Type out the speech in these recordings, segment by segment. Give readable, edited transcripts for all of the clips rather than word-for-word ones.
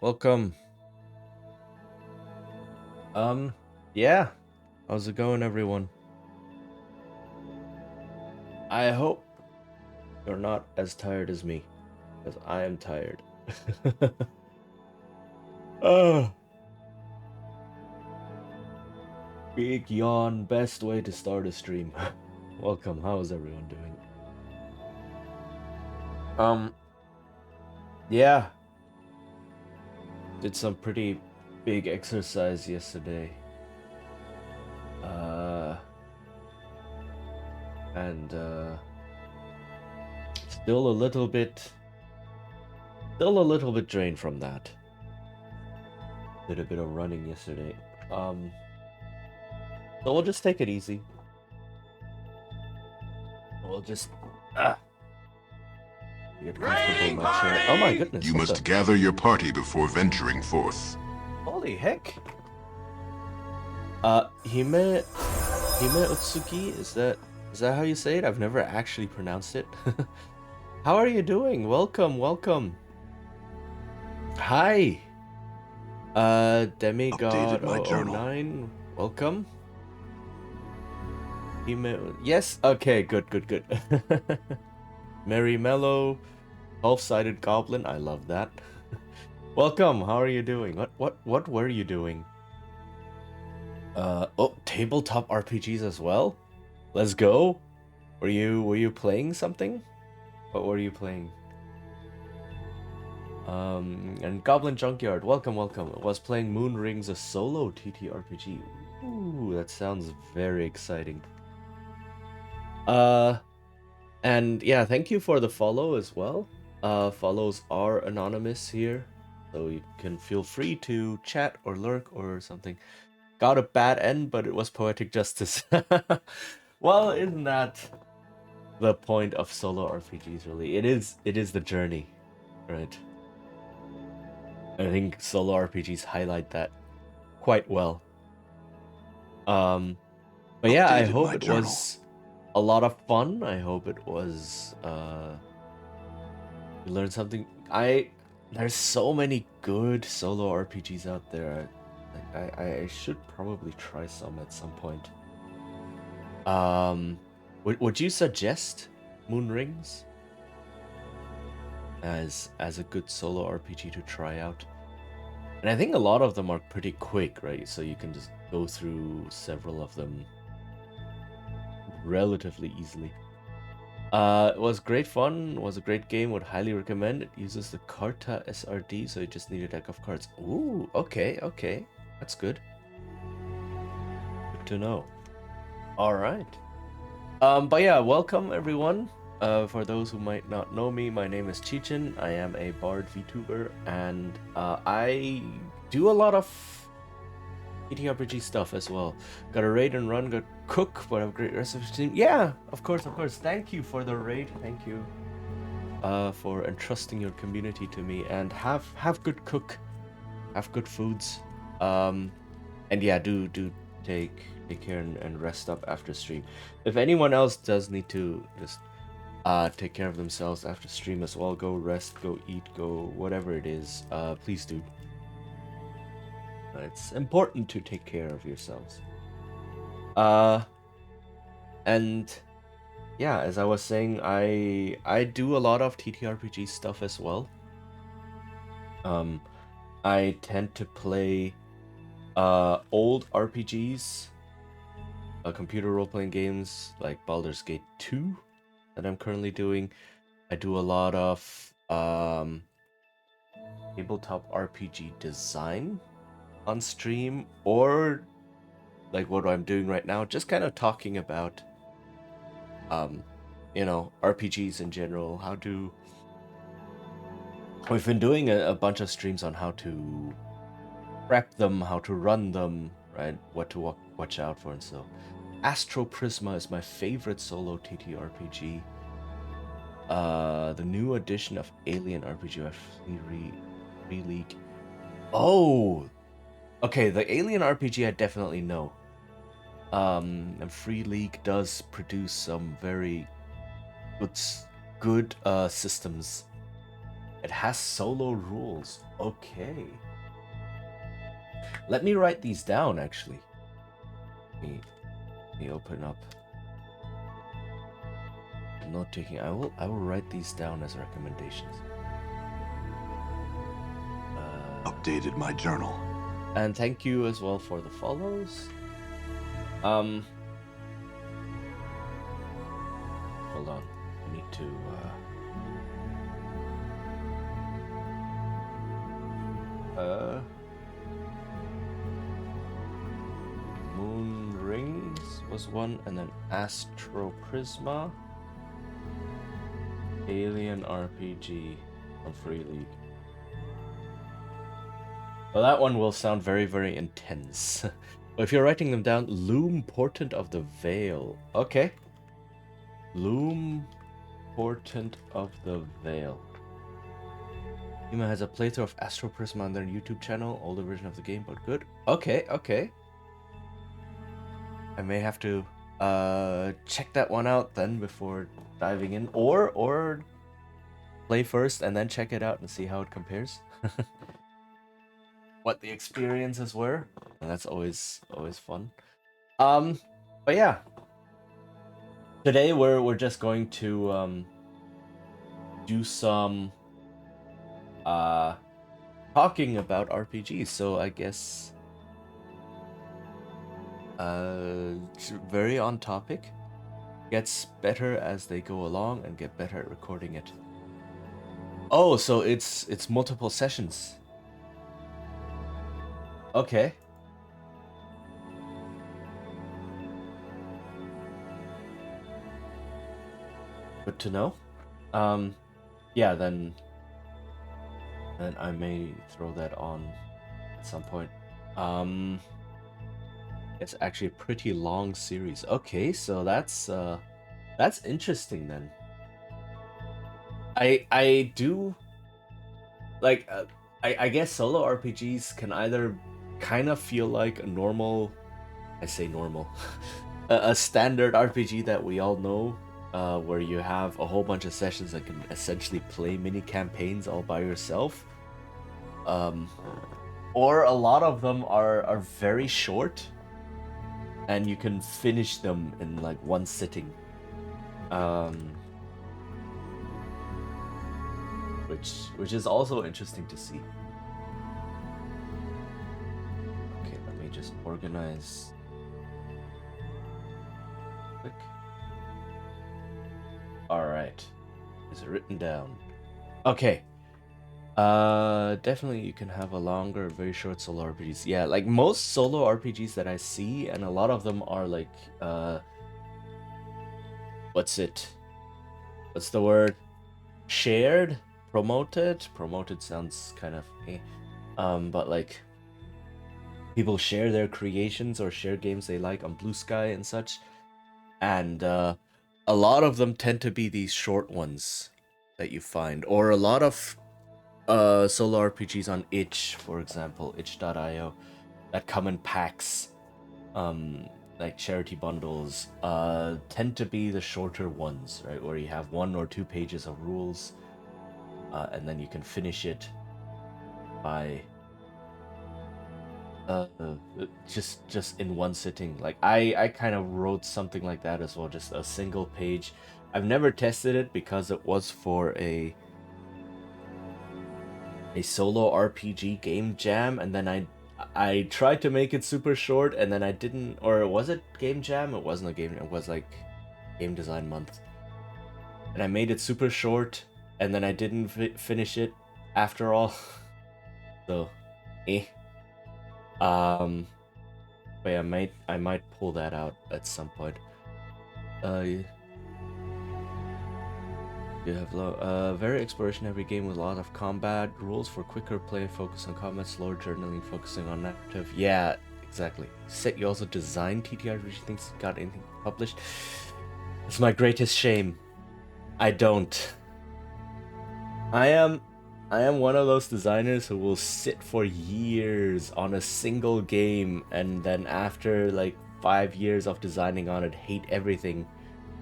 Welcome. Yeah. How's it going, everyone? I hope you're not as tired as me, because I am tired. Oh, big yawn, best way to start a stream. Welcome. How is everyone doing? Um, yeah. Did some pretty big exercise yesterday. Uh, and still a little bit drained from that. Did a bit of running yesterday. Um, so we'll just take it easy. We'll just get comfortable in my chair. Oh my goodness! You What must the? gather your party before venturing forth. Holy heck! Hime Utsuki. Is that how you say it? I've never actually pronounced it. How are you doing? Welcome, welcome. Hi. Demigod Updated my journal. 009. Welcome. Yes. Okay. Good. Merry Mellow. 12-sided goblin. I love that. Welcome. How are you doing? What were you doing? Oh, tabletop RPGs as well. Let's go. Were you playing something? What were you playing? And Goblin Junkyard. Welcome. I was playing Moon Rings, a solo TTRPG. Ooh, that sounds very exciting. Uh, and yeah, thank you for the follow as well. Follows are anonymous here, so you can feel free to chat or lurk or something. Got a bad end, but it was poetic justice. Well, isn't that the point of solo RPGs? Really, it is the journey, right? I think solo RPGs highlight that quite well. But yeah, I Updated hope my it journal. was a lot of fun. I hope it was you learned something. There's so many good solo RPGs out there. I should probably try some at some point. Would you suggest Moon Rings as a good solo RPG to try out? And I think a lot of them are pretty quick, right? So you can just go through several of them relatively easily. It was great fun, was a great game, would highly recommend. It uses the Carta SRD, so you just need a deck of cards. Ooh, okay. That's good. Good to know. Alright. But yeah, welcome everyone. For those who might not know me, my name is Chichin. I am a Bard VTuber, and I do a lot of TTRPG stuff as well. Got a raid and run, got cook, but have a great recipe team. Yeah, of course. Thank you for the raid. Thank you for entrusting your community to me, and have good cook, have good foods. And yeah, do take care and rest up after stream. If anyone else does need to just take care of themselves after stream as well, go rest, go eat, go whatever it is, please do. It's important to take care of yourselves. And yeah, as I was saying, I do a lot of TTRPG stuff as well. I tend to play old RPGs, computer role-playing games like Baldur's Gate 2 that I'm currently doing. I do a lot of tabletop RPG design on stream, or like what I'm doing right now, just kind of talking about RPGs in general. We've been doing a bunch of streams on how to prep them, how to run them, right? What to watch out for, and so. Astro Prisma is my favorite solo TTRPG. The new edition of Alien RPG Free League. Oh, okay. The Alien RPG I definitely know. And Free League does produce some very good systems. It has solo rules. Okay. Let me write these down, actually. Let me open up. Note taking. I will write these down as recommendations. Updated my journal. And thank you as well for the follows. Hold on. I need to Moon Rings was one, and then Astro Prisma, Alien RPG on Free League. Well, that one will sound very, very intense. But if you're writing them down, Loom Portent of the Veil. Okay. Loom Portent of the Veil. Yuma has a playthrough of Astro Prisma on their YouTube channel, older version of the game, but good. Okay, okay. I may have to check that one out then before diving in, or play first and then check it out and see how it compares. What the experiences were, and that's always fun. But yeah, today we're just going to do some talking about RPGs. So I guess very on topic. Gets better as they go along and get better at recording it. Oh, so it's multiple sessions. Okay. Good to know. Yeah, then I may throw that on at some point. It's actually a pretty long series. Okay, so that's interesting then. I do like I guess solo RPGs can either kind of feel like a normal, I say normal, a standard RPG that we all know, where you have a whole bunch of sessions that can essentially play mini campaigns all by yourself. Or a lot of them are very short, and you can finish them in like one sitting. Which is also interesting to see. Okay, let me just organize. Click. All right, is it written down? Okay. Definitely you can have a longer, very short solo RPGs. Yeah, like most solo RPGs that I see, and a lot of them are like, what's the word? Shared? Promoted? Promoted sounds kind of, but like, people share their creations or share games they like on Blue Sky and such. And, a lot of them tend to be these short ones that you find, or a lot of solo RPGs on itch, for example, itch.io, that come in packs, like charity bundles, tend to be the shorter ones, right, where you have 1 or 2 pages of rules, and then you can finish it by just in one sitting. Like I kind of wrote something like that as well, just a single page. I've never tested it because it was for a solo RPG game jam, and then I tried to make it super short, and then I didn't. Or was it game jam? It wasn't a game. It was like game design month, and I made it super short, and then I didn't finish it after all. So, but yeah, I might pull that out at some point. You have very exploration heavy game with a lot of combat rules for quicker play, focus on combat, slower journaling, focusing on narrative. Yeah, exactly. You also designed TTRPG things, got anything published? It's my greatest shame. I don't. I am one of those designers who will sit for years on a single game, and then after like 5 years of designing on it, hate everything,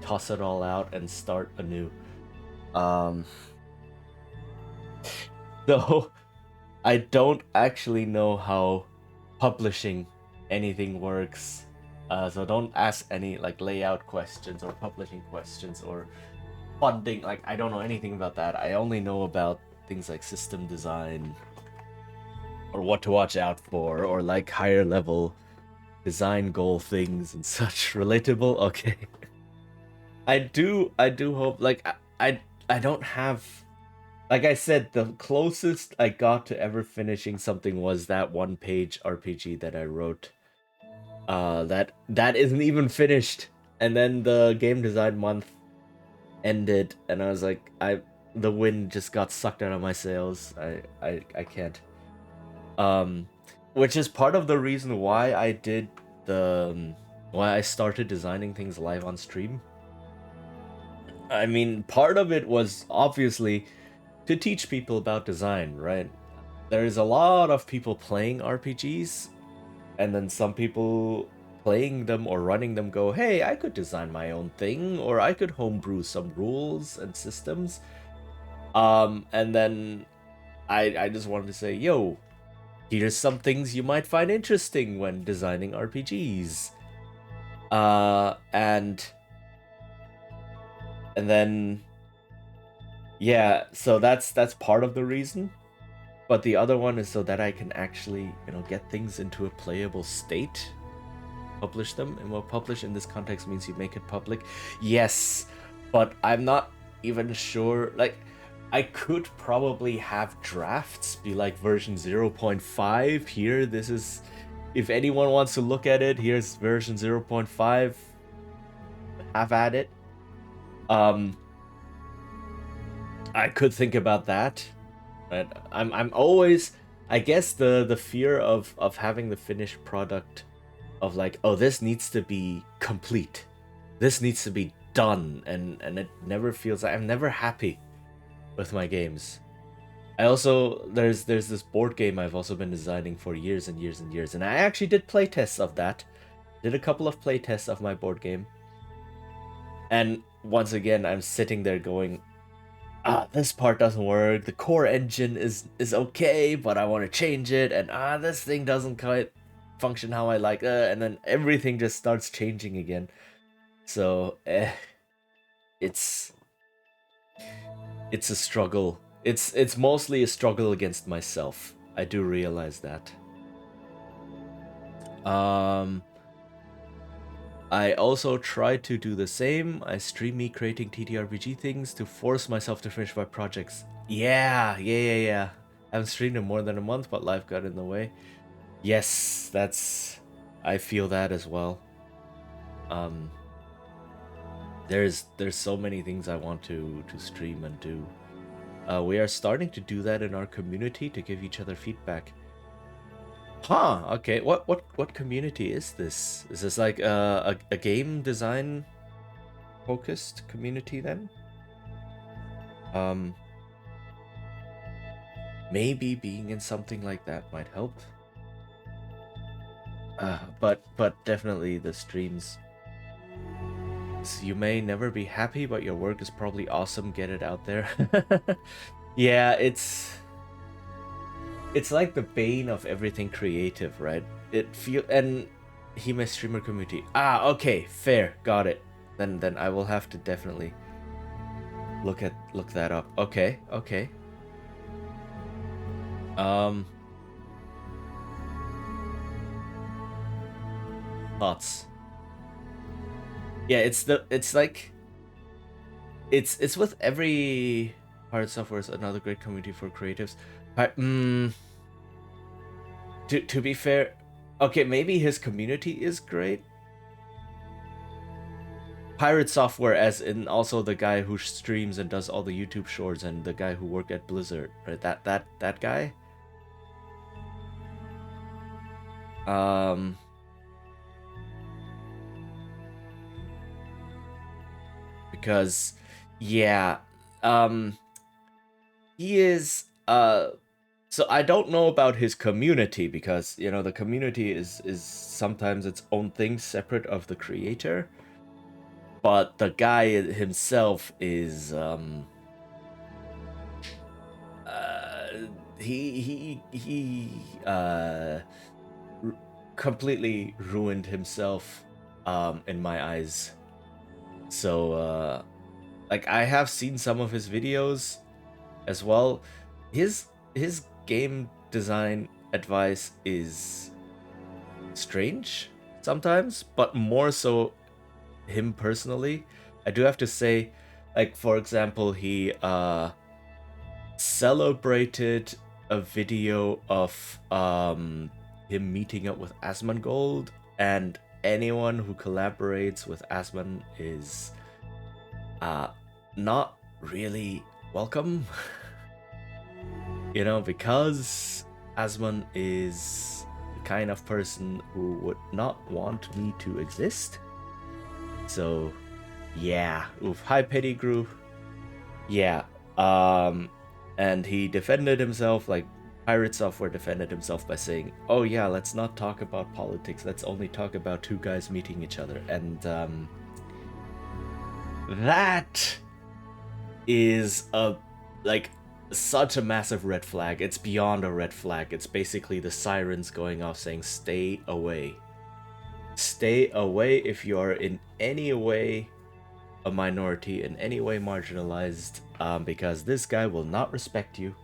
toss it all out and start anew. So I don't actually know how publishing anything works. So don't ask any like layout questions or publishing questions or funding. Like I don't know anything about that. I only know about things like system design or what to watch out for or like higher level design goal things and such. Relatable? Okay. I do hope like I don't have, like I said, the closest I got to ever finishing something was that one-page RPG that I wrote. That isn't even finished. And then the game design month ended, and I was like, the wind just got sucked out of my sails. I can't. Which is part of the reason why I did why I started designing things live on stream. I mean, part of it was obviously to teach people about design, right? There's a lot of people playing RPGs, and then some people playing them or running them go, hey, I could design my own thing, or I could homebrew some rules and systems. And then I just wanted to say, yo, here's some things you might find interesting when designing RPGs. And then yeah, so that's part of the reason. But the other one is so that I can actually, get things into a playable state, publish them. And well, publish in this context means you make it public. Yes, but I'm not even sure. Like, I could probably have drafts be like version 0.5 here. This is, if anyone wants to look at it, here's version 0.5. Have at it. I could think about that. Right? I'm always, I guess the fear of having the finished product of like, oh, this needs to be complete, this needs to be done, and it never feels like, I'm never happy with my games. I also, there's this board game I've also been designing for years and years and years, and I actually did playtests of that. Did a couple of playtests of my board game, and once again I'm sitting there going, this part doesn't work, the core engine is okay, but I want to change it, and this thing doesn't quite function how I like, and then everything just starts changing again. So it's a struggle. It's mostly a struggle against myself. I do realize that. I also try to do the same. I stream me creating TTRPG things to force myself to finish my projects. Yeah. I haven't streamed in more than a month, but life got in the way. Yes, I feel that as well. There's so many things I want to stream and do. We are starting to do that in our community to give each other feedback. Huh, okay. What community is this? Is this like a game design focused community then? Maybe being in something like that might help. But definitely the streams. So you may never be happy, but your work is probably awesome. Get it out there. Yeah, it's like the bane of everything creative, right? And Hime streamer community. Okay, fair, got it. Then I will have to definitely look that up. Okay. Thoughts. Yeah, it's like it's with every Pirate Software is another great community for creatives. But to be fair, okay, maybe his community is great. Pirate Software, as in also the guy who streams and does all the YouTube shorts, and the guy who worked at Blizzard, right? That guy. Because yeah, he is so I don't know about his community, because the community is sometimes its own thing separate of the creator. But the guy himself is he completely ruined himself in my eyes. So like I have seen some of his videos as well. His game design advice is strange sometimes, but more so him personally. I do have to say, like for example, he celebrated a video of him meeting up with Asmongold, and anyone who collaborates with Asmon is not really welcome. You know, because Asmon is the kind of person who would not want me to exist. So yeah, oof, hi Pettigrew. Yeah. And he defended himself, like Pirate Software defended himself by saying, "Oh yeah, let's not talk about politics. Let's only talk about two guys meeting each other." And that is like such a massive red flag. It's beyond a red flag. It's basically the sirens going off saying, "Stay away. Stay away if you are in any way a minority, in any way marginalized, because this guy will not respect you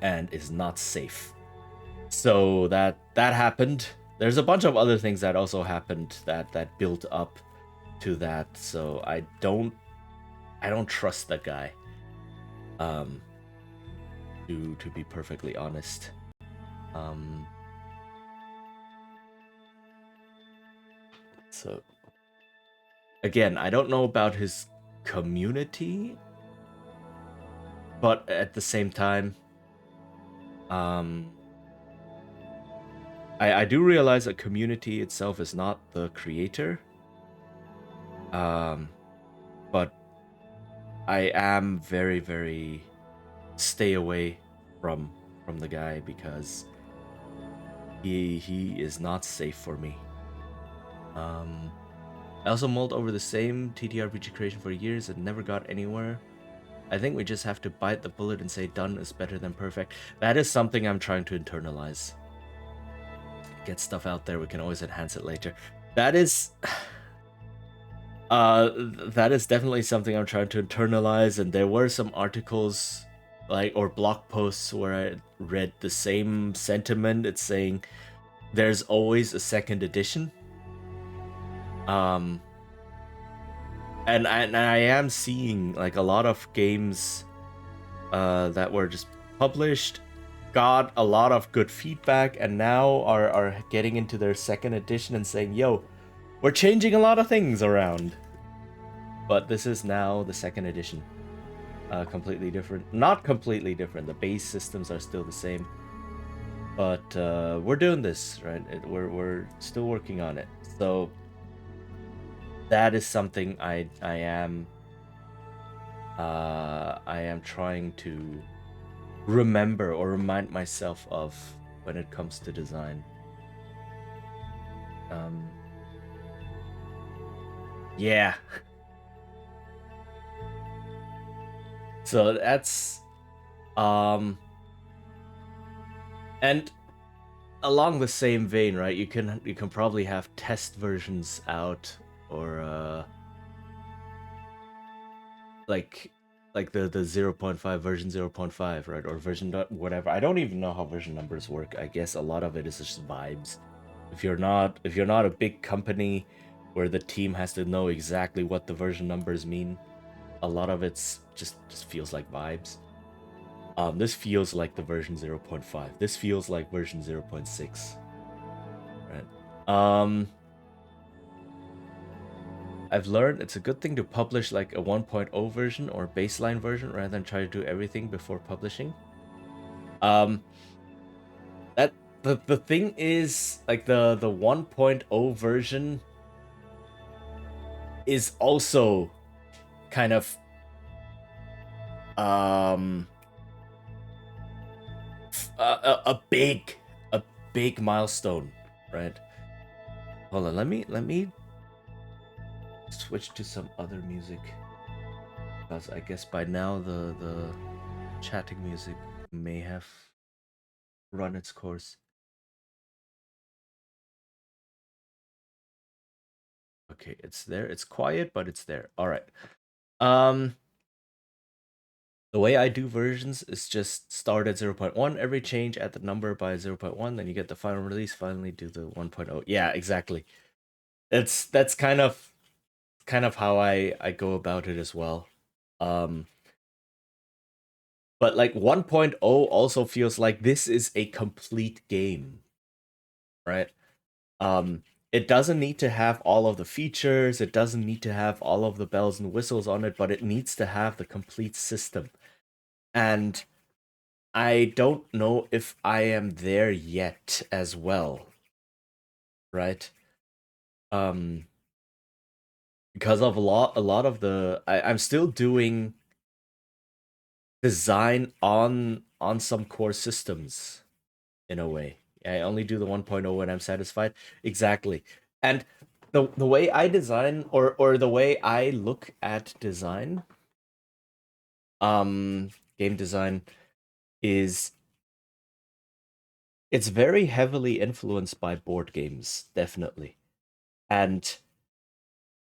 and is not safe." So that happened. There's a bunch of other things that also happened that built up to that. So I don't trust that guy. To be perfectly honest. So again, I don't know about his community, but at the same time, I do realize a community itself is not the creator. But I am very, very stay away from the guy because he is not safe for me. I also mulled over the same TTRPG creation for years and never got anywhere. I think we just have to bite the bullet and say done is better than perfect. That is something I'm trying to internalize. Get stuff out there, we can always enhance it later. That is definitely something I'm trying to internalize, and there were some articles or blog posts where I read the same sentiment. It's saying there's always a second edition. And I am seeing like a lot of games that were just published, got a lot of good feedback, and now are getting into their second edition and saying, "Yo, we're changing a lot of things around." But this is now the second edition. Completely different. Not completely different. The base systems are still the same. But we're doing this, right? We're still working on it. So that is something I am trying to remember or remind myself of when it comes to design. Yeah. So that's and along the same vein, right? You can probably have test versions out, or like the 0.5 version 0.5, right? Or version whatever. I don't even know how version numbers work. I guess a lot of it is just vibes. If you're not a big company where the team has to know exactly what the version numbers mean, a lot of it's just feels like vibes. This feels like the version 0.5. This feels like version 0.6. Right. I've learned it's a good thing to publish like a 1.0 version or baseline version rather than try to do everything before publishing. That the thing is, like the 1.0 version is also kind of a big milestone, right? Hold on, let me switch to some other music, because I guess by now the chatting music may have run its course. Okay, it's there. It's quiet, but it's there. All right. Um, the way I do versions is just start at 0.1, every change at the number by 0.1, then you get the final release, finally do the 1.0. Yeah, exactly. That's kind of how I go about it as well. Um, but like 1.0 also feels like this is a complete game, right? Um, it doesn't need to have all of the features, it doesn't need to have all of the bells and whistles on it, but it needs to have the complete system. And I don't know if I am there yet as well, right? Um, because of a lot of I'm still doing design on some core systems in a way. I only do the 1.0 when I'm satisfied. Exactly. And the way I design or the way I look at design, um game design is it's very heavily influenced by board games, definitely. And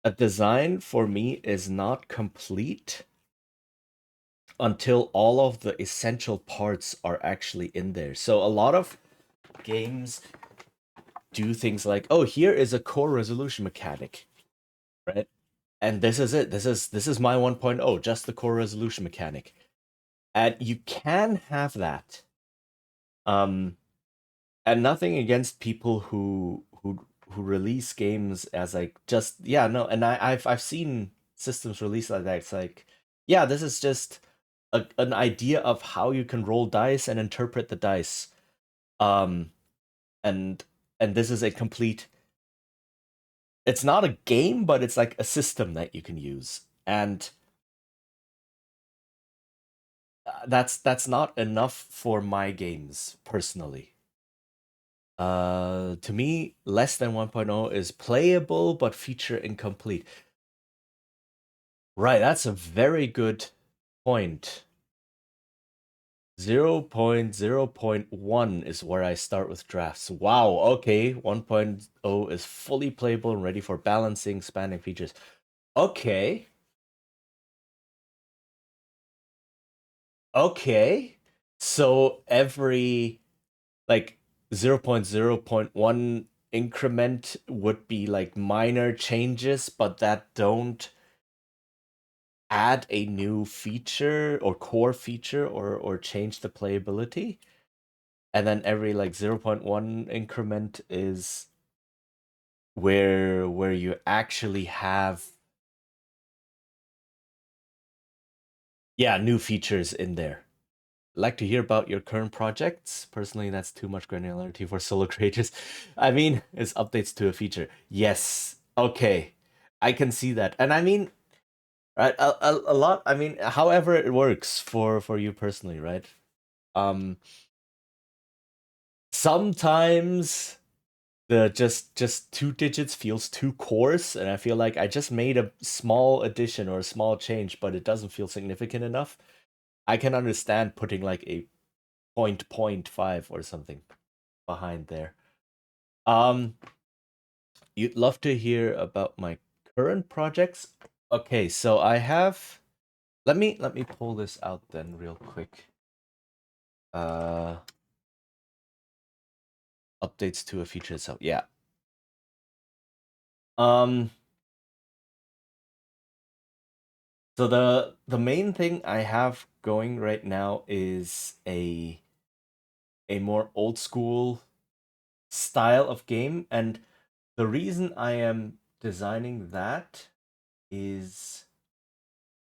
a design for me is not complete until all of the essential parts are actually in there. So a lot of games do things like, oh, here is a core resolution mechanic, right? And this is it. This is my 1.0, just the core resolution mechanic. And you can have that. Um and nothing against people who release games as like just yeah, no, and I've seen systems released like that. It's like, yeah, this is just an idea of how you can roll dice and interpret the dice. Um and this is a complete, it's not a game, but it's like a system that you can use. And that's not enough for my games personally. To me, less than 1.0 is playable but feature incomplete. Right, that's a very good point. 0.0.1 is where I start with drafts. Wow, okay. 1.0 is fully playable and ready for balancing, spanning features. Okay. Okay. So every like 0.0.1 increment would be like minor changes, but that don't add a new feature or core feature or change the playability. And then every like 0.1 increment is where you actually have, yeah, new features in there. Like to hear about your current projects. Personally, that's too much granularity for solo creators. I mean, it's updates to a feature. Yes. Okay. I can see that. And I mean, right, a lot, I mean, however it works for you personally, right? Um sometimes the just two digits feels too coarse, and I feel like I just made a small addition or a small change, but it doesn't feel significant enough. I can understand putting like a point 5 or something behind there. Um, you'd love to hear about my current projects? Okay, so I have, let me pull this out then real quick. Uh, updates to a feature itself. Yeah. Um, so the main thing I have going right now is a more old school style of game, and the reason I am designing that is,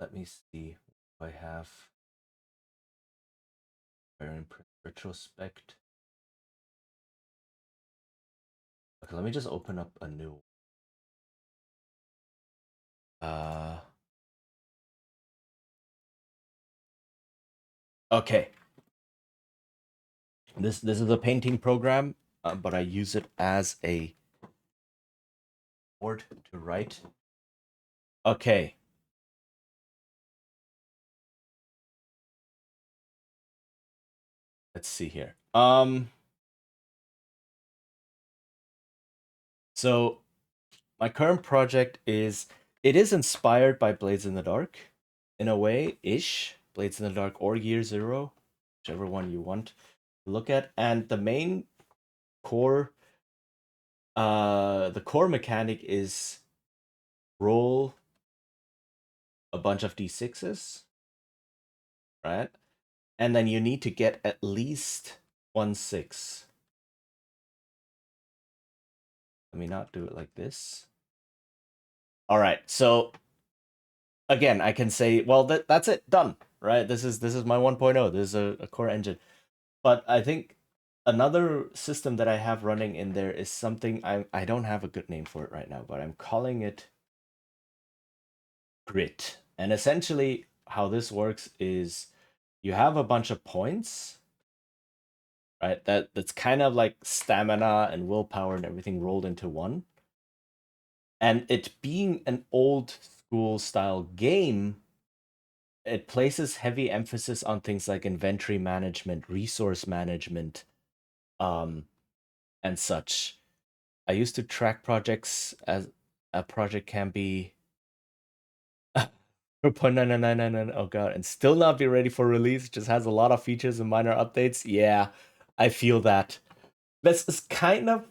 let me see what I have in retrospect. Okay, let me just open up a new. Uh, okay. This is a painting program, but I use it as a board to write. Okay. let's see here. So my current project is inspired by Blades in the Dark, in a way, ish. Blades in the Dark or Year Zero, whichever one you want to look at. And the main core, the core mechanic is roll a bunch of d6s, right? And then you need to get at least 1/6. Let me not do it like this. All right, so again, I can say, well, that's it, done, right? This is my 1.0. This is a core engine. But I think another system that I have running in there is something I don't have a good name for it right now, but I'm calling it grit. And essentially how this works is you have a bunch of points, right? That's kind of like stamina and willpower and everything rolled into one. And it being an old school style game, it places heavy emphasis on things like inventory management, resource management, and such. I used to track projects as a project can be 0.99999, oh god, and still not be ready for release. Just has a lot of features and minor updates. Yeah, I feel that. This is kind of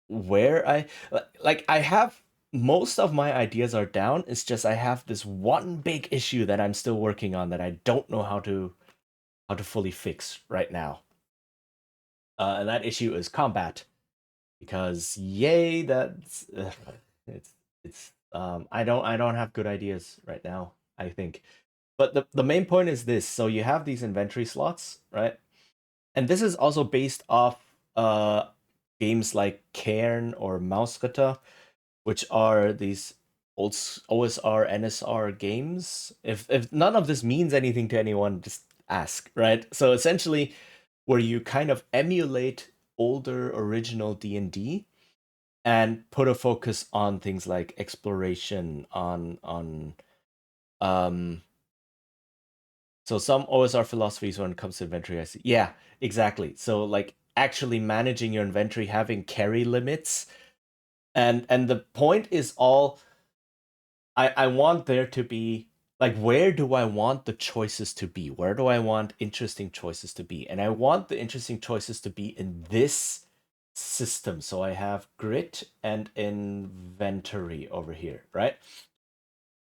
where I have most of my ideas are down. It's just I have this one big issue that I'm still working on that I don't know how to fully fix right now. And that issue is combat, because yay, that's it's I don't have good ideas right now, I think. But the main point is this: so you have these inventory slots, right? And this is also based off games like Cairn or Mauskata, which are these old OSR NSR games. If none of this means anything to anyone, just ask, right? So essentially, where you kind of emulate older original D&D and put a focus on things like exploration, on so some OSR philosophies when it comes to inventory, I see. Yeah, exactly. So like actually managing your inventory, having carry limits, and the point is all I want there to be, like, where do I want the choices to be? Where do I want interesting choices to be? And I want the interesting choices to be in this system. So I have grit and inventory over here, right?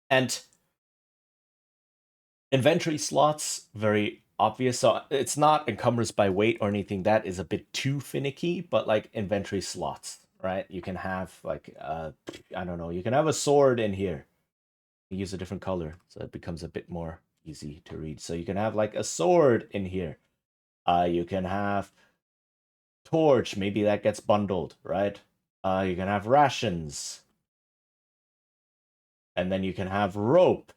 And inventory slots, very obvious. So it's not encumbrance by weight or anything. That is a bit too finicky, but like inventory slots, right? You can have like I don't know, you can have a sword in here. You use a different color, so it becomes a bit more easy to read. So you can have like a sword in here. You can have torch, maybe that gets bundled, right? You can have rations. And then you can have rope.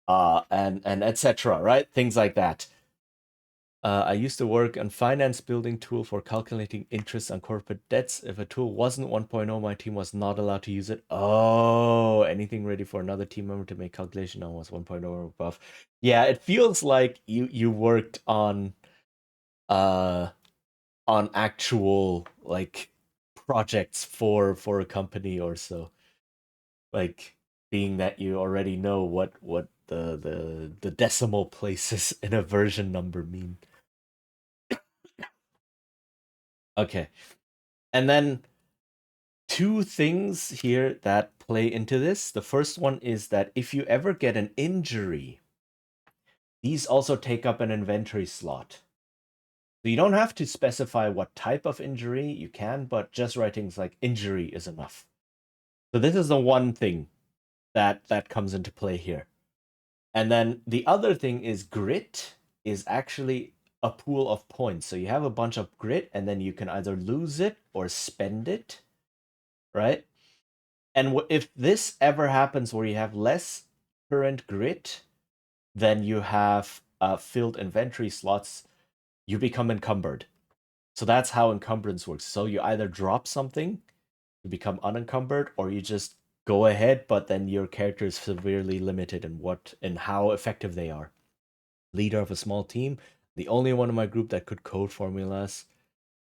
And etc., right? Things like that. I used to work on finance building tool for calculating interest on corporate debts. If a tool wasn't 1.0, my team was not allowed to use it. Oh, anything ready for another team member to make calculation on was 1.0 or above. Yeah, it feels like you worked on actual like projects for a company or so. Like being that you already know what the decimal places in a version number mean. Okay. And then two things here that play into this. The first one is that if you ever get an injury, these also take up an inventory slot. So you don't have to specify what type of injury you can, but just write things like injury is enough. So this is the one thing that comes into play here. And then the other thing is grit is actually a pool of points. So you have a bunch of grit, and then you can either lose it or spend it, right? And if this ever happens where you have less current grit than you have filled inventory slots, you become encumbered. So that's how encumbrance works. So you either drop something, you become unencumbered, or you just go ahead, but then your character is severely limited in what and how effective they are. Leader of a small team, The only one in my group that could code formulas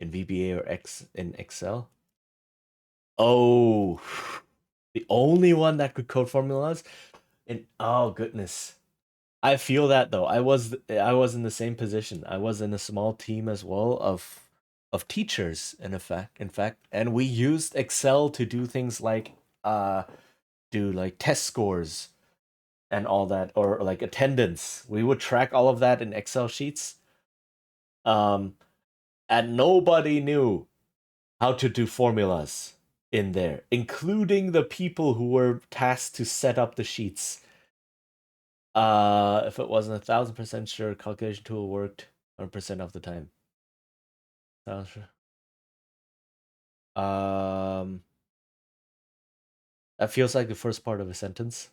in VBA or in Excel. Oh, the only one that could code formulas? And oh goodness. I feel that though. I was in the same position. I was in a small team as well of teachers in fact, and we used Excel to do things like do like test scores and all that, or like attendance. We would track all of that in Excel sheets. Um and nobody knew how to do formulas in there, including the people who were tasked to set up the sheets. If it wasn't 1,000% sure, calculation tool worked 100% of the time. Sounds sure. That feels like the first part of a sentence.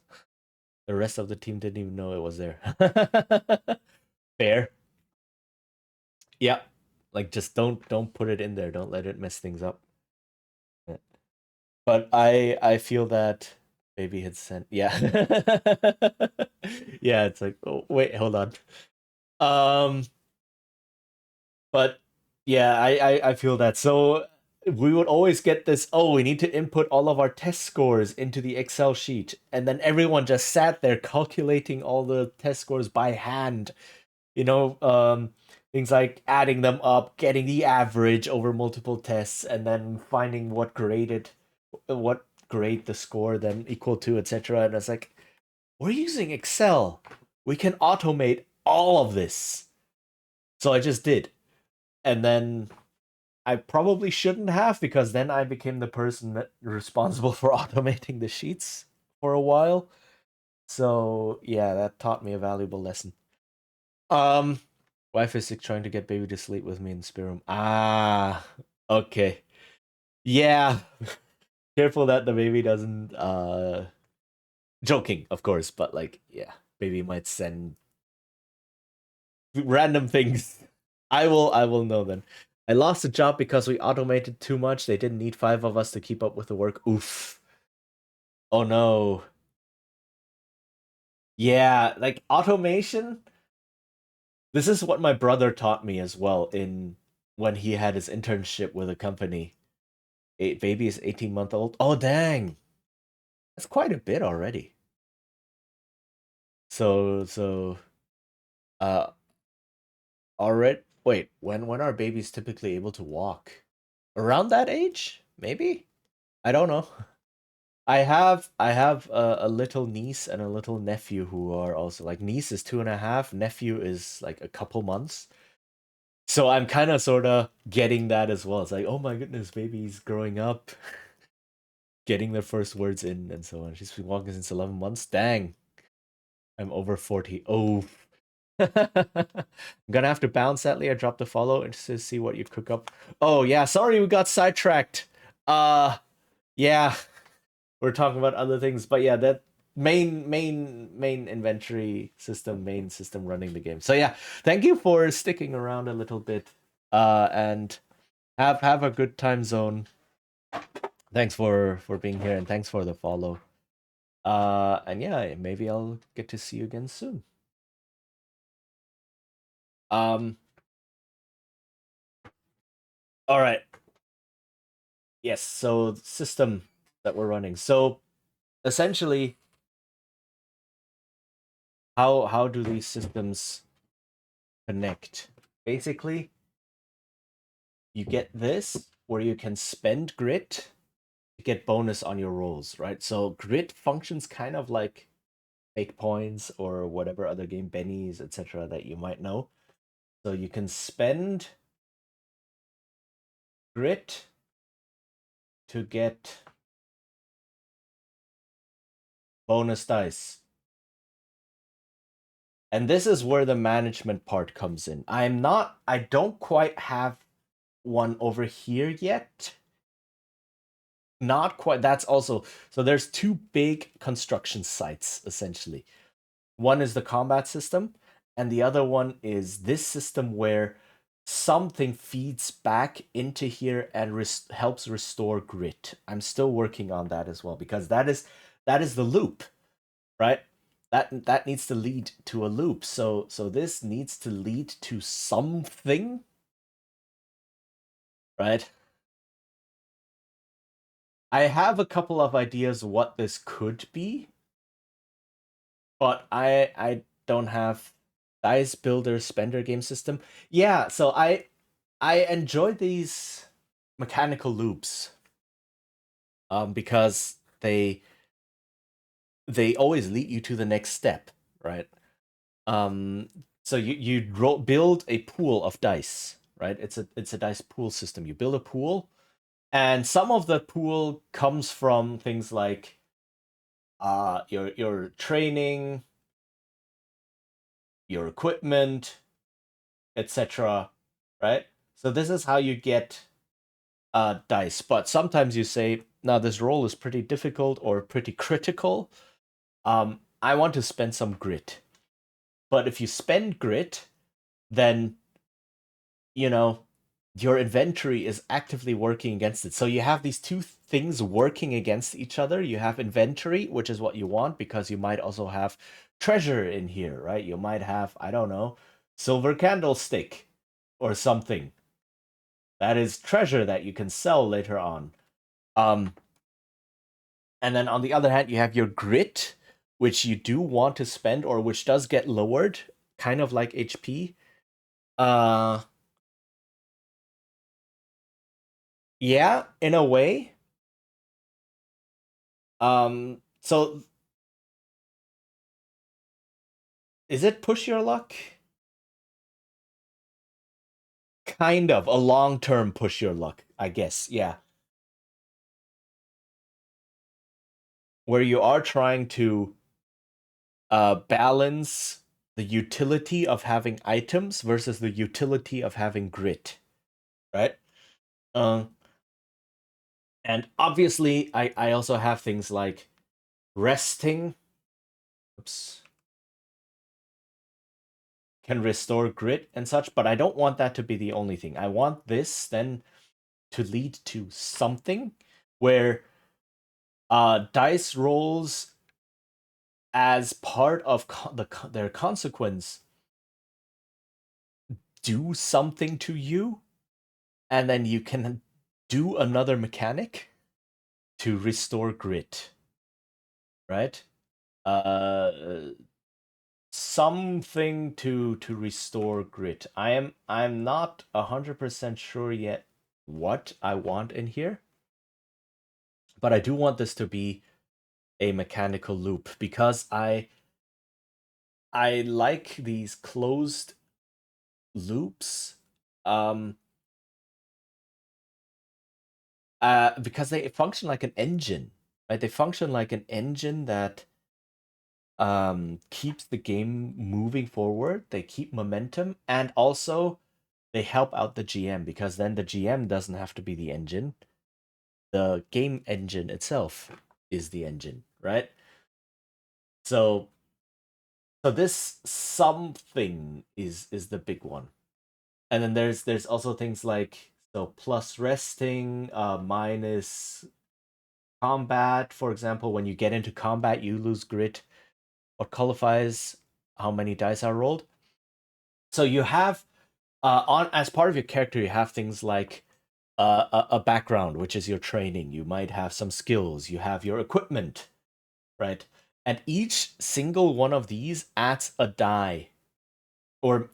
The rest of the team didn't even know it was there. Fair. Yeah. Like just don't put it in there. Don't let it mess things up. But I feel that baby had sent, yeah. Yeah, it's like, oh wait, hold on. Um but yeah, I feel that. So we would always get this, oh, we need to input all of our test scores into the Excel sheet. And then everyone just sat there calculating all the test scores by hand. You know, things like adding them up, getting the average over multiple tests, and then finding what grade the score then equal to, etc. And it's like, we're using Excel. We can automate all of this. So I just did. And then I probably shouldn't have, because then I became the person that responsible for automating the sheets for a while. So yeah, that taught me a valuable lesson. Um, wife is sick, trying to get baby to sleep with me in the spare room. Ah, okay. Yeah, careful that the baby doesn't. Joking, of course, but like, yeah, baby might send random things. I will know then. I lost a job because we automated too much. They didn't need 5 of us to keep up with the work. Oof. Oh no. Yeah, like automation. This is what my brother taught me as well in when he had his internship with a company. Baby is 18-month old. Oh dang. That's quite a bit already. So uh already, wait, when are babies typically able to walk? Around that age? Maybe? I don't know. I have a little niece and a little nephew who are also, like, niece is 2.5, nephew is like a couple months. So I'm kind of sort of getting that as well. It's like, oh my goodness, baby's growing up, getting their first words in and so on. She's been walking since 11 months. Dang, I'm over 40. Oh, I'm gonna have to bounce, sadly. I dropped a follow and to see what you cook up. Oh yeah, sorry we got sidetracked. Uh yeah, we're talking about other things, but yeah, that main inventory system, main system running the game. So yeah, thank you for sticking around a little bit. And have a good time zone. Thanks for being here, and thanks for the follow. And yeah, maybe I'll get to see you again soon. Um all right. Yes, so the system that we're running. So essentially, how do these systems connect? Basically, you get this where you can spend grit to get bonus on your rolls, right? So grit functions kind of like fake points or whatever other game, bennies, etc. that you might know. So you can spend grit to get bonus dice. And this is where the management part comes in. I don't quite have one over here yet. Not quite. That's also, so there's two big construction sites essentially. One is the combat system, and the other one is this system where something feeds back into here and helps restore grit. I'm still working on that as well, because that is the loop, right? that needs to lead to a loop. So this needs to lead to something, right? I have a couple of ideas what this could be, but I don't have dice builder spender game system. Yeah, so I enjoy these mechanical loops because they always lead you to the next step, right? Um, so you build a pool of dice, right? It's a dice pool system. You build a pool, and some of the pool comes from things like your training, your equipment, etc. Right? So this is how you get dice. But sometimes you say, now this roll is pretty difficult or pretty critical. I want to spend some grit. But if you spend grit, then you know your inventory is actively working against it. So you have these two things working against each other. You have inventory, which is what you want because you might also have treasure in here, right? You might have, I don't know, silver candlestick or something. That is treasure that you can sell later on. Um, and then on the other hand, you have your grit, which you do want to spend or which does get lowered, kind of like HP. Uh, yeah, in a way. So is it push your luck? Kind of a long-term push your luck, I guess. Yeah, where you are trying to balance the utility of having items versus the utility of having grit, right? Um, and obviously, I also have things like resting. Oops, can restore grit and such, but I don't want that to be the only thing. I want this then to lead to something where dice rolls as part of their consequence do something to you, and then you can do another mechanic to restore grit, right? Uh, something to restore grit. I'm not 100% sure yet what I want in here, but I do want this to be a mechanical loop because I like these closed loops. Um, because they function like an engine, right? They function like an engine that keeps the game moving forward. They keep momentum, and also they help out the GM because then the GM doesn't have to be the engine. The game engine itself is the engine, right? So this something is the big one. And then there's also things like so plus resting, minus combat, for example. When you get into combat, you lose grit. What qualifies how many dice are rolled? So you have on as part of your character, you have things like a background, which is your training. You might have some skills. You have your equipment, right? And each single one of these adds a die, or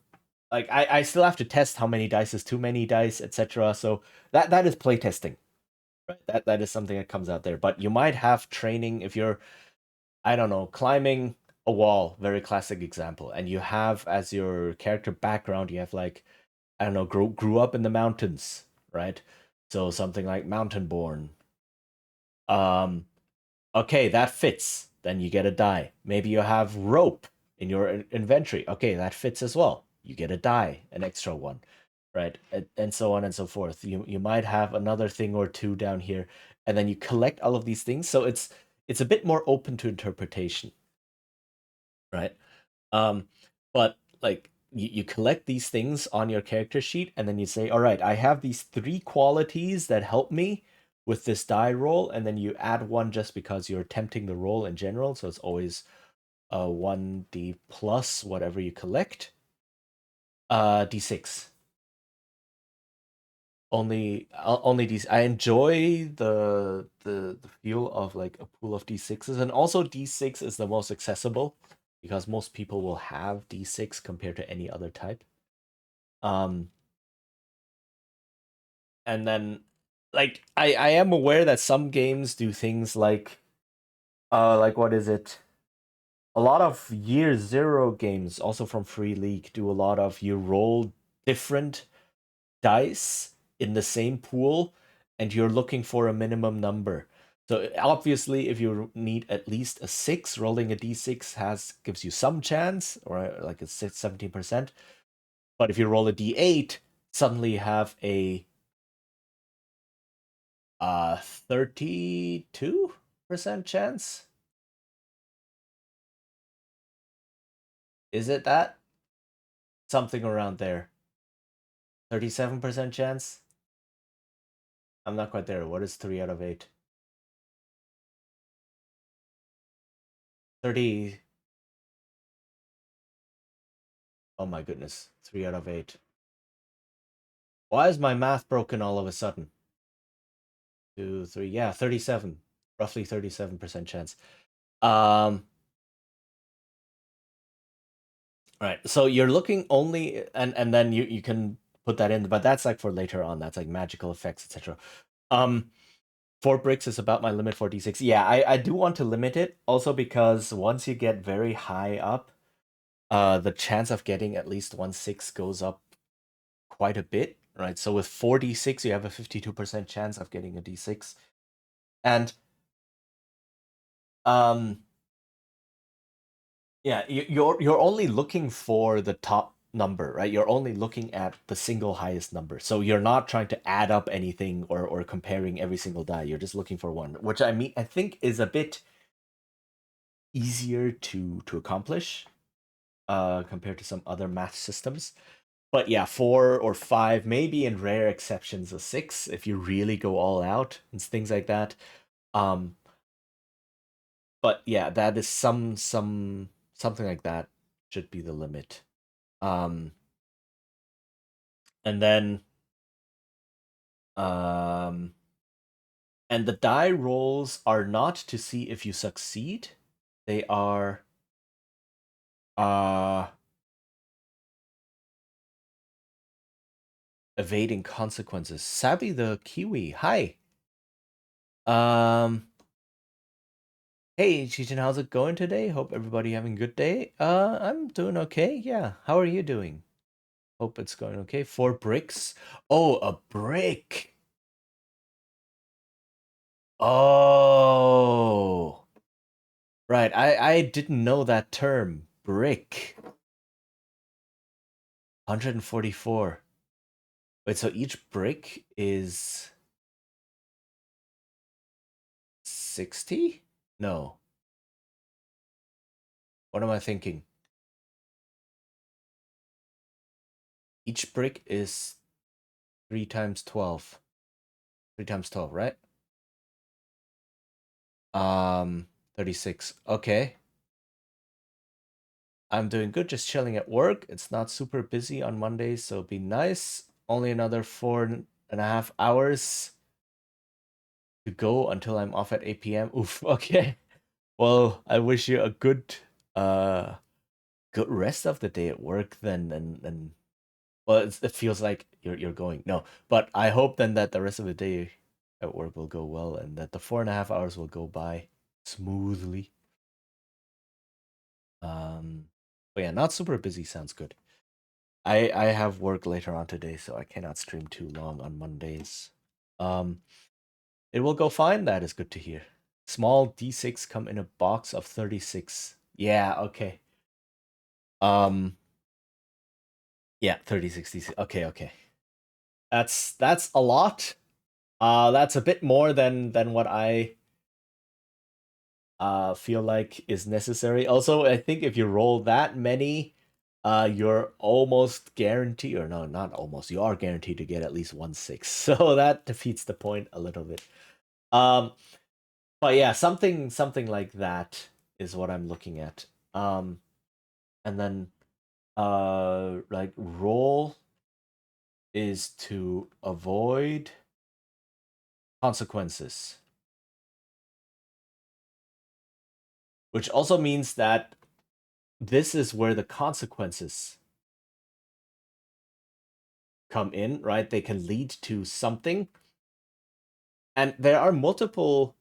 like I still have to test how many dice is too many dice, etc. So that is playtesting, right? That is something that comes out there. But you might have training if you're, I don't know, climbing a wall, very classic example, and you have as your character background, you have like, I don't know, grew up in the mountains, right? So something like mountain born. Um, okay, that fits. Then you get a die. Maybe you have rope in your inventory. Okay, that fits as well. You get a die, an extra one, right? And so on and so forth. You might have another thing or two down here, and then you collect all of these things. So it's a bit more open to interpretation, right? Um, but like you collect these things on your character sheet, and then you say, all right, I have these three qualities that help me with this die roll, and then you add one just because you're attempting the roll in general. So it's always a 1d plus whatever you collect, d6. Only these. I enjoy the feel of like a pool of d6s, and also d6 is the most accessible because most people will have d6 compared to any other type. Um, and then like I am aware that some games do things like what is it? A lot of year zero games, also from Free League, do a lot of you roll different dice in the same pool and you're looking for a minimum number. So obviously if you need at least a 6, rolling a d6 gives you some chance, or like a 17%. But if you roll a d8, suddenly you have a 32% chance. Is it that? Something around there. 37% chance? I'm not quite there. What is 3 out of 8? 30. Oh my goodness. 3 out of 8. Why is my math broken all of a sudden? 2, 3. Yeah, 37. Roughly 37% chance. Right. So you're looking only, and then you can put that in, but that's like for later on. That's like magical effects, etc. 4 bricks is about my limit for d6. Yeah, I do want to limit it also because once you get very high up, the chance of getting at least 1/6 goes up quite a bit, right? So with 4d6, you have a 52% chance of getting a d6. And yeah, you're only looking for the top number, right? You're only looking at the single highest number. So you're not trying to add up anything or comparing every single die. You're just looking for one, which I think is a bit easier to accomplish compared to some other math systems. But yeah, 4 or 5, maybe in rare exceptions a 6 if you really go all out and things like that. Um, but yeah, that is something like that should be the limit. Um, and then um, and the die rolls are not to see if you succeed. They are uh evading consequences. Sabi the Kiwi, hi. Um, hey Cheechin, how's it going today? Hope everybody having a good day. I'm doing okay. Yeah, how are you doing? Hope it's going okay. 4 bricks. Oh, a brick. Oh, right. I didn't know that term. Brick. 144. Wait, so each brick is 60? No. What am I thinking? Each brick is 3 times 12. 3 times 12, right? 36. Okay. I'm doing good, just chilling at work. It's not super busy on Mondays, so be nice. Only another 4.5 hours to go until I'm off at 8 p.m. Oof, okay. Well, I wish you a uh good rest of the day at work then, and well, it feels like you're going. No, but I hope then that the rest of the day at work will go well and that the 4.5 hours will go by smoothly. But yeah, not super busy sounds good. I have work later on today, so I cannot stream too long on Mondays. Um, it will go fine. That is good to hear. Small D6 come in a box of 36. Yeah, okay. Um, yeah, 36 D6. Okay, okay. That's a lot. That's a bit more than what I feel like is necessary. Also, I think if you roll that many, you're almost guaranteed, or no, not almost, you are guaranteed to get at least 1/6. So that defeats the point a little bit. Um, but yeah, something like that is what I'm looking at. And then like roll is to avoid consequences, which also means that this is where the consequences come in, right? They can lead to something. And there are multiple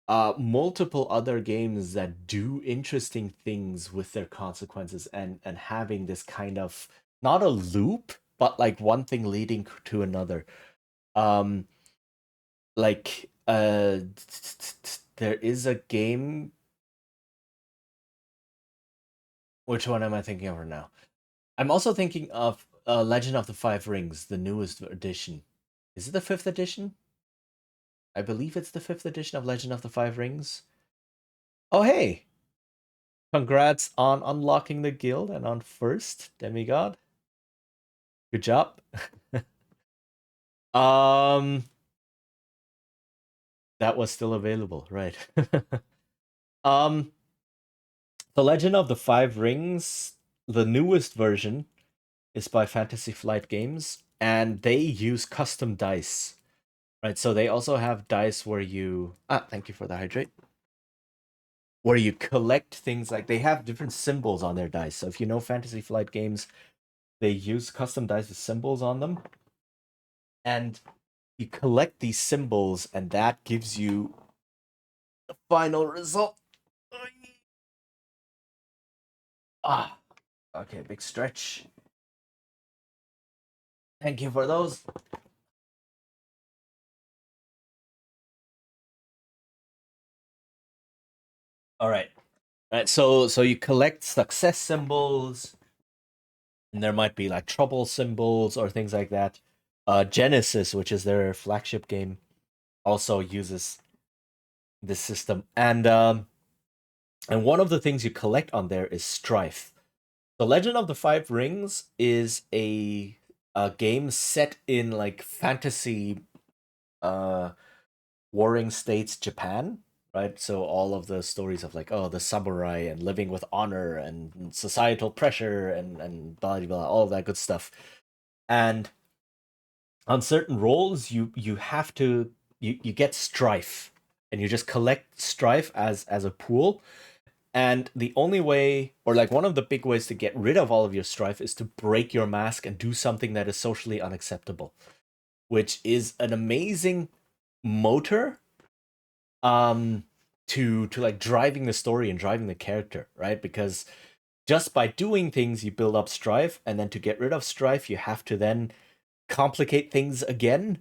other games that do interesting things with their consequences and having this kind of not a loop, but like one thing leading to another. Like there is a game. Which one am I thinking of right now? I'm also thinking of Legend of the Five Rings, the newest edition. Is it the fifth edition? I believe it's the fifth edition of Legend of the Five Rings. Oh, hey! Congrats on unlocking the guild and on first demigod. Good job. um, that was still available, right? um, The Legend of the Five Rings, the newest version, is by Fantasy Flight Games, and they use custom dice. Right, so they also have dice where you thank you for the hydrate. Where you collect things, like they have different symbols on their dice. So if you know Fantasy Flight Games, they use custom dice with symbols on them. And you collect these symbols, and that gives you the final result. Ah, okay, big stretch. Thank you for those. All right. All right, so you collect success symbols, and there might be like trouble symbols or things like that. Genesis, which is their flagship game, also uses this system, and one of the things you collect on there is strife. The Legend of the Five Rings is a game set in like fantasy, uh, warring states Japan, right? So all of the stories of like, oh, the samurai and living with honor and societal pressure and blah blah blah, all of that good stuff. And on certain roles, you have to you get strife, and you just collect strife as a pool. And the only way, or like one of the big ways to get rid of all of your strife, is to break your mask and do something that is socially unacceptable, which is an amazing motor to like driving the story and driving the character, right? Because just by doing things you build up strife, and then to get rid of strife you have to then complicate things again,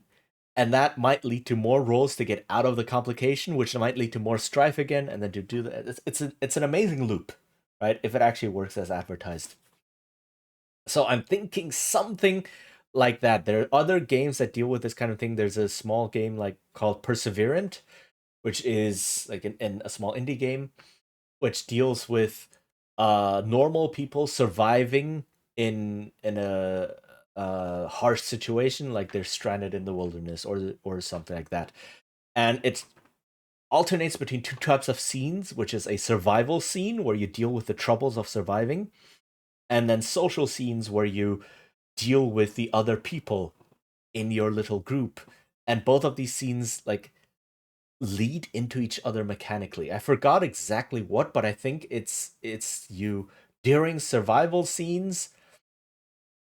and that might lead to more rolls to get out of the complication, which might lead to more strife again, and then to do that, it's an amazing loop, right? If it actually works as advertised. So I'm thinking something like that. There are other games that deal with this kind of thing. There's a small game like called Perseverant, which is like a small indie game, which deals with normal people surviving in a harsh situation, like they're stranded in the wilderness or something like that. And it alternates between two types of scenes, which is a survival scene where you deal with the troubles of surviving, and then social scenes where you deal with the other people in your little group. And both of these scenes like lead into each other mechanically. I forgot exactly what, but I think it's you during survival scenes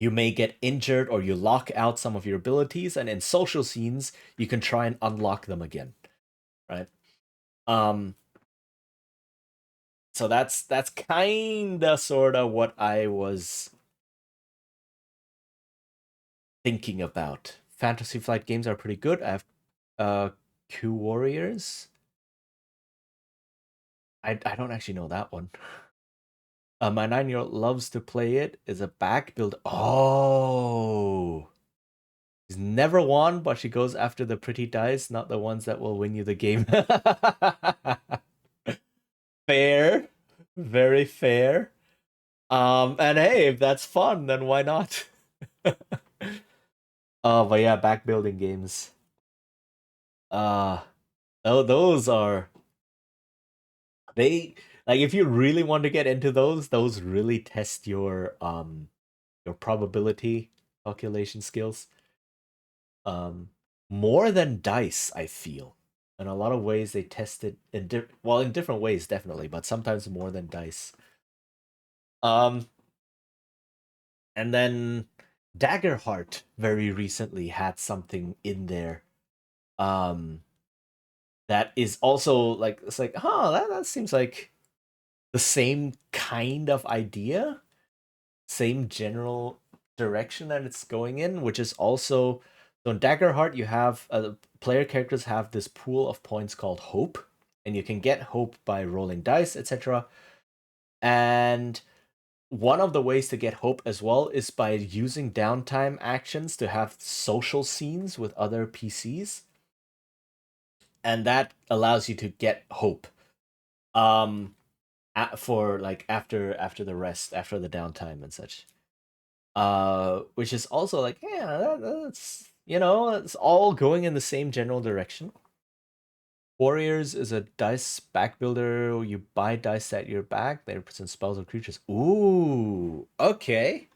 you may get injured or you lock out some of your abilities, and in social scenes you can try and unlock them again, right? Um so that's kind of sort of what I was thinking about. Fantasy Flight Games are pretty good. I have Q Warriors. I don't actually know that one. My 9-year-old loves to play it. Is a back build. Oh, she's never won, but she goes after the pretty dice, not the ones that will win you the game. Fair, very fair. And hey, if that's fun, then why not? Oh, but yeah, back building games. Uh, those are they. Like if you really want to get into those really test your probability calculation skills. Um More than dice, I feel. In a lot of ways they test it in different ways definitely, but sometimes more than dice. Um and then Daggerheart very recently had something in there. Um that is also like it's like, that seems like the same kind of idea, same general direction that it's going in, which is also so in Daggerheart you have player characters have this pool of points called hope, and you can get hope by rolling dice, etc. And one of the ways to get hope as well is by using downtime actions to have social scenes with other PCs, and that allows you to get hope. For like after the rest, after the downtime and such. Which is also like, yeah, that's it's all going in the same general direction. Warriors is a dice back builder. You buy dice at your back. They represent spells or creatures. Ooh, okay.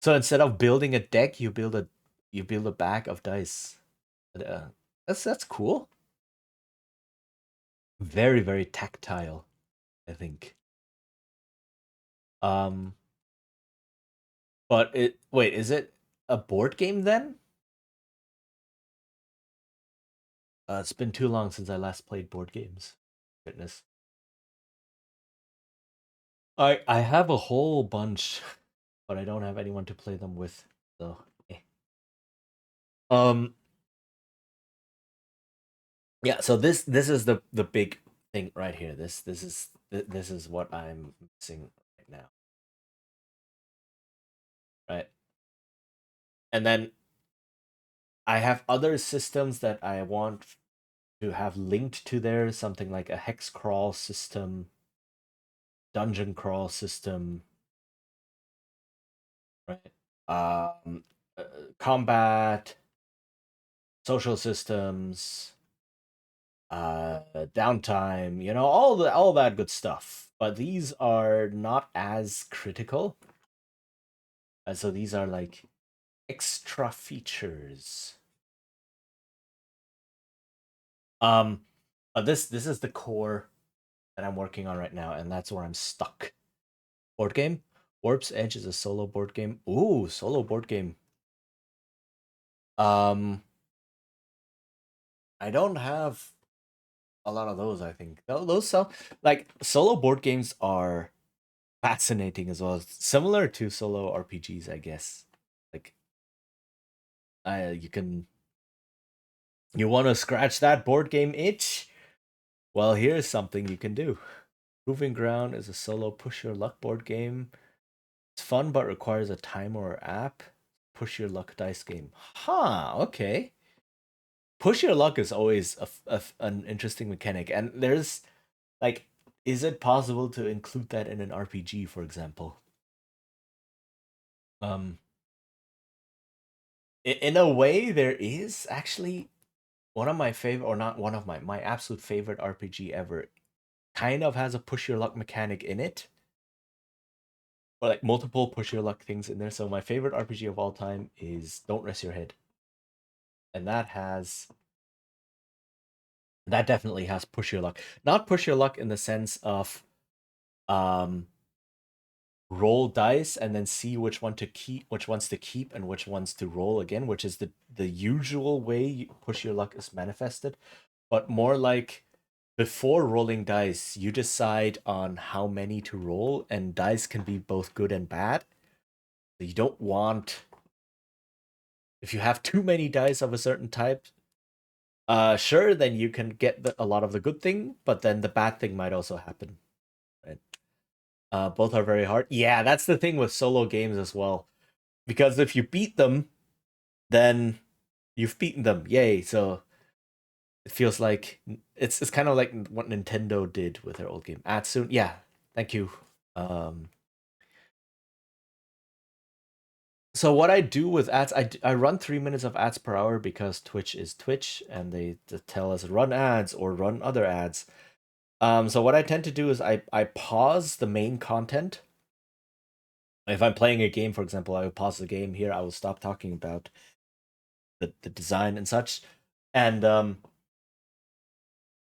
So instead of building a deck, you build a bag of dice. Uh, that's cool. Very very tactile, I think. Um, but is it a board game then? It's been too long since I last played board games. Goodness. I have a whole bunch, but I don't have anyone to play them with. So, eh. Um, yeah. So this is the big thing right here. This is what I'm missing right now, right? And then I have other systems that I want to have linked to there, something like a hex crawl system, dungeon crawl system, right? Um, uh, Combat, social systems, downtime, all that good stuff. But these are not as critical. So these are like extra features. Um, this is the core that I'm working on right now, and that's where I'm stuck. Board game. Warp's Edge is a solo board game. Ooh, solo board game. Um, I don't have a lot of those. I think those sound like solo board games are fascinating as well. Similar to solo RPGs, I guess. Like, you want to scratch that board game itch? Well, here's something you can do. Proving Ground is a solo push your luck board game. It's fun but requires a timer or app. Push your luck dice game. Huh, okay. Push your luck is always an interesting mechanic, and there's like, is it possible to include that in an RPG, for example? Um, in a way, there is actually one of my favorite, or not one of my absolute favorite RPG ever. Kind of has a push your luck mechanic in it, or like multiple push your luck things in there. So my favorite RPG of all time is Don't Rest Your Head, and that definitely has push your luck. Not push your luck in the sense of um roll dice and then see which ones to keep and which ones to roll again, which is the usual way push your luck is manifested, but more like before rolling dice, you decide on how many to roll, and dice can be both good and bad. You don't want, if you have too many dice of a certain type, sure, then you can get a lot of the good thing, but then the bad thing might also happen. Right? Both are very hard. Yeah, that's the thing with solo games as well. Because if you beat them, then you've beaten them. Yay. So it feels like it's kind of like what Nintendo did with their old game. Atsun. Yeah, thank you. Um, so what I do with ads, I run 3 minutes of ads per hour because Twitch is Twitch, and they tell us run ads or run other ads. So what I tend to do is I pause the main content. If I'm playing a game, for example, I will pause the game here. I will stop talking about the design and such, and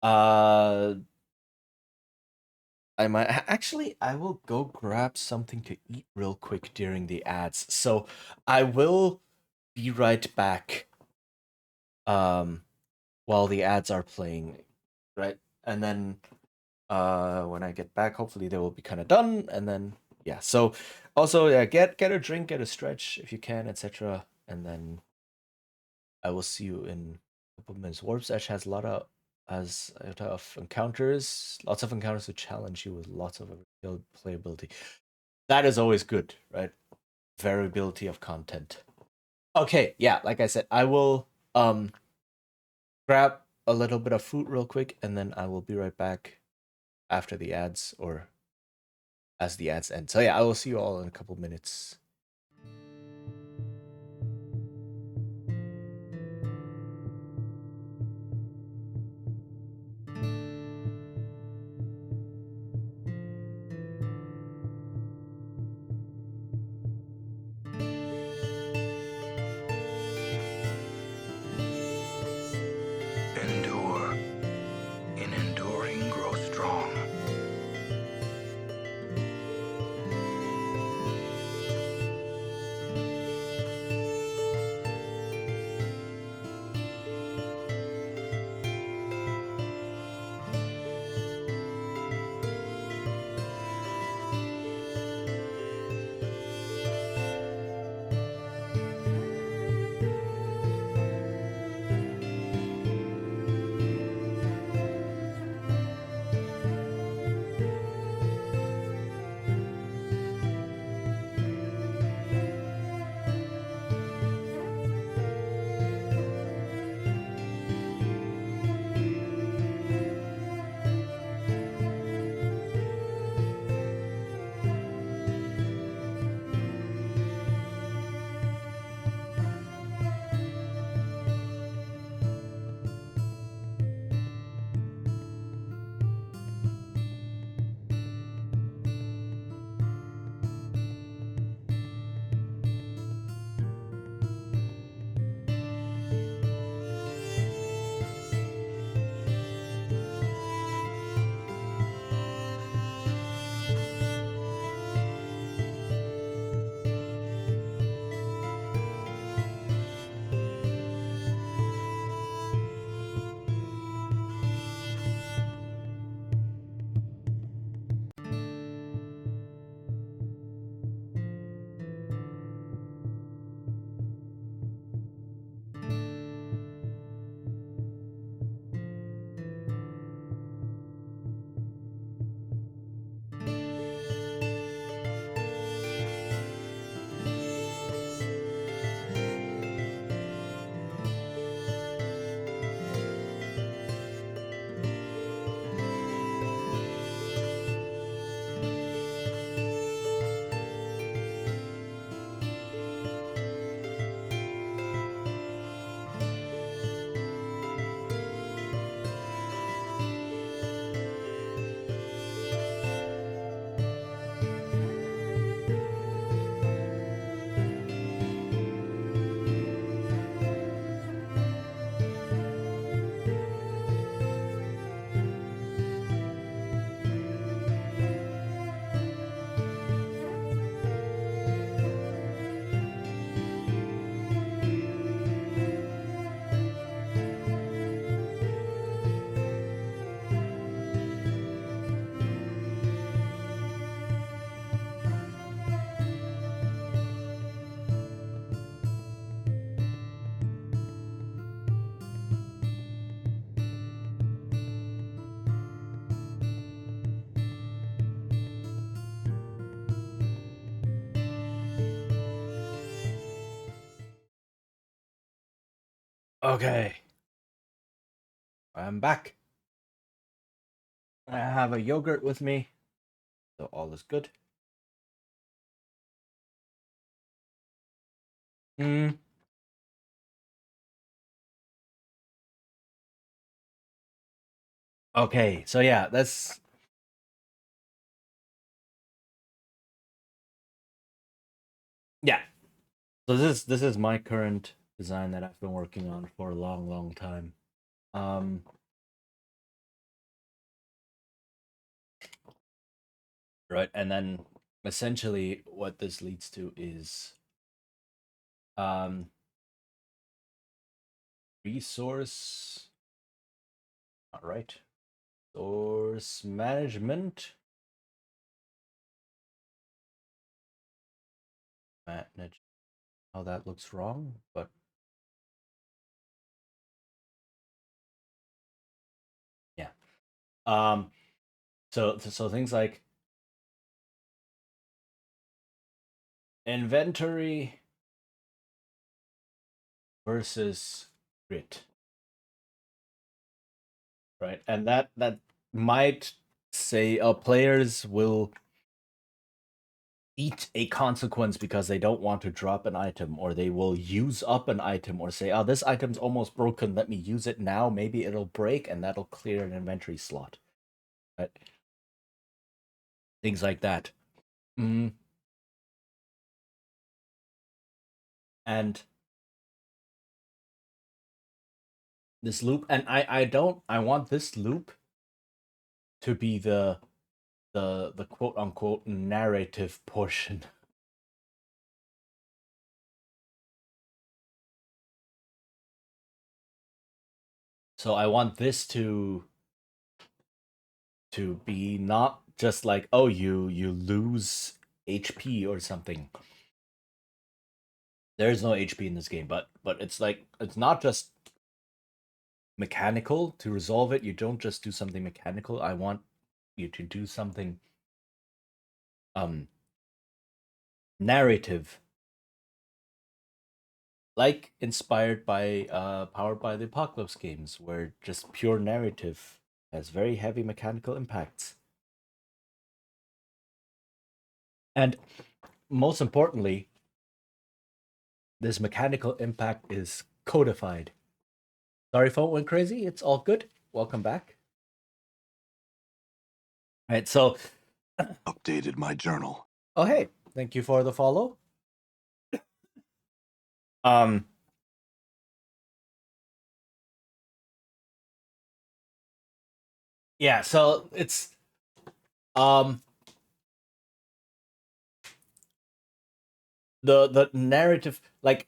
uh I might actually I will go grab something to eat real quick during the ads. So I will be right back while the ads are playing, right? And then when I get back, hopefully they will be kind of done, and then yeah. So also yeah, get a drink, get a stretch if you can, etc. And then I will see you in a couple of minutes. Warp's Edge has a lot of encounters, lots of encounters to challenge you with lots of playability. That is always good, right? Variability of content. Okay, yeah, like I said, I will grab a little bit of food real quick, and then I will be right back after the ads or as the ads end. So yeah, I will see you all in a couple minutes. Endure. In enduring, grow strong. Okay, I'm back. I have a yogurt with me, so all is good. Mm. Okay, so yeah, that's yeah. So this is my current design that I've been working on for a long, long time. Um, right, and then essentially what this leads to is um resource, all right, source management. Manage. Oh, that looks wrong, but yeah. Um, so things like inventory versus grit, right? And that might say players will eat a consequence because they don't want to drop an item, or they will use up an item, or say, oh, this item's almost broken, let me use it now, maybe it'll break, and that'll clear an inventory slot, right? Things like that. Mm. And this loop, and I want this loop to be the quote unquote narrative portion. So I want this to be not just like, oh, you lose HP or something. There's no HP in this game, but it's like, it's not just mechanical to resolve it. You don't just do something mechanical. I want you to do something um narrative, like inspired by Powered by the Apocalypse games, where just pure narrative has very heavy mechanical impacts. And most importantly, this mechanical impact is codified. Sorry, phone went crazy. It's all good. Welcome back. All right, so Updated my journal. oh hey, thank you for the follow. Um, yeah, so it's um the narrative, like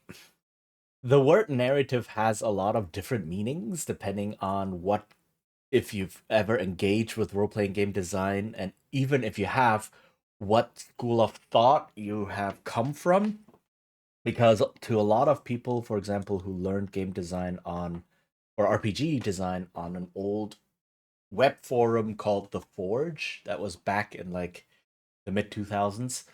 the word narrative has a lot of different meanings depending on what, if you've ever engaged with role-playing game design, and even if you have, what school of thought you have come from. Because to a lot of people, for example, who learned game design on, or RPG design on, an old web forum called The Forge that was back in like the mid 2000s,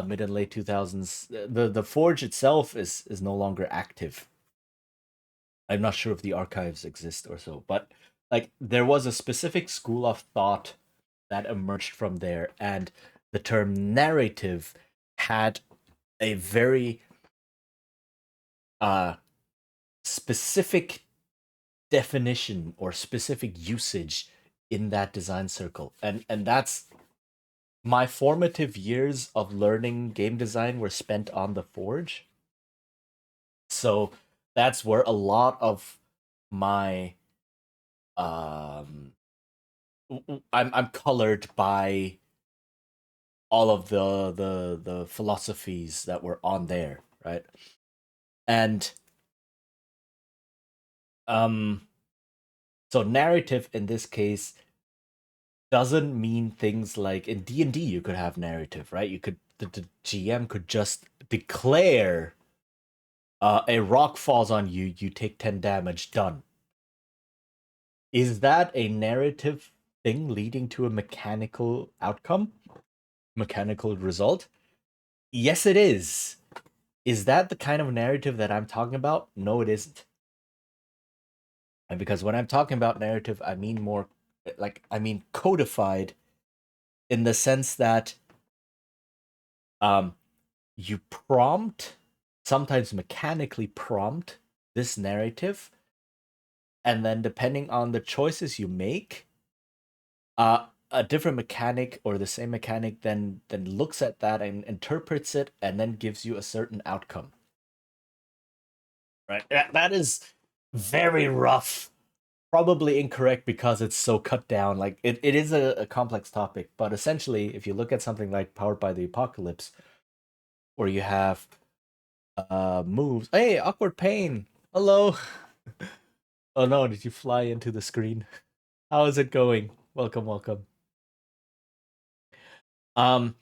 mid and late 2000s, the Forge itself is no longer active. I'm not sure if the archives exist or so, but like there was a specific school of thought that emerged from there, and the term narrative had a very uh specific definition or specific usage in that design circle. And that's, my formative years of learning game design were spent on the Forge. So that's where a lot of my um I'm colored by all of the philosophies that were on there, right? And um so narrative in this case doesn't mean things like in D&D you could have narrative, right? You could, the GM could just declare a rock falls on you, you take 10 damage, done. Is that a narrative thing leading to a mechanical outcome? Mechanical result? Yes, it is. Is that the kind of narrative that I'm talking about? No, it isn't. And because when I'm talking about narrative, I mean more like, I mean codified, in the sense that um you prompt, sometimes mechanically prompt this narrative, and then depending on the choices you make, a different mechanic or the same mechanic then looks at that and interprets it and then gives you a certain outcome. Right? That is very rough. Probably incorrect because it's so cut down. Like it is a complex topic, but essentially, if you look at something like Powered by the Apocalypse, where you have moves. Hey, awkward pain. Hello. Oh no, did you fly into the screen? How is it going? Welcome, welcome. Um,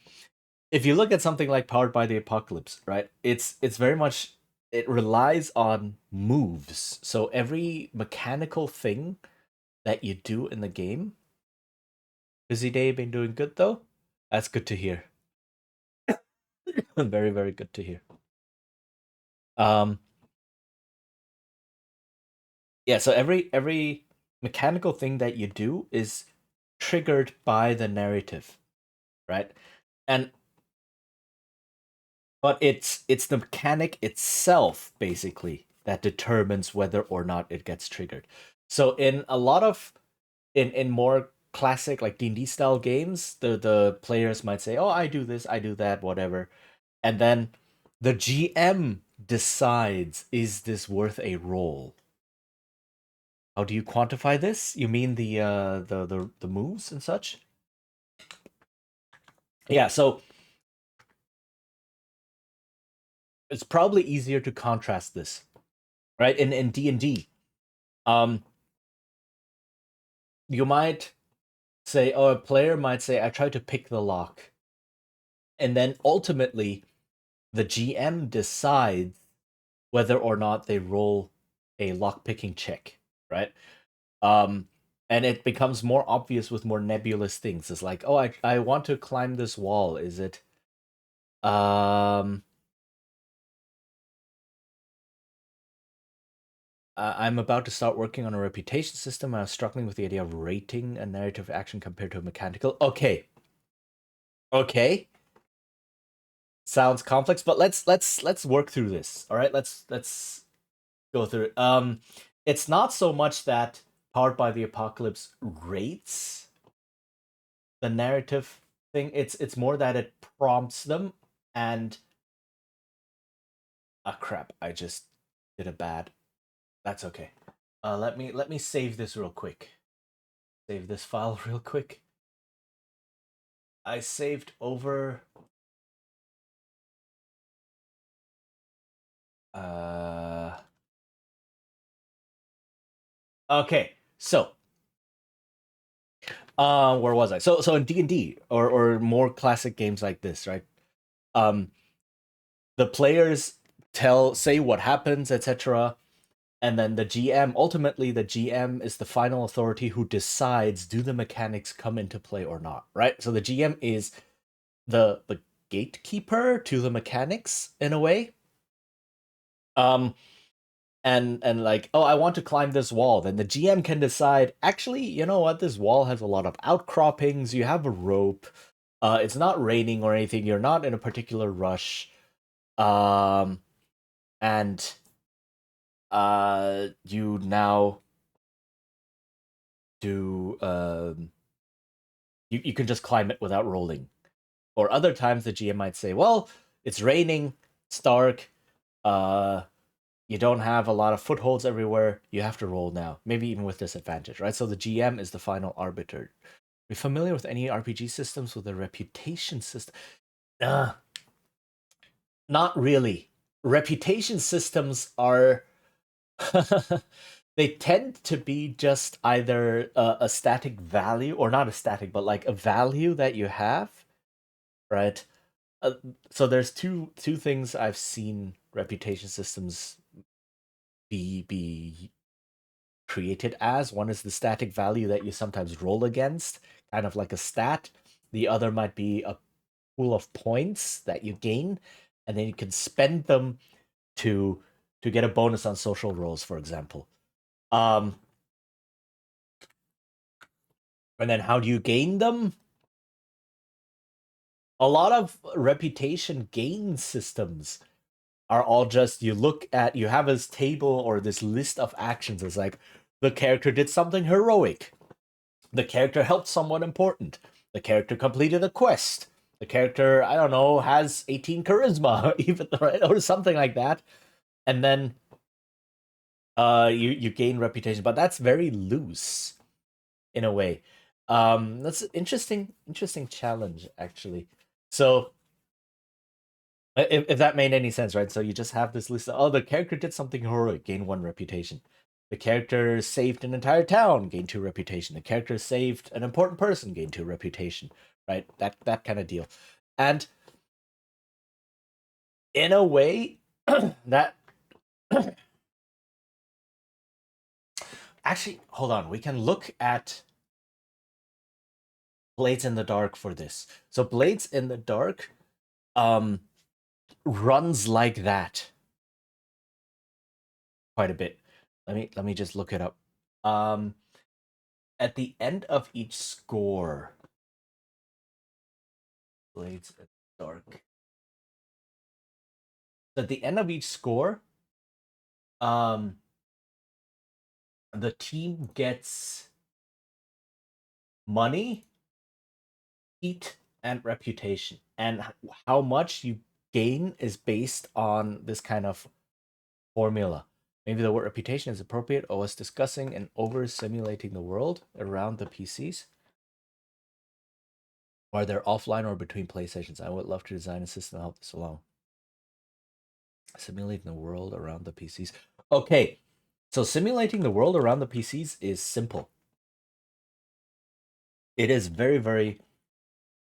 if you look at something like Powered by the Apocalypse, right? It's very much it relies on moves. So every mechanical thing that you do in the game. Busy day, been doing good though? That's good to hear. Very, very good to hear. Um yeah, so every mechanical thing that you do is triggered by the narrative, right? And but it's the mechanic itself basically that determines whether or not it gets triggered. So in a lot of in more classic like D&D style games, the players might say, "Oh, I do this, I do that, whatever." And then the GM decides, is this worth a roll? How do you quantify this? You mean the moves and such? Yeah, so it's probably easier to contrast this, right? In D&D, um, you might say, oh, a player might say, I tried to pick the lock, and then ultimately the GM decides whether or not they roll a lock picking check, right? Um, and it becomes more obvious with more nebulous things. It's like, oh, I want to climb this wall. Is it um I'm about to start working on a reputation system. I'm struggling with the idea of rating a narrative action compared to a mechanical. Okay. Okay. Sounds complex, but let's work through this. All right, let's go through it. It's not so much that Powered by the Apocalypse rates the narrative thing. It's more that it prompts them and crap, I just did a bad. That's okay. Let me save this real quick. Save this file real quick. I saved over uh okay. So, where was I? So in D&D or more classic games like this, right? Um the players say what happens, etc. And then ultimately the GM is the final authority who decides do the mechanics come into play or not, right? So the GM is the gatekeeper to the mechanics in a way. Um and like, oh, I want to climb this wall. Then the GM can decide, actually, you know what, this wall has a lot of outcroppings, you have a rope, it's not raining or anything, you're not in a particular rush. And you now do you can just climb it without rolling. Or other times the GM might say, well, it's raining, it's dark, uh you don't have a lot of footholds everywhere, you have to roll now, maybe even with disadvantage, right? So the GM is the final arbiter. Are you familiar with any RPG systems with a reputation system? Not really. Reputation systems are they tend to be just either a static value, or not a static, but like a value that you have, right? Uh, so there's two things I've seen reputation systems be created as. One is the static value that you sometimes roll against, kind of like a stat. The other might be a pool of points that you gain, and then you can spend them to get a bonus on social rolls, for example. Um, and then how do you gain them? A lot of reputation gain systems are all just you have this table or this list of actions. It's like the character did something heroic. The character helped someone important. The character completed a quest. The character, I don't know, has 18 charisma, even, right, or something like that. And then you gain reputation, but that's very loose in a way. That's an interesting challenge actually. So if that made any sense, right? So you just have this list of, oh, the character did something heroic, gain 1 reputation. The character saved an entire town, gain 2 reputation. The character saved an important person, gain 2 reputation, right? That kind of deal. And in a way, that actually, hold on, we can look at Blades in the Dark for this. So Blades in the Dark runs like that quite a bit. Let me just look it up. At the end of each score, Blades in the Dark. At the end of each score, the team gets money, heat, and reputation. And how much you gain is based on this kind of formula. Maybe the word reputation is appropriate, or was discussing and over simulating the world around the PCs. Are they offline or between PlayStations? I would love to design a system to help this along. Simulating the world around the PCs. Okay, so simulating the world around the PCs is simple. It is very, very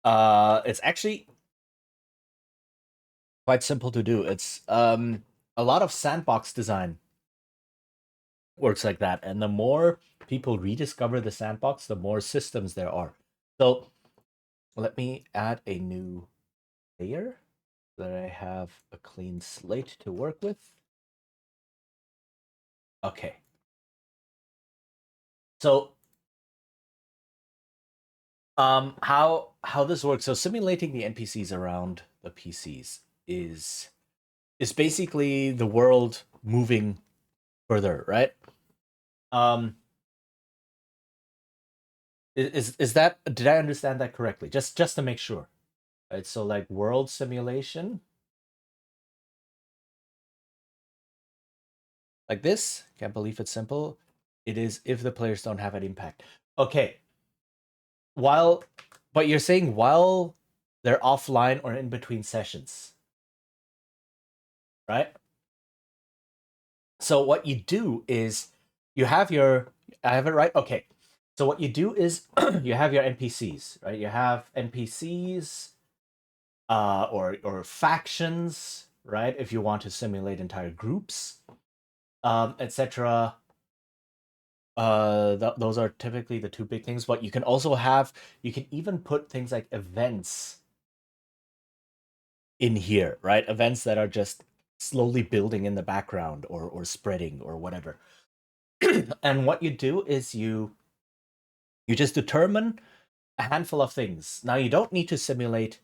it's actually quite simple to do. It's a lot of sandbox design works like that, and the more people rediscover the sandbox, the more systems there are. So let me add a new layer so that I have a clean slate to work with. Okay. So how this works, so simulating the NPCs around the PCs is basically the world moving further, right? Is that, did I understand that correctly? Just to make sure. Right? So like world simulation like this. Can't believe it's simple. It is if the players don't have an impact. Okay. But you're saying while they're offline or in between sessions, right? So what you do is you have your, I have it right? Okay. So what you do is you have your NPCs, right? You have NPCs or factions, right? If you want to simulate entire groups, etc. Those are typically the 2 big things. But you can also have, you can even put things like events in here, right? Events that are just slowly building in the background or spreading or whatever. And what you do is you just determine a handful of things. Now you don't need to simulate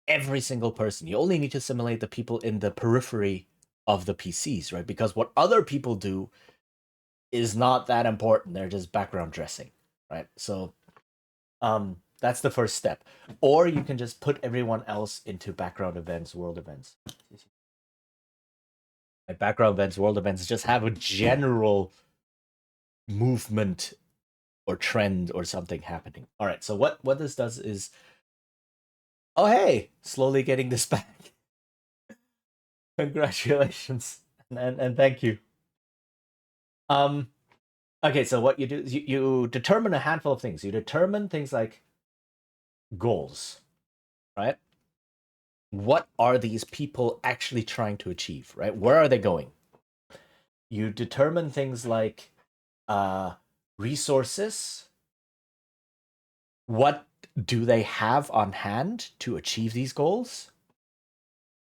every single person. You only need to simulate the people in the periphery of the PCs, right? Because what other people do is not that important. They're just background dressing, right? So that's the first step. Or you can just put everyone else into background events, world events. Like background events, world events just have a general movement or trend or something happening. All right, so what this does is, oh hey, slowly getting this back. Congratulations and thank you. Okay, so what you do is you determine a handful of things. You determine things like goals, right? What are these people actually trying to achieve, right? Where are they going? You determine things like resources. What do they have on hand to achieve these goals?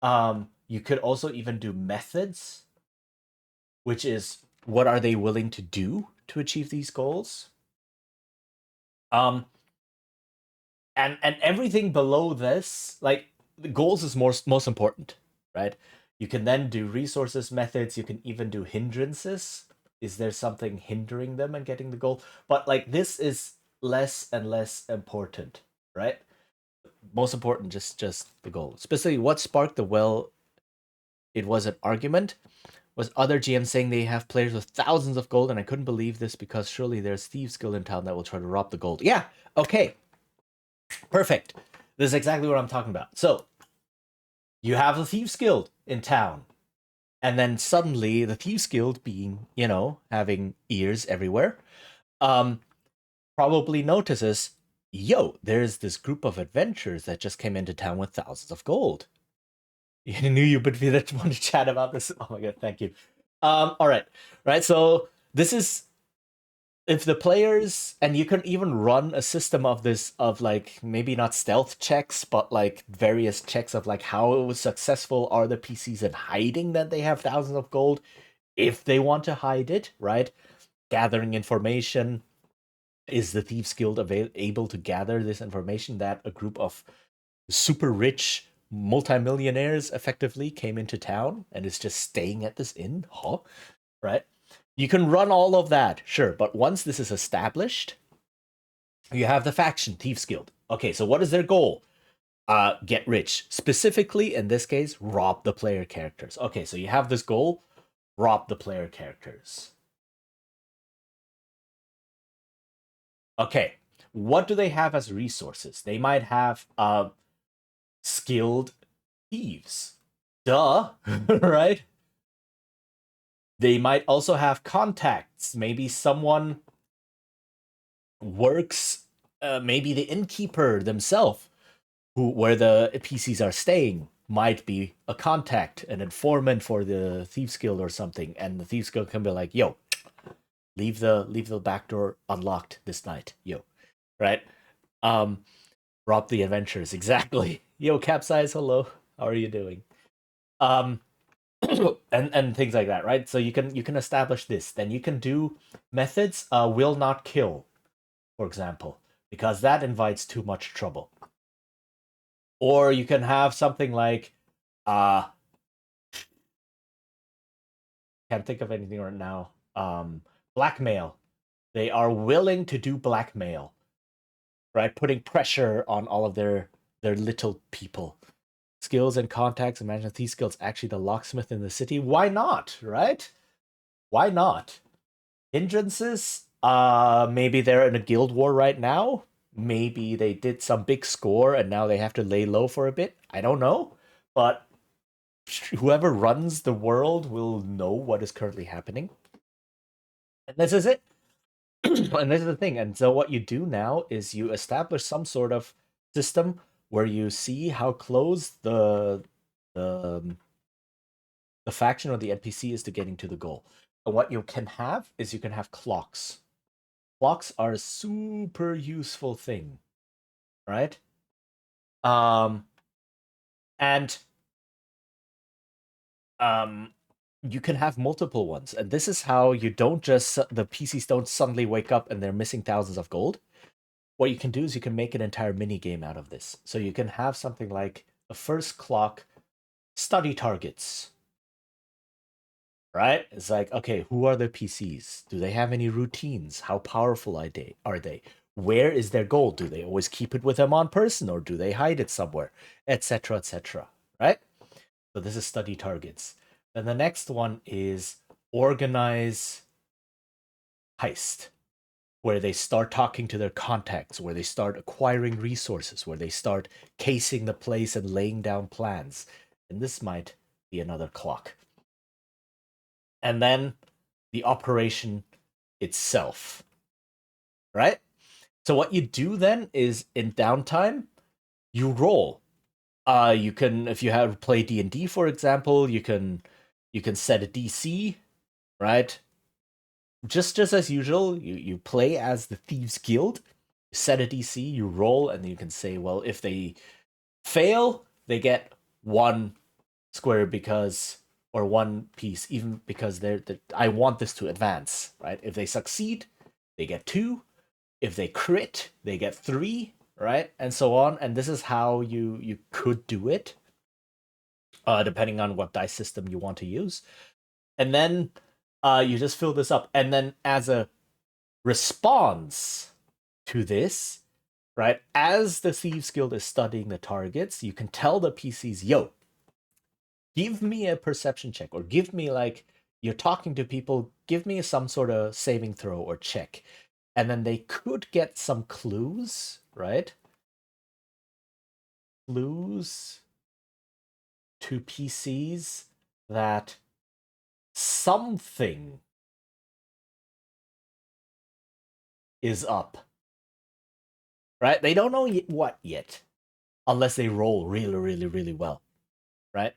You could also even do methods, which is what are they willing to do to achieve these goals? And everything below this, like the goals is most important, right? You can then do resources, methods. You can even do hindrances. Is there something hindering them in getting the gold? But like this is less and less important, right? Most important, just the goal. Specifically, what sparked the well? It was an argument. Was other GMs saying they have players with thousands of gold, and I couldn't believe this because surely there's thieves guild in town that will try to rob the gold. Yeah, okay, perfect. This is exactly what I'm talking about. So you have the thieves guild in town, and then suddenly the thieves guild, being having ears everywhere, probably notices, yo, there's this group of adventurers that just came into town with thousands of gold. You knew you would be the one to chat about this. Oh my god, thank you. All right. So this is if the players, and you can even run a system of this, of like maybe not stealth checks, but like various checks of like how successful are the PCs in hiding that they have thousands of gold, if they want to hide it, right? Gathering information. Is the Thieves Guild able to gather this information that a group of super rich multimillionaires effectively came into town and is just staying at this inn? Huh? Right? You can run all of that, sure, but once this is established, you have the faction Thieves Guild. Okay, so what is their goal? Get rich. Specifically, in this case, rob the player characters. Okay, so you have this goal, rob the player characters. Okay, what do they have as resources? They might have skilled thieves. Duh, right? They might also have contacts. Maybe someone works, maybe the innkeeper themselves, where the PCs are staying, might be a contact, an informant for the Thieves Guild or something, and the Thieves Guild can be like, yo, leave the back door unlocked this night, yo, right? Rob the adventurers, exactly. Yo, Capsize, hello, how are you doing? Um, and things like that, right? So you can establish this. Then you can do methods. Will not kill, for example, because that invites too much trouble. Or you can have something like can't think of anything right now. Blackmail. They are willing to do blackmail, right? Putting pressure on all of their little people. Skills and contacts. Imagine if these skills actually the locksmith in the city. Why not, right? Why not? Hindrances. Maybe they're in a guild war right now. Maybe they did some big score and now they have to lay low for a bit. I don't know. But whoever runs the world will know what is currently happening. And this is it. And this is the thing. And so what you do now is you establish some sort of system where you see how close the the faction or the NPC is to getting to the goal. And what you can have is you can have clocks. Clocks are a super useful thing, right? And you can have multiple ones, and this is how you don't just the PCs don't suddenly wake up and they're missing thousands of gold. What you can do is you can make an entire mini game out of this. So you can have something like a first clock study targets, right? It's like, okay, who are the PCs? Do they have any routines? How powerful are they? Where is their gold? Do they always keep it with them on person, or do they hide it somewhere, etc., etc., right? So this is study targets. Then the next one is organize heist, where they start talking to their contacts, where they start acquiring resources, where they start casing the place and laying down plans. And this might be another clock. And then the operation itself, right? So what you do then is in downtime, you roll. You can, if you have play D&D, for example, you can set a DC, right? Just as usual, you play as the Thieves Guild, set a DC, you roll, and you can say, well, if they fail, they get 1 square because, or 1 piece, even because I want this to advance, right? If they succeed, they get 2. If they crit, they get 3, right? And so on. And this is how you could do it, depending on what dice system you want to use. And then You just fill this up, and then as a response to this, right, as the Thieves Guild is studying the targets, you can tell the PCs, yo, give me a perception check, or give me, like, you're talking to people, give me some sort of saving throw or check. And then they could get some clues, right? Clues to PCs that something is up, right? They don't know what yet, unless they roll really, really, really well, right?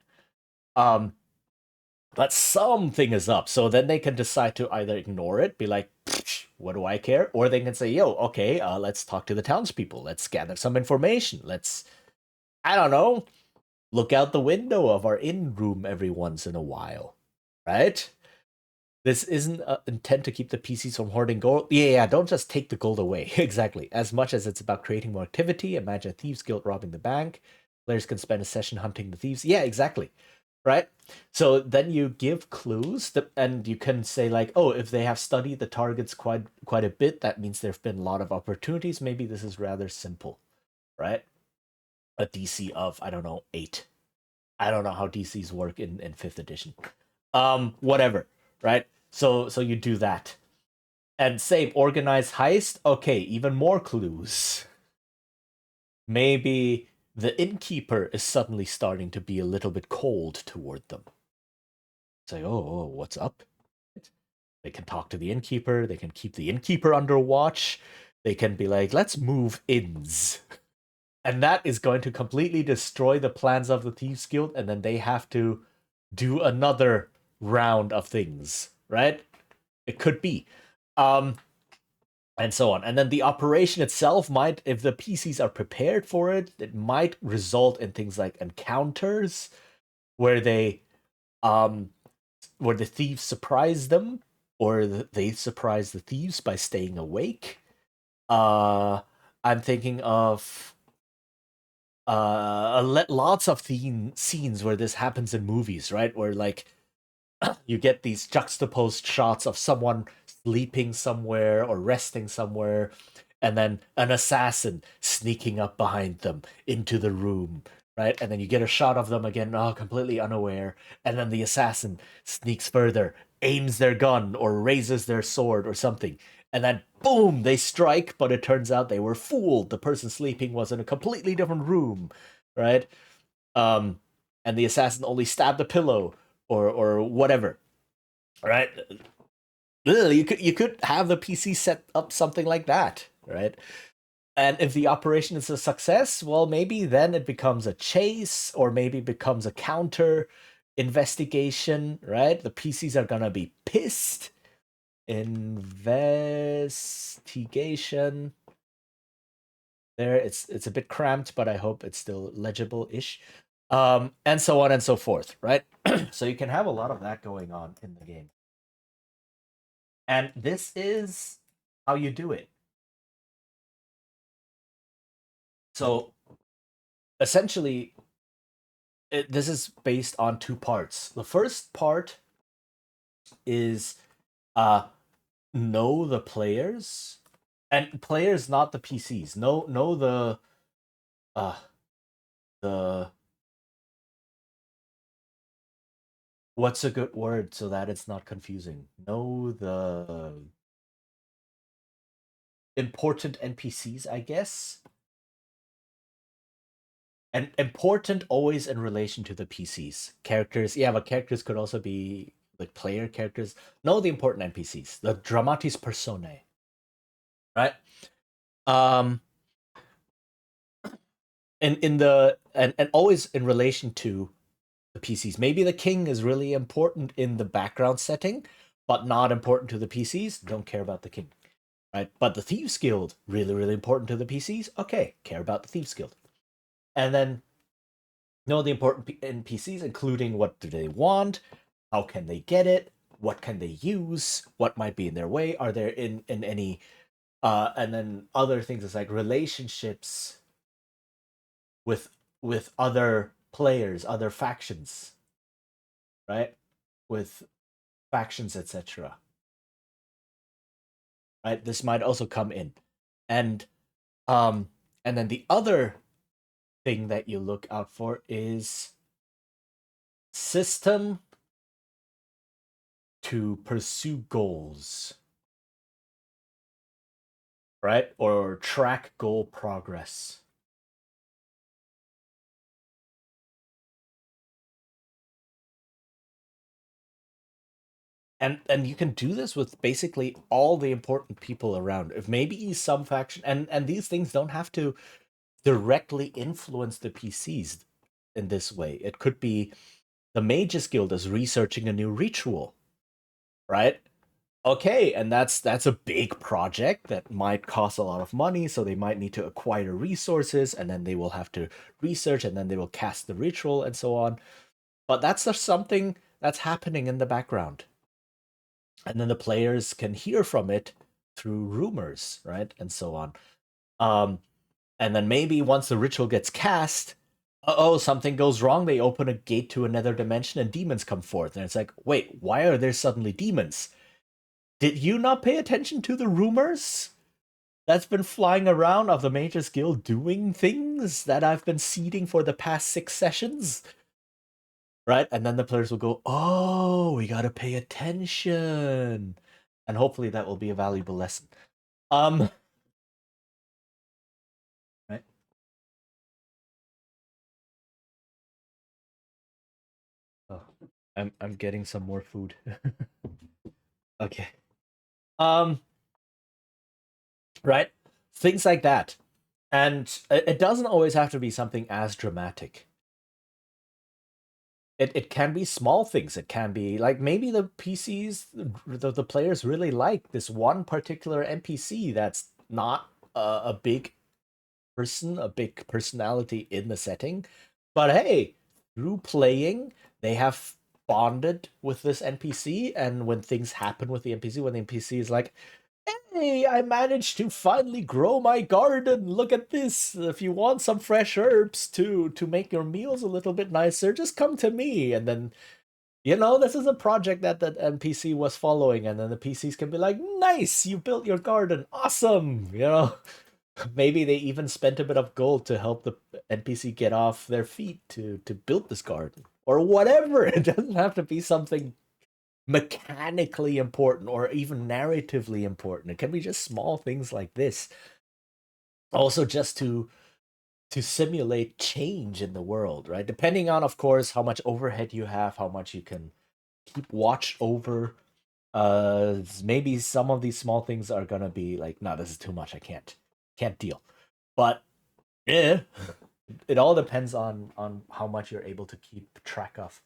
But something is up. So then they can decide to either ignore it, be like, what do I care? Or they can say, yo, okay, let's talk to the townspeople. Let's gather some information. Let's, I don't know, look out the window of our inn room every once in a while, right? This isn't intent to keep the PCs from hoarding gold. Yeah, don't just take the gold away. Exactly. As much as it's about creating more activity, imagine a Thieves Guild robbing the bank. Players can spend a session hunting the thieves. Yeah, exactly. Right? So then you give clues, and you can say, like, oh, if they have studied the targets quite a bit, that means there have been a lot of opportunities. Maybe this is rather simple, right? A DC of, I don't know, 8. I don't know how DCs work in 5th edition. Whatever, right? So you do that. And same, organized heist. Okay, even more clues. Maybe the innkeeper is suddenly starting to be a little bit cold toward them. Say, oh, what's up? They can talk to the innkeeper. They can keep the innkeeper under watch. They can be like, let's move inns. And that is going to completely destroy the plans of the Thieves Guild, and then they have to do another round of things, right? It could be. And so on. And then the operation itself might, if the PCs are prepared for it, it might result in things like encounters where they where the thieves surprise them, or they surprise the thieves by staying awake. I'm thinking of lots of scenes where this happens in movies, right? Where, like, you get these juxtaposed shots of someone sleeping somewhere or resting somewhere, and then an assassin sneaking up behind them into the room, right? And then you get a shot of them again, completely unaware, and then the assassin sneaks further, aims their gun or raises their sword or something, and then boom, they strike, but it turns out they were fooled. The person sleeping was in a completely different room, right? And the assassin only stabbed a pillow or whatever, right? You could have the PC set up something like that, right? And if the operation is a success, well, maybe then it becomes a chase, or maybe becomes a counter investigation, right? The PCs are gonna be pissed. Investigation. There, it's a bit cramped, but I hope it's still legible-ish. And so on and so forth, right? So you can have a lot of that going on in the game. And this is how you do it. So essentially, this is based on 2 parts. The first part is know the players, and players, not the PCs. Know the what's a good word so that it's not confusing? Know the important NPCs, I guess. And important always in relation to the PCs. Characters, yeah, but characters could also be like player characters. Know the important NPCs, the dramatis personae, right? Um, and in the and always in relation to the PCs. Maybe the king is really important in the background setting, but not important to the PCs. Don't care about the king, right? But the Thieves Guild, really, really important to the PCs. Okay, care about the Thieves Guild. And then know the important NPCs, including what do they want, how can they get it, what can they use, what might be in their way, are there in any and then other things is like relationships with other players, other factions, right? With factions, etc. Right? This might also come in. And um and then the other thing that you look out for is system to pursue goals, right? Or track goal progress. And you can do this with basically all the important people around. If maybe some faction, and these things don't have to directly influence the PCs in this way. It could be the Mages Guild is researching a new ritual, right? Okay, and that's a big project that might cost a lot of money, so they might need to acquire resources, and then they will have to research, and then they will cast the ritual, and so on. But that's just something that's happening in the background. And then the players can hear from it through rumors, right? And so on. And then maybe once the ritual gets cast, something goes wrong. They open a gate to another dimension and demons come forth. And it's like, wait, why are there suddenly demons? Did you not pay attention to the rumors that's been flying around of the Mages Guild doing things that I've been seeding for the past 6 sessions? Right? And then the players will go, oh, we gotta pay attention. And hopefully that will be a valuable lesson. Right? Oh, I'm getting some more food. Okay. Right? Things like that. And it doesn't always have to be something as dramatic. It can be small things. It can be like maybe the PCs, the players really like this one particular NPC that's not a big person, a big personality in the setting. But hey, through playing, they have bonded with this NPC, and when things happen with the NPC, when the NPC is like, hey, I managed to finally grow my garden. Look at this. If you want some fresh herbs to make your meals a little bit nicer, just come to me. And then, this is a project that the NPC was following, and then the PCs can be like, nice, you built your garden. Awesome. Maybe they even spent a bit of gold to help the NPC get off their feet to build this garden or whatever. It doesn't have to be something mechanically important or even narratively important. It can be just small things like this. Also, just to simulate change in the world, right? Depending on, of course, how much overhead you have, how much you can keep watch over. Maybe some of these small things are gonna be like, no, this is too much. I can't deal. But yeah, it all depends on how much you're able to keep track of.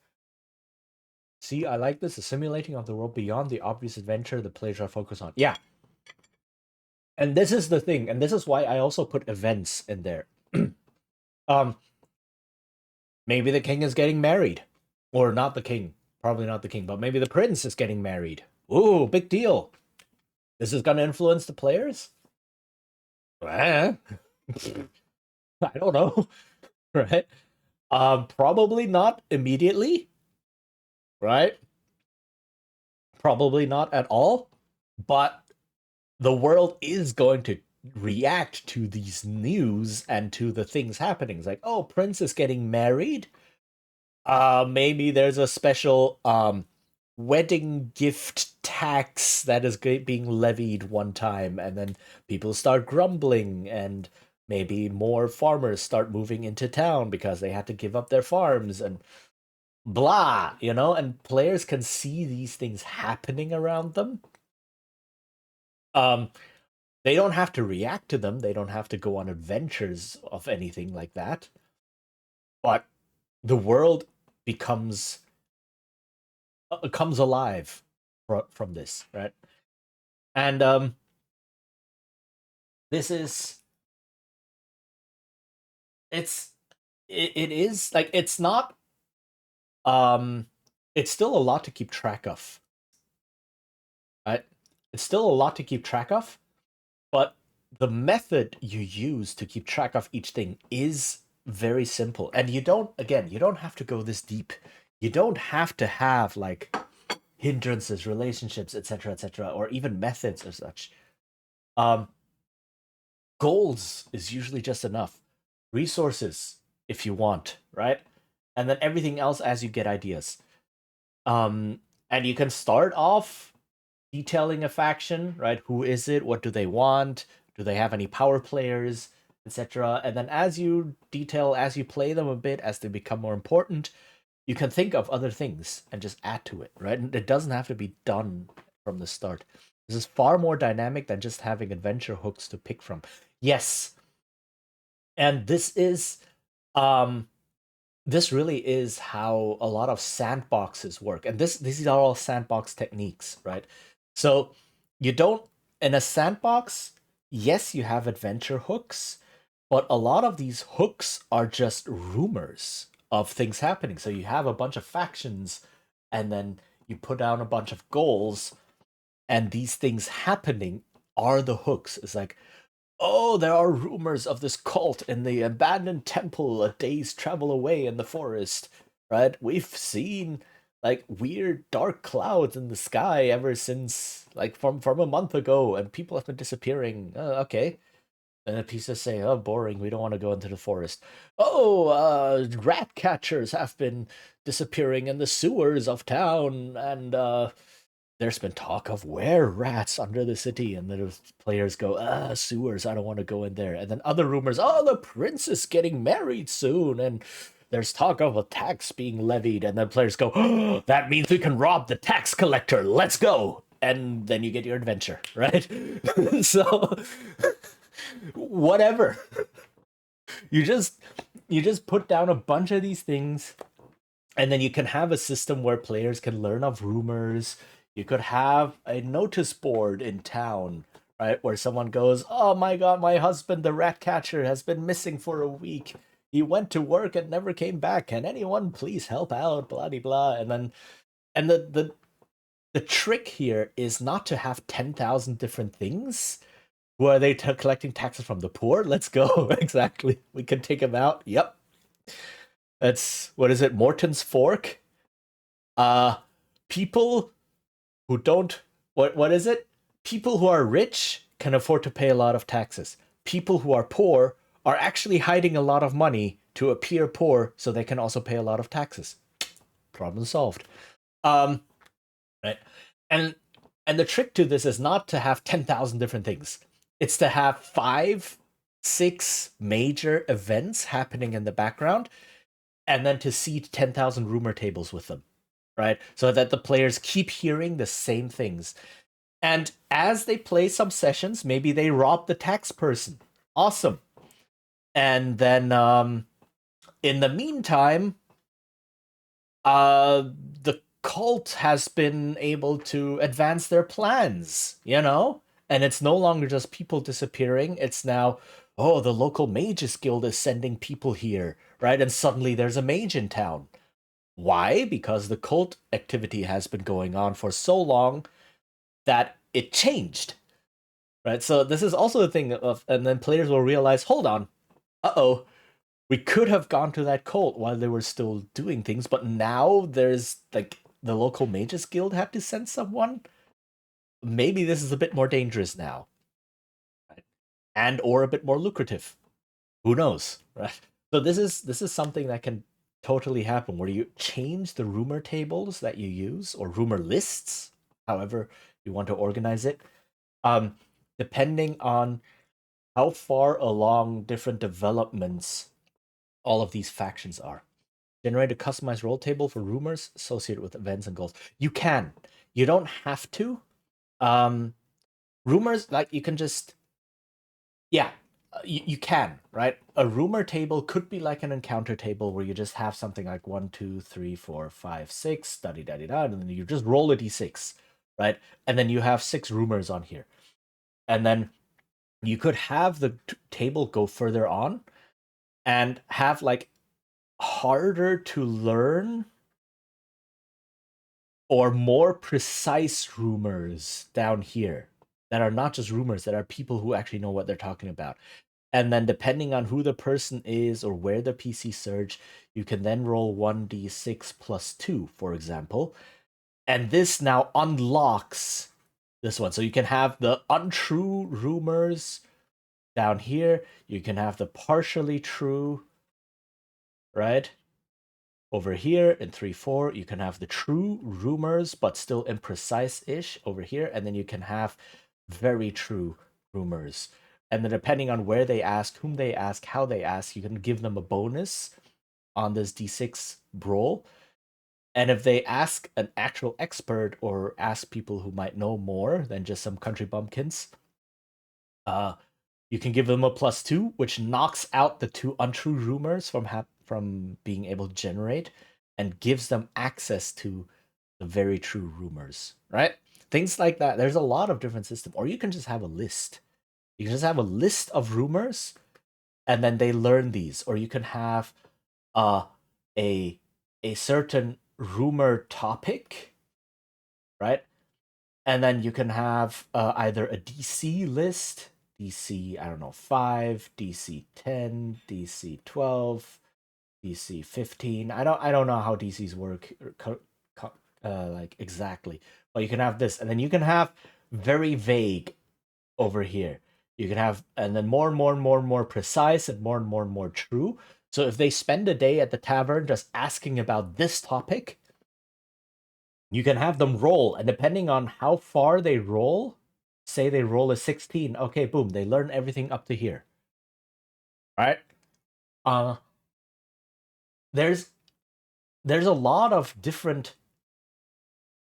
See, I like this. The simulating of the world beyond the obvious adventure the players are focused on. Yeah. And this is the thing, and this is why I also put events in there. um, maybe the king is getting married. Or not the king. Probably not the king, but maybe the prince is getting married. Ooh, big deal. This is gonna influence the players? I don't know. Right? Probably not immediately. Right? Probably not at all. But the world is going to react to these news and to the things happening. It's like, oh, Prince is getting married. Maybe there's a special wedding gift tax that is being levied one time, and then people start grumbling, and maybe more farmers start moving into town because they had to give up their farms and blah, and players can see these things happening around them. They don't have to react to them. They don't have to go on adventures of anything like that. But the world comes alive from this, right? And this is it is like it's not it's still a lot to keep track of. Right? It's still a lot to keep track of, but the method you use to keep track of each thing is very simple. And you don't have to go this deep. You don't have to have like hindrances, relationships, etc., or even methods or such. Um, Goals is usually just enough. Resources, if you want, right? And then everything else as you get ideas. And you can start off detailing a faction, right? Who is it? What do they want? Do they have any power players, etc.? And then as you detail, as you play them a bit, as they become more important, you can think of other things and just add to it, right? And it doesn't have to be done from the start. This is far more dynamic than just having adventure hooks to pick from. Yes, and um this really is how a lot of sandboxes work. And these are all sandbox techniques, right? So you don't in a sandbox, yes, you have adventure hooks, but a lot of these hooks are just rumors of things happening. So you have a bunch of factions and then you put down a bunch of goals, and these things happening are the hooks. It's like, oh, there are rumors of this cult in the abandoned temple a day's travel away in the forest, right? We've seen like weird dark clouds in the sky ever since like from a month ago, and people have been disappearing. Okay. And the pieces say, oh, boring, we don't want to go into the forest. Oh, rat catchers have been disappearing in the sewers of town, and there's been talk of were rats under the city, and the players go, sewers, I don't want to go in there. And then other rumors, oh, the prince is getting married soon, and there's talk of a tax being levied, and then players go, oh, that means we can rob the tax collector, let's go. And then you get your adventure, right? So whatever. You just put down a bunch of these things, and then you can have a system where players can learn of rumors. You could have a notice board in town, right, where someone goes, oh my god, my husband the rat catcher has been missing for a week. He went to work and never came back. Can anyone please help out? Blah blah blah. And then and the trick here is not to have 10,000 different things. Who are they collecting taxes from? The poor? Let's go. Exactly. We can take them out. Yep. That's, what is it? Morton's Fork? Uh, People who don't, what is it? People who are rich can afford to pay a lot of taxes. People who are poor are actually hiding a lot of money to appear poor so they can also pay a lot of taxes. Problem solved. Um, right. And the trick to this is not to have 10,000 different things. It's to have 5, 6 major events happening in the background, and then to seed 10,000 rumor tables with them, right? So that the players keep hearing the same things. And as they play some sessions, maybe they rob the tax person. Awesome. And then in the meantime, the cult has been able to advance their plans, you know? And it's no longer just people disappearing, it's now, oh, the local mages guild is sending people here, right? And suddenly there's a mage in town. Why? Because the cult activity has been going on for so long that it changed, right? So this is also a thing of, and then players will realize, hold on, uh-oh, we could have gone to that cult while they were still doing things, but now there's like the local mages guild have to send someone. Maybe this is a bit more dangerous now, right? And or a bit more lucrative. Who knows, right? So this is something that can totally happen, where you change the rumor tables that you use, or rumor lists, however you want to organize it, um, depending on how far along different developments all of these factions are. Generate a customized role table for rumors associated with events and goals. You can. You don't have to. Um, Rumors, like, you can just, yeah, you can, right? A rumor table could be like an encounter table where you just have something like 1, 2, 3, 4, 5, 6, da da da da, and then you just roll a d6, right? And then you have 6 rumors on here. And then you could have the table go further on and have like harder to learn or more precise rumors down here that are not just rumors, that are people who actually know what they're talking about. And then depending on who the person is or where the PC surge, you can then roll 1d6 plus 2, for example. And this now unlocks this one. So you can have the untrue rumors down here. You can have the partially true, right? Over here in 3.4, you can have the true rumors, but still imprecise-ish over here. And then you can have very true rumors. And then depending on where they ask, whom they ask, how they ask, you can give them a bonus on this D6 roll. And if they ask an actual expert or ask people who might know more than just some country bumpkins, you can give them a +2, which knocks out the 2 untrue rumors from being able to generate and gives them access to the very true rumors, right? Things like that. There's a lot of different systems. Or you can just have a list. You can just have a list of rumors and then they learn these. Or you can have a a certain rumor topic, right? And then you can have either a DC list, DC, I don't know, 5, DC 10, DC 12, DC 15. I don't know how DCs work like exactly, but you can have this, and then you can have very vague over here. You can have, and then more and more and more and more precise, and more true. So if they spend a day at the tavern just asking about this topic, you can have them roll, and depending on how far they roll, say they roll a 16, okay, boom, they learn everything up to here. Right? Uh there's a lot of different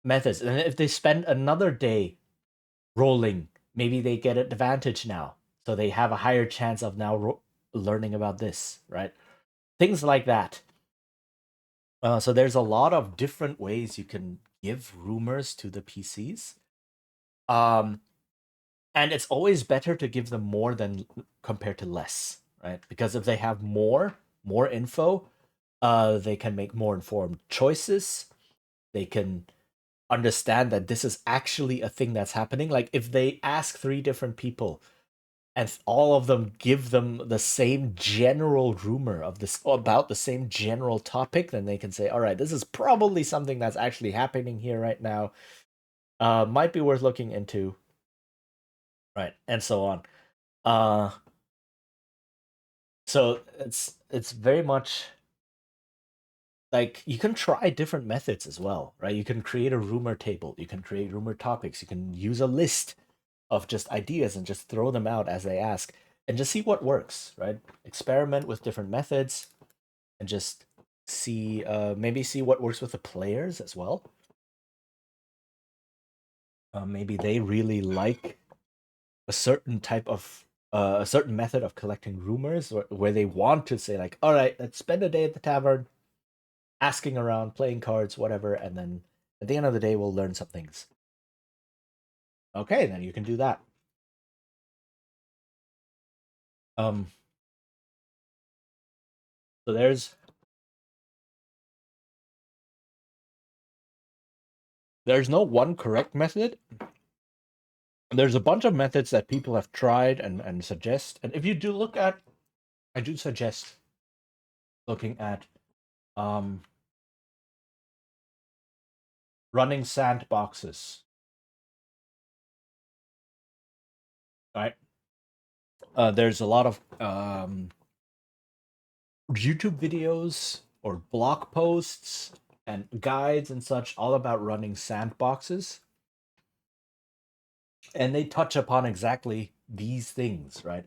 methods. And if they spend another day rolling, maybe they get an advantage now. So they have a higher chance of now learning about this, right? Things like that. So there's a lot of different ways you can give rumors to the PCs. And it's always better to give them more than compared to less, right? Because if they have more info, they can make more informed choices. They can understand that this is actually a thing that's happening. Like if they ask 3 different people and all of them give them the same general rumor of this about the same general topic, then they can say, all right, this is probably something that's actually happening here right now. Might be worth looking into, right? And so on. So it's very much like you can try different methods as well, right? You can create a rumor table, you can create rumor topics, you can use a list of just ideas and just throw them out as they ask and just see what works, right? Experiment with different methods and just see maybe see what works with the players as well. Maybe they really like a certain type of a certain method of collecting rumors where they want to say like, all right, let's spend a day at the tavern asking around, playing cards, whatever, and then at the end of the day, we'll learn some things. Okay, then you can do that. Um, so there's no one correct method. There's a bunch of methods that people have tried and suggest. And if you do look at, I do suggest looking at running sandboxes. Right? There's a lot of YouTube videos or blog posts and guides and such all about running sandboxes. And they touch upon exactly these things, right?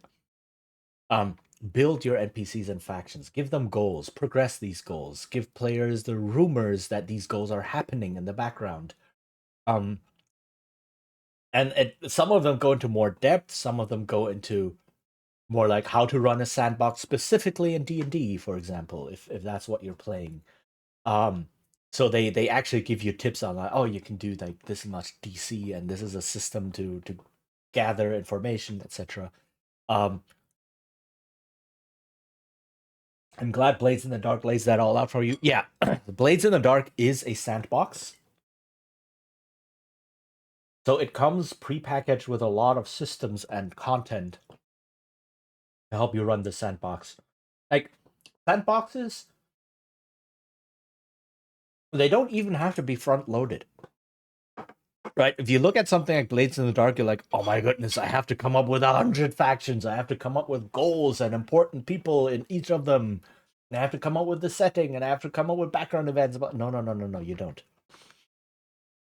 Build your NPCs and factions, give them goals, progress these goals, give players the rumors that these goals are happening in the background. And some of them go into more depth, some of them go into more like how to run a sandbox specifically in D&D, for example, if that's what you're playing. So they actually give you tips on like, oh, you can do like this much DC and this is a system to gather information, etc. I'm glad Blades in the Dark lays that all out for you. Yeah, the Blades in the Dark is a sandbox. So it comes prepackaged with a lot of systems and content to help you run the sandbox. Like, sandboxes, they don't even have to be front loaded. Right? If you look at something like Blades in the Dark, you're like, oh my goodness, I have to come up with 100 factions. I have to come up with goals and important people in each of them. And I have to come up with the setting, and I have to come up with background events. But no, you don't.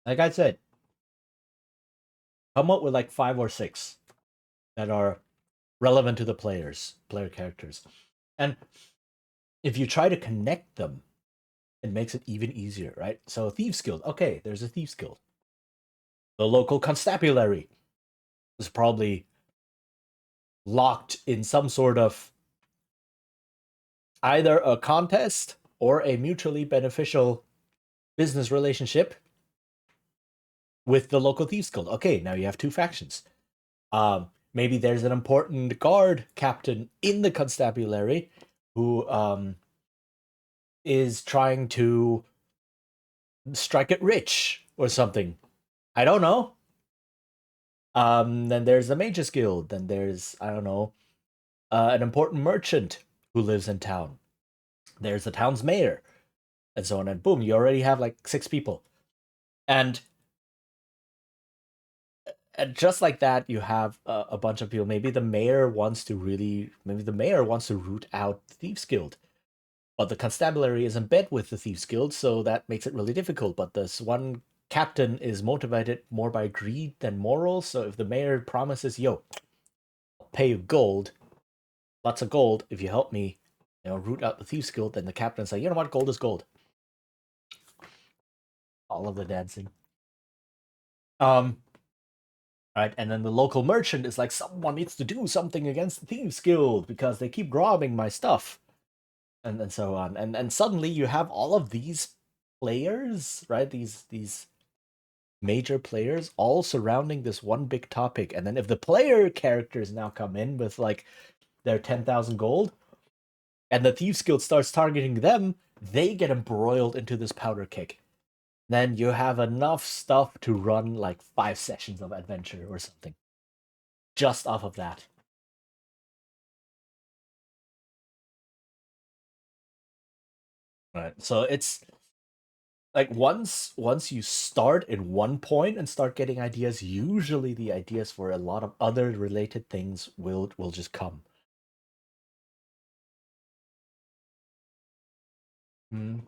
Like I said, come up with like 5 or 6 that are relevant to the player characters. And if you try to connect them, it makes it even easier, right? So Thieves Guild, okay, there's a Thieves Guild. The local constabulary is probably locked in some sort of either a contest or a mutually beneficial business relationship with the local Thieves Guild. Okay, now you have 2 factions. Maybe there's an important guard captain in the constabulary who is trying to strike it rich or something. I don't know. Then there's the Mages Guild. Then there's, I don't know, an important merchant who lives in town. There's the town's mayor, and so on. And boom, you already have like 6 people. And just like that, you have a bunch of people. Maybe the mayor wants to root out the Thieves Guild. But the constabulary is in bed with the Thieves Guild, so that makes it really difficult. But this one captain is motivated more by greed than morals. So if the mayor promises, yo, I'll pay you gold, lots of gold, if you help me, root out the Thieves Guild, then the captain's like, you know what, gold is gold. All of the dancing. Right, and then the local merchant is like, someone needs to do something against the Thieves Guild because they keep robbing my stuff. And so on. And suddenly you have all of these players, right? These major players all surrounding this one big topic. And then if the player characters now come in with like their 10,000 gold, and the Thieves Guild starts targeting them, they get embroiled into this powder keg. Then you have enough stuff to run like 5 sessions of adventure or something. Just off of that. Right. So it's like once you start in one point and start getting ideas, usually the ideas for a lot of other related things will just come. Mm.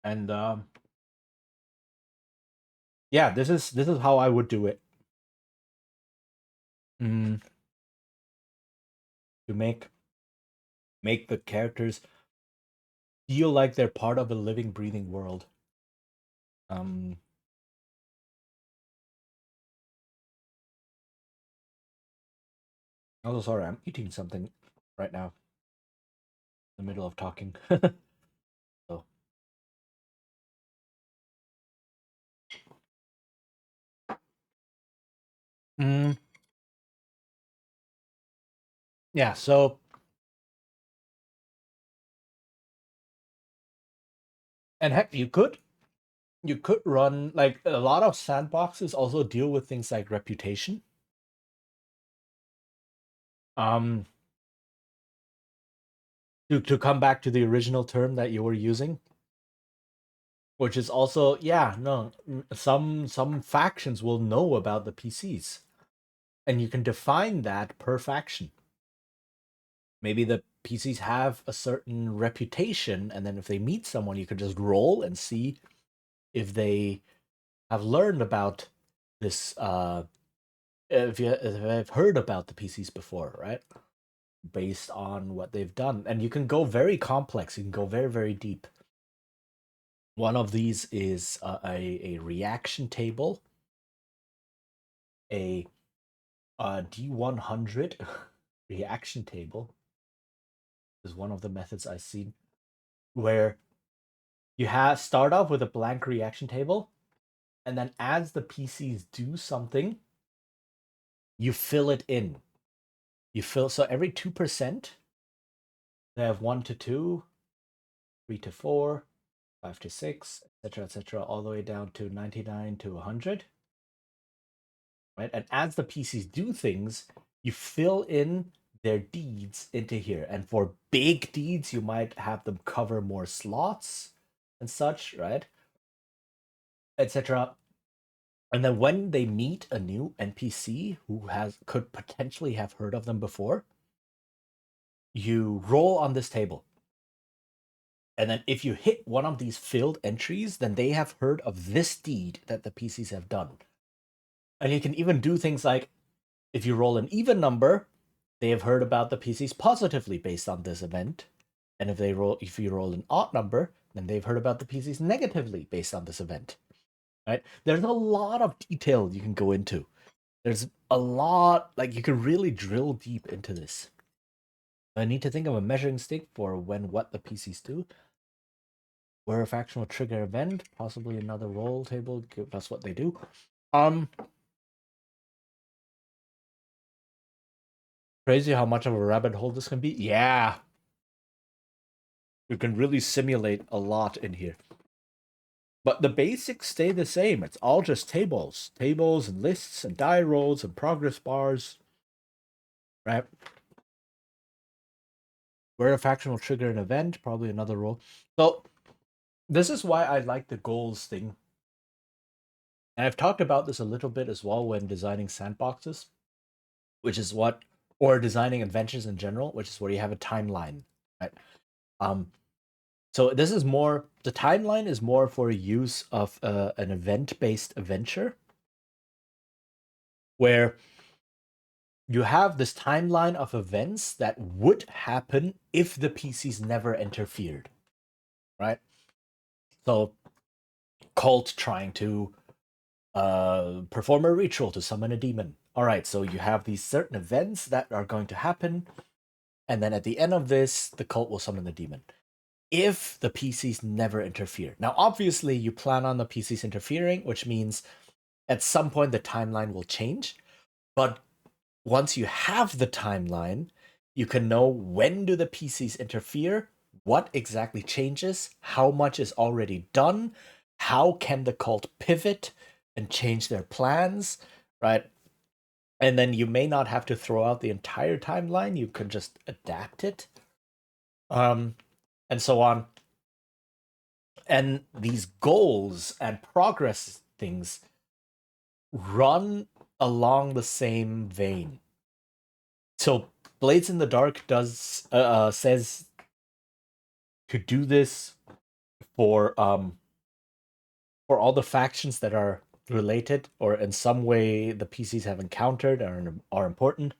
And yeah, this is how I would do it. Mm. To make the characters feel like they're part of a living, breathing world. Oh, sorry, I'm eating something right now in the middle of talking. So. Mm. Yeah, so and heck, you could run like a lot of sandboxes also deal with things like reputation. Um, to come back to the original term that you were using, which is also some factions will know about the PCs, and you can define that per faction. Maybe the PCs have a certain reputation, and then if they meet someone, you can just roll and see if they have learned about this. If I've heard about the PCs before, right? Based on what they've done, and you can go very complex. You can go very, very deep. One of these is a reaction table, a D100 reaction table is one of the methods I've seen, where you start off with a blank reaction table, and then as the PCs do something, you fill it in. So every 2%, they have 1 to 2, 3 to 4, 5 to 6, etc., all the way down to 99 to 100. Right? And as the PCs do things, you fill in their deeds into here. And for big deeds, you might have them cover more slots and such, right? Etc. And then when they meet a new NPC who could potentially have heard of them before, you roll on this table. And then if you hit one of these filled entries, then they have heard of this deed that the PCs have done. And you can even do things like, if you roll an even number, they have heard about the PCs positively based on this event. And if you roll an odd number, then they've heard about the PCs negatively based on this event. Right? There's a lot of detail you can go into. There's a lot, like you can really drill deep into this. I need to think of a measuring stick for what the PCs do. Where a faction will trigger event, possibly another roll table. That's what they do. Crazy how much of a rabbit hole this can be. Yeah, you can really simulate a lot in here. But the basics stay the same. It's all just tables and lists and die rolls and progress bars, right? Where a faction will trigger an event, probably another roll. So this is why I like the goals thing. And I've talked about this a little bit as well when designing sandboxes, or designing adventures in general, which is where you have a timeline, right? So this is more, the timeline is more for use of an event-based adventure, where you have this timeline of events that would happen if the PCs never interfered, right? So, cult trying to perform a ritual to summon a demon. All right, so you have these certain events that are going to happen, and then at the end of this, the cult will summon the demon. If the PCs never interfere. Now, obviously, you plan on the PCs interfering, which means at some point the timeline will change. But once you have the timeline, you can know when do the PCs interfere, what exactly changes, how much is already done, how can the cult pivot and change their plans, right? And then you may not have to throw out the entire timeline, you can just adapt it. And so on. And these goals and progress things run along the same vein. So Blades in the Dark says to do this for all the factions that are related or in some way the PCs have encountered are important.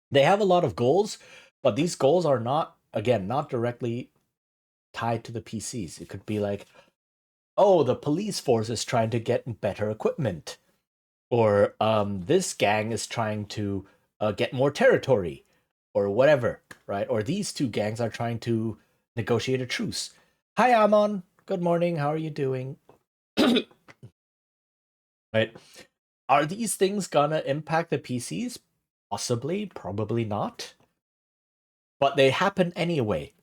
They have a lot of goals, but these goals are not directly tied to the PCs. It could be like, oh, the police force is trying to get better equipment, or this gang is trying to get more territory, or whatever, right? Or these two gangs are trying to negotiate a truce. Hi, Amon. Good morning. How are you doing? Right? Are these things gonna impact the PCs? Possibly, probably not. But they happen anyway.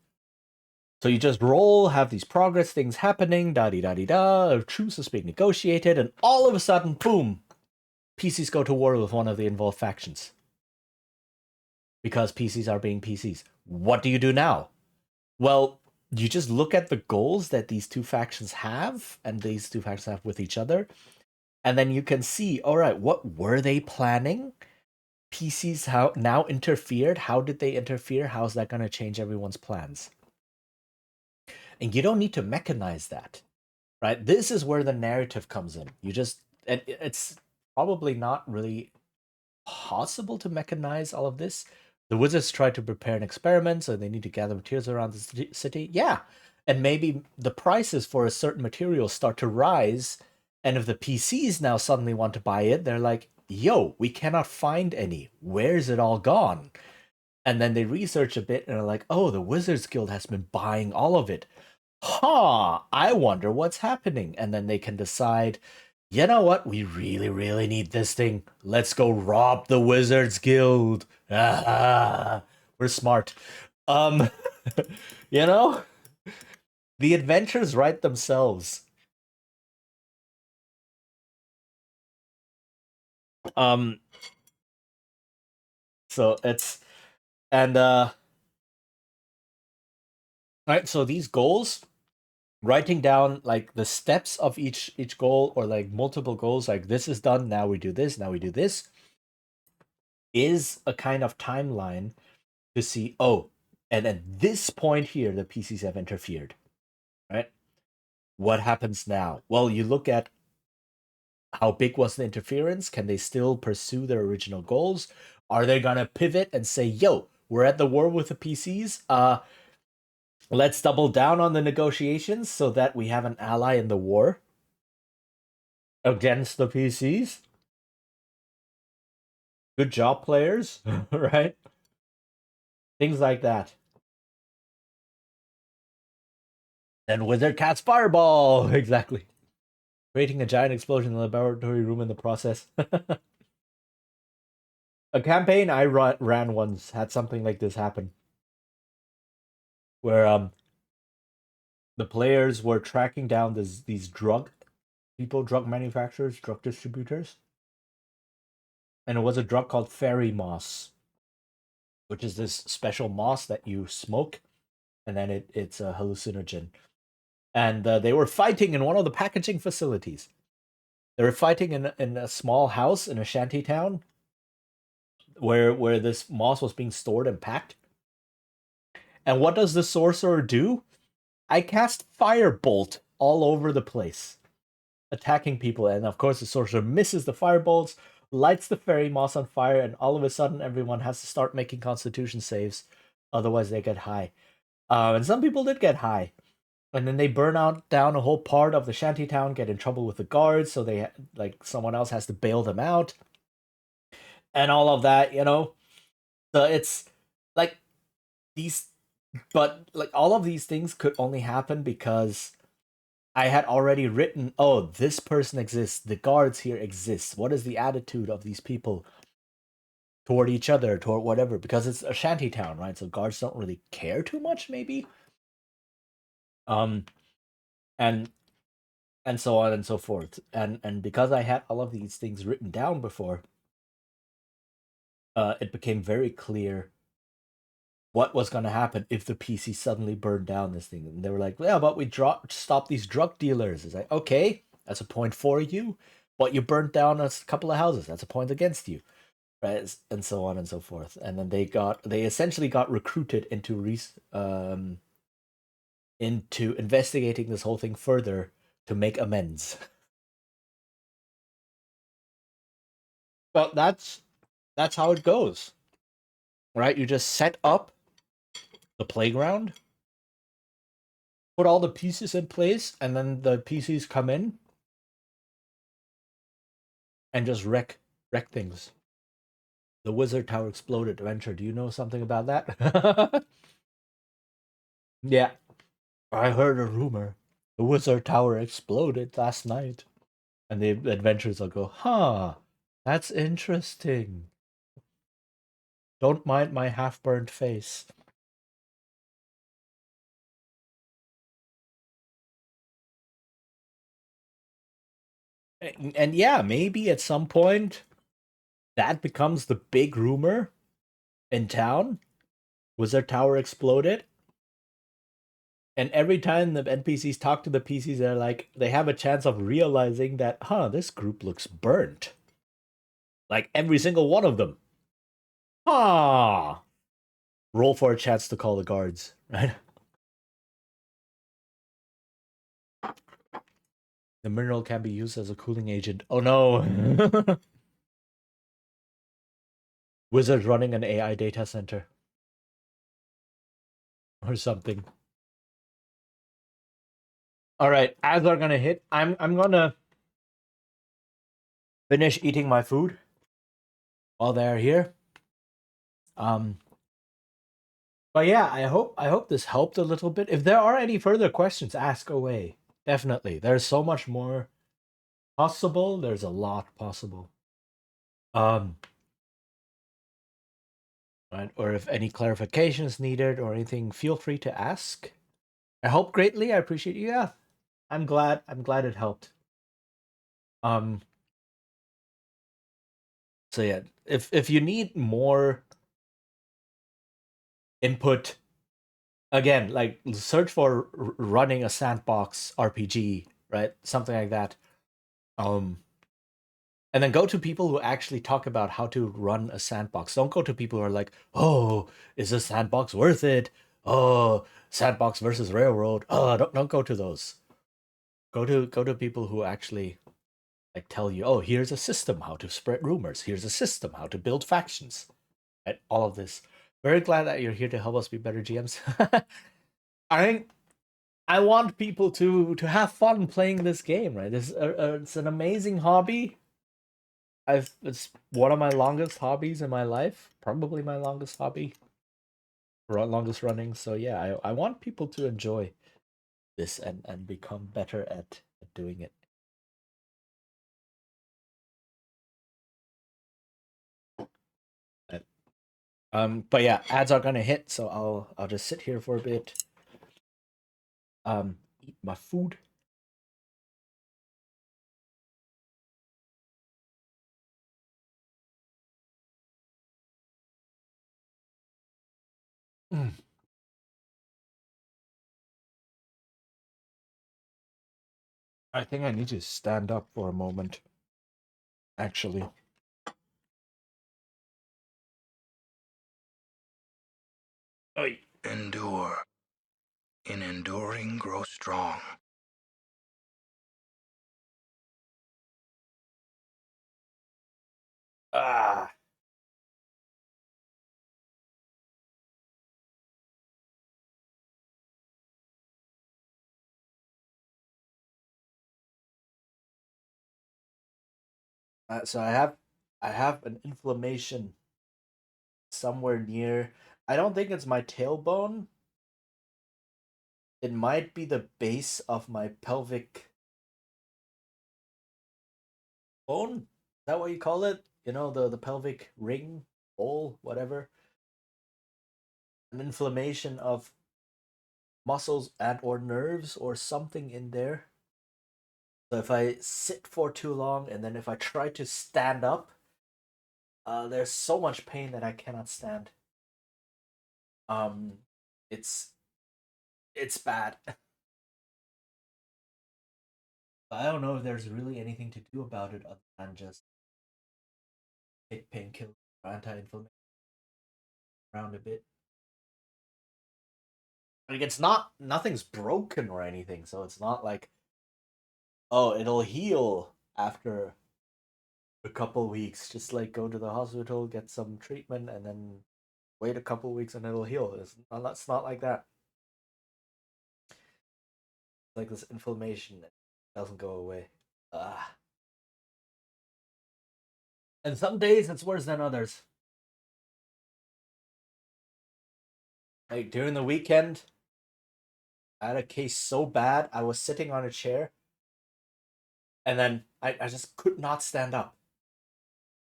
So you just roll, have these progress things happening, da-di-da-di-da, a truce is being negotiated, and all of a sudden, boom, PCs go to war with one of the involved factions. Because PCs are being PCs. What do you do now? Well, you just look at the goals that these two factions have, and these two factions have with each other, and then you can see, all right, what were they planning? PCs how now interfered. How did they interfere? How's that going to change everyone's plans? And you don't need to mechanize that, right? This is where the narrative comes in. And it's probably not really possible to mechanize all of this. The wizards try to prepare an experiment, so they need to gather materials around the city. Yeah, and maybe the prices for a certain material start to rise, and if the PCs now suddenly want to buy it, they're like, yo, we cannot find any. Where's it all gone? And then they research a bit and are like, oh, the Wizards Guild has been buying all of it. I wonder what's happening. And then they can decide, you know what? We really, really need this thing. Let's go rob the Wizards Guild. We're smart. You know? The adventures write themselves. So And right, so these goals, writing down like the steps of each goal, or like multiple goals, like this is done, now we do this, now we do this, is a kind of timeline to see, oh, and at this point here the PCs have interfered, right? What happens now? Well, you look at how big was the interference? Can they still pursue their original goals? Are they gonna pivot and say, yo, we're at the war with the PCs, let's double down on the negotiations so that we have an ally in the war against the PCs? Good job, players, right? Things like that. And Wizard Cat's Fireball! Exactly. Creating a giant explosion in the laboratory room in the process. A campaign I ran once had something like this happen. Where the players were tracking down these drug people, drug manufacturers, drug distributors. And it was a drug called fairy moss, which is this special moss that you smoke, and then it's a hallucinogen. And they were fighting in one of the packaging facilities. They were fighting in a small house in a shanty town where this moss was being stored and packed. And what does the sorcerer do? I cast firebolt all over the place, attacking people. And of course, the sorcerer misses the firebolts, lights the fairy moss on fire, and all of a sudden, everyone has to start making constitution saves. Otherwise, they get high. And some people did get high. And then they burn out down a whole part of the shanty town, get in trouble with the guards, so they like someone else has to bail them out, and all of that, you know. So it's like these, but like all of these things could only happen because I had already written, oh, this person exists, the guards here exist. What is the attitude of these people toward each other, toward whatever? Because it's a shanty town, right? So guards don't really care too much, maybe. Um, and so on and so forth. And because I had all of these things written down before, it became very clear what was going to happen if the PC suddenly burned down this thing. And they were like, yeah, but we stop these drug dealers. It's like, okay, that's a point for you. But you burnt down a couple of houses. That's a point against you. Right? And so on and so forth. And then they essentially got recruited into investigating this whole thing further to make amends. Well, that's how it goes. Right? You just set up the playground, put all the pieces in place, and then the PCs come in and just wreck things. The Wizard Tower exploded adventure. Do you know something about that? Yeah, I heard a rumor. The Wizard Tower exploded last night. And the adventurers will go, huh, that's interesting. Don't mind my half-burnt face. And yeah, maybe at some point that becomes the big rumor in town. Wizard Tower exploded. And every time the NPCs talk to the PCs, they're like, they have a chance of realizing that, huh, this group looks burnt. Like every single one of them. Ah, roll for a chance to call the guards, right? The mineral can be used as a cooling agent. Oh no. Wizard running an AI data center or something. All right, ads are gonna hit. I'm gonna finish eating my food while they're here. Um, but yeah, I hope this helped a little bit. If there are any further questions, ask away. Definitely, there's so much more possible. There's a lot possible. Um, right, or if any clarification is needed or anything, feel free to ask. I hope greatly. I appreciate you. Yeah, I'm glad. I'm glad it helped. Um, so yeah, if you need more input again, like search for running a sandbox RPG, right? Something like that. Um, and then go to people who actually talk about how to run a sandbox. Don't go to people who are like, "Oh, is a sandbox worth it? Oh, sandbox versus railroad." Oh, don't go to those. Go to people who actually like tell you, "Oh, here's a system how to spread rumors. Here's a system how to build factions." Right? All of this. Very glad that you're here to help us be better GMs. I think I want people to have fun playing this game, right? It's an amazing hobby. It's one of my longest hobbies in my life, probably my longest hobby, longest running. So yeah, I want people to enjoy this and become better at doing it. But yeah, ads are gonna hit, so I'll just sit here for a bit. Eat my food. Mm. I think I need to stand up for a moment. Actually. Oy. Endure. In enduring, grow strong. Ah. So I have an inflammation somewhere near. I don't think it's my tailbone. It might be the base of my pelvic bone. Is that what you call it? You know, the pelvic ring, bowl, whatever. An inflammation of muscles and or nerves or something in there. So if I sit for too long and then if I try to stand up, there's so much pain that I cannot stand. Um, it's it's bad. I don't know if there's really anything to do about it other than just take painkillers or anti-inflammatory around a bit. Like it's not nothing's broken or anything, so it's not like oh it'll heal after a couple weeks. Just like go to the hospital, get some treatment, and then wait a couple weeks and it'll heal. It's not like that. It's like this inflammation that doesn't go away. Ah. And some days it's worse than others. Like during the weekend, I had a case so bad I was sitting on a chair and then I just could not stand up.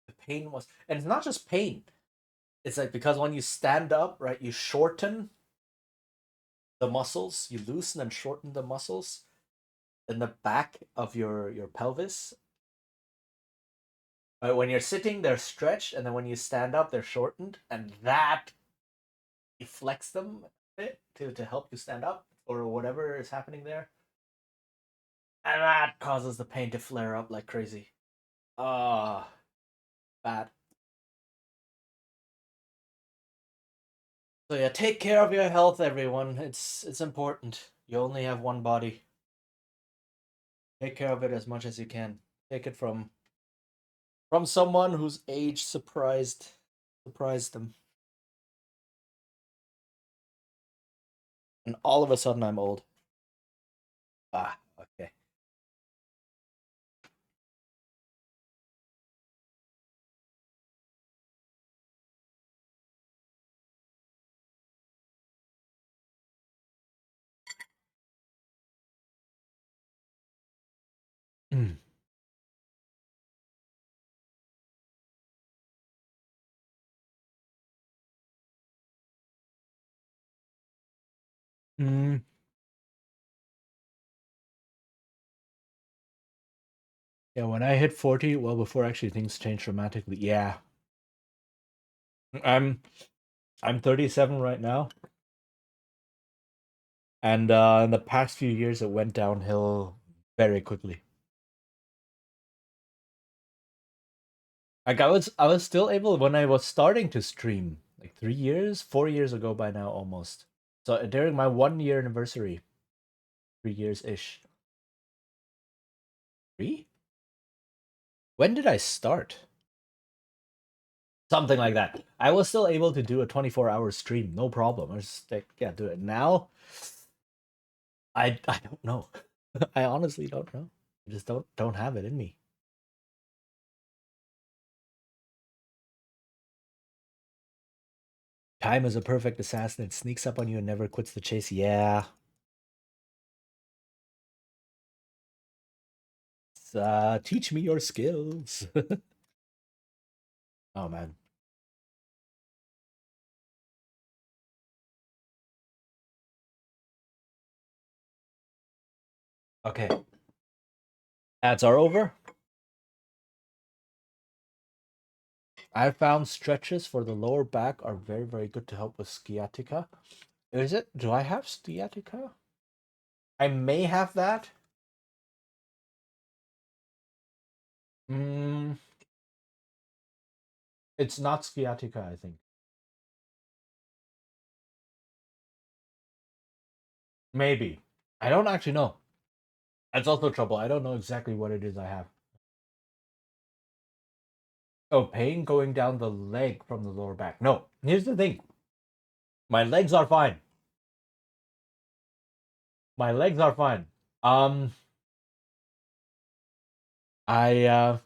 The pain was, and it's not just pain. It's like because when you stand up, right, you shorten the muscles, you loosen and shorten the muscles in the back of your pelvis. Right, when you're sitting, they're stretched, and then when you stand up, they're shortened, and that you flex them a bit to help you stand up or whatever is happening there, and that causes the pain to flare up like crazy. Ah, bad. So yeah, take care of your health, everyone. It's important. You only have one body. Take care of it as much as you can. Take it from someone whose age surprised them. And all of a sudden I'm old. Ah, okay. Mm. Mm. Yeah, when I hit 40, well before actually things changed dramatically. Yeah. I'm I'm 37 right now, and in the past few years, it went downhill very quickly. Like I was still able when I was starting to stream, like 3 years, 4 years ago by now almost. So during my 1 year anniversary, 3 years ish. 3? When did I start? Something like that. I was still able to do a 24-hour stream, no problem. I was just like, yeah, do it. Now, I don't know. I honestly don't know. I just don't have it in me. Time is a perfect assassin. It sneaks up on you and never quits the chase. Yeah. Teach me your skills. Oh man. Okay. Ads are over. I found stretches for the lower back are very, very good to help with sciatica. Is it? Do I have sciatica? I may have that. Mm, it's not sciatica, I think. Maybe. I don't actually know. That's also trouble. I don't know exactly what it is I have. Oh, pain going down the leg from the lower back. No, here's the thing. My legs are fine. My legs are fine. Um, I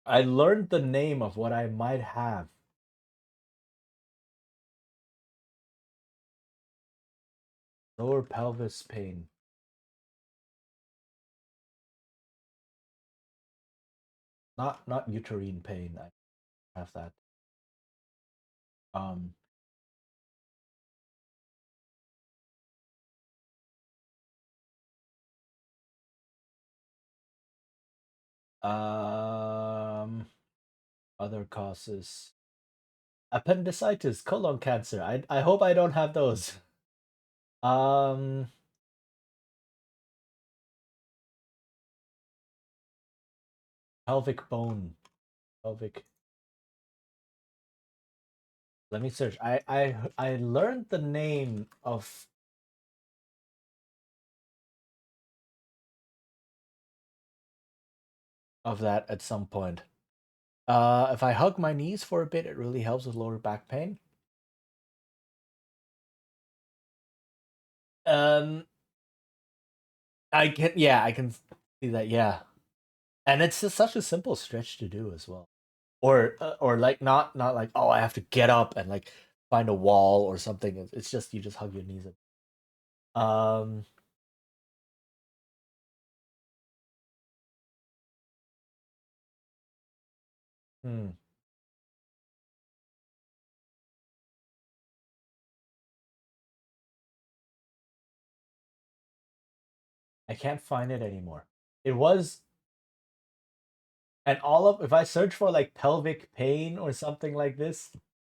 I learned the name of what I might have. Lower pelvis pain. Not uterine pain. I have that. Um, um, other causes. Appendicitis, colon cancer. I hope I don't have those. Um, pelvic bone. Pelvic. Let me search. I learned the name of that at some point. If I hug my knees for a bit, it really helps with lower back pain. Um, I can see that, yeah. And it's just such a simple stretch to do as well. Or like not like, oh, I have to get up and like find a wall or something. It's just you just hug your knees. Um, hmm. I can't find it anymore. It was and all of if I search for like pelvic pain or something like this,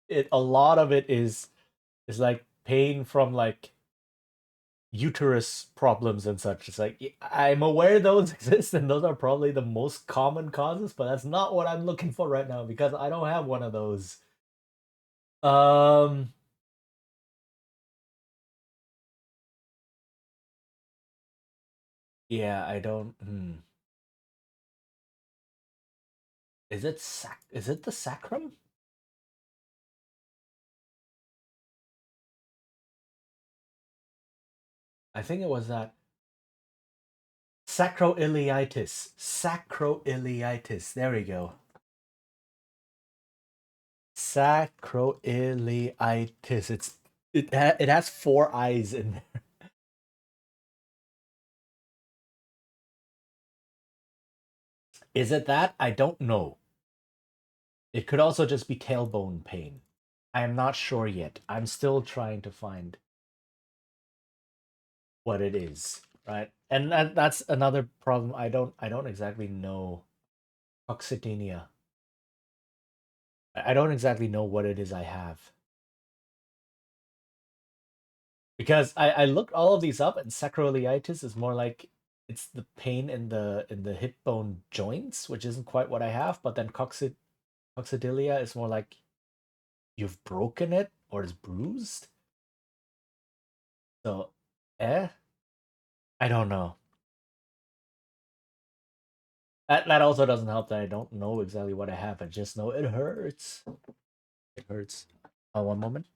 it a lot of it is like pain from like uterus problems and such. It's like I'm aware those exist and those are probably the most common causes, but that's not what I'm looking for right now because I don't have one of those. Um, yeah, I don't. Is it the sacrum? I think it was that sacroiliitis. Sacroiliitis. There we go. Sacroiliitis. It has four eyes in there. Is it that? I don't know. It could also just be tailbone pain. I am not sure yet. I'm still trying to find what it is, right? And that's another problem. I don't exactly know coccydenia. I don't exactly know what it is I have. Because I looked all of these up, and sacroiliitis is more like it's the pain in the hip bone joints, which isn't quite what I have. But then coccydylia is more like you've broken it or it's bruised. So, I don't know. That also doesn't help that I don't know exactly what I have. I just know it hurts. It hurts. One moment.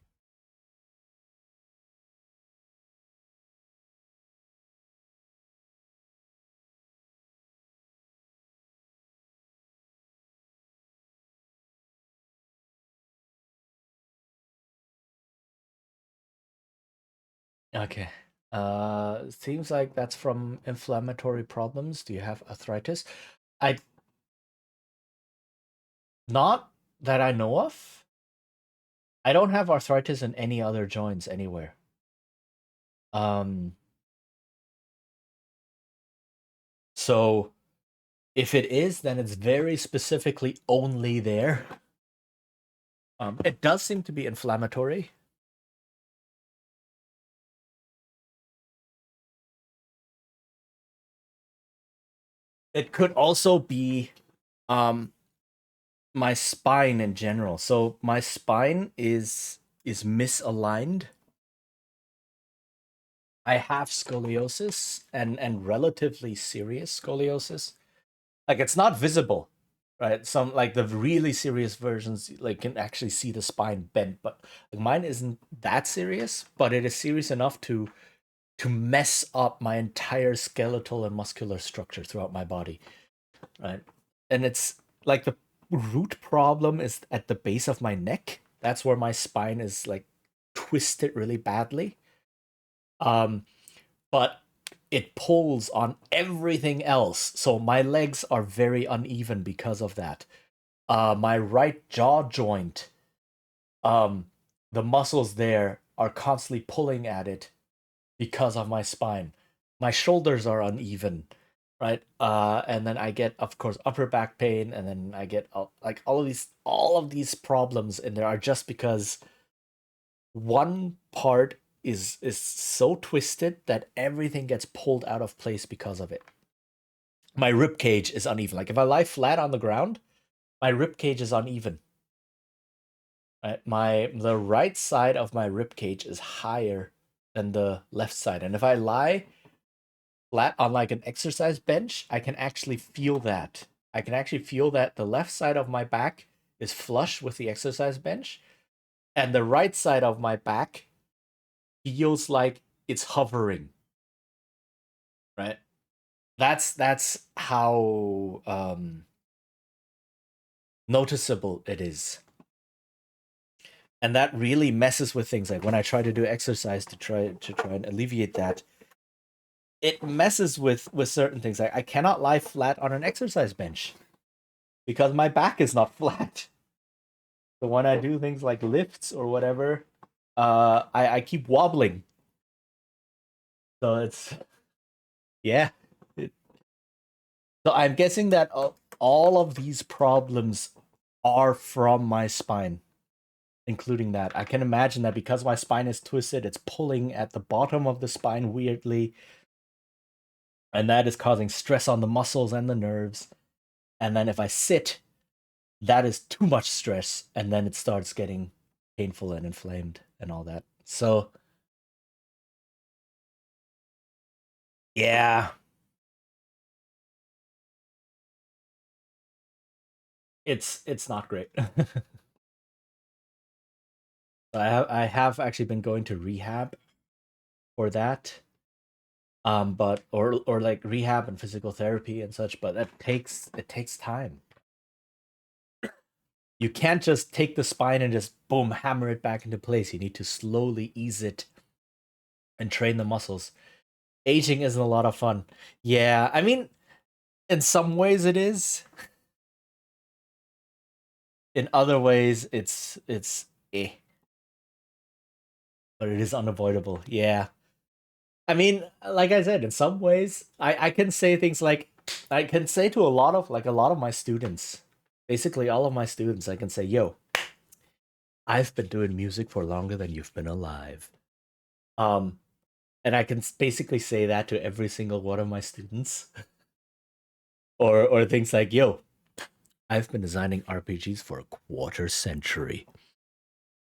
Okay. Seems like that's from inflammatory problems. Do you have arthritis? I Not that I know of. I don't have arthritis in any other joints anywhere. Um, so if it is, then it's very specifically only there. It does seem to be inflammatory. It could also be my spine in general. So my spine is misaligned. I have scoliosis and relatively serious scoliosis. Like it's not visible, right? Some like the really serious versions like can actually see the spine bent, but like mine isn't that serious, but it is serious enough to mess up my entire skeletal and muscular structure throughout my body, right? And it's like the root problem is at the base of my neck. That's where my spine is like twisted really badly. Um, but it pulls on everything else. So my legs are very uneven because of that. My right jaw joint, um, the muscles there are constantly pulling at it because of my spine. My shoulders are uneven, right? And then I get, of course, upper back pain, and then I get like all of these problems, and there are just because one part is so twisted that everything gets pulled out of place because of it. My rib cage is uneven. Like if I lie flat on the ground, my rib cage is uneven. Right? The right side of my rib cage is higher than the left side, and if I lie flat on like an exercise bench, I can actually feel that. I can actually feel that the left side of my back is flush with the exercise bench, and the right side of my back feels like it's hovering. Right? That's how noticeable it is. And that really messes with things. Like when I try to do exercise to try and alleviate that, it messes with certain things. Like I cannot lie flat on an exercise bench because my back is not flat. So when I do things like lifts or whatever, I keep wobbling. So it's yeah. So I'm guessing that all of these problems are from my spine, including that. I can imagine that because my spine is twisted, it's pulling at the bottom of the spine weirdly, and that is causing stress on the muscles and the nerves. And then if I sit, that is too much stress, and then it starts getting painful and inflamed and all that. So yeah, it's not great. I have actually been going to rehab for that. But or like rehab and physical therapy and such, but it takes time. You can't just take the spine and just boom hammer it back into place. You need to slowly ease it and train the muscles. Aging isn't a lot of fun. Yeah, I mean, in some ways it is. In other ways, it's but it is unavoidable. Yeah. I mean, like I said, in some ways, I can say things like I can say to a lot of my students, basically all of my students, I can say, yo, I've been doing music for longer than you've been alive. Um, and I can basically say that to every single one of my students, or things like, "Yo, I've been designing RPGs for a quarter century."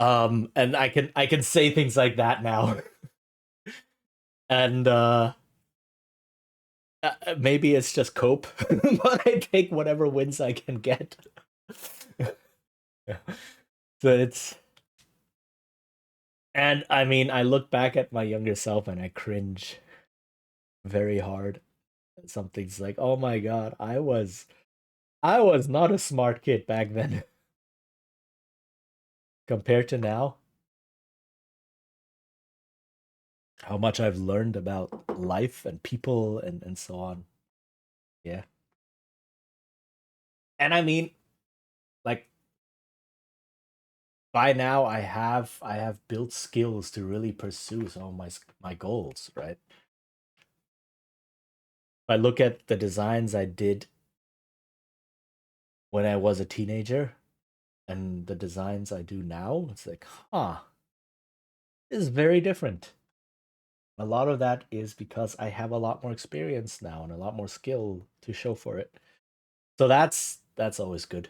And I can say things like that now, and maybe it's just cope, but I take whatever wins I can get. So it's, and I mean, I look back at my younger self and I cringe very hard. Something's like, oh my god, I was not a smart kid back then compared to now. How much I've learned about life and people and so on. Yeah. And I mean, like, by now I have built skills to really pursue some of my goals, right? If I look at the designs I did when I was a teenager and the designs I do now, it's like, huh, this is very different. A lot of that is because I have a lot more experience now and a lot more skill to show for it. So that's always good.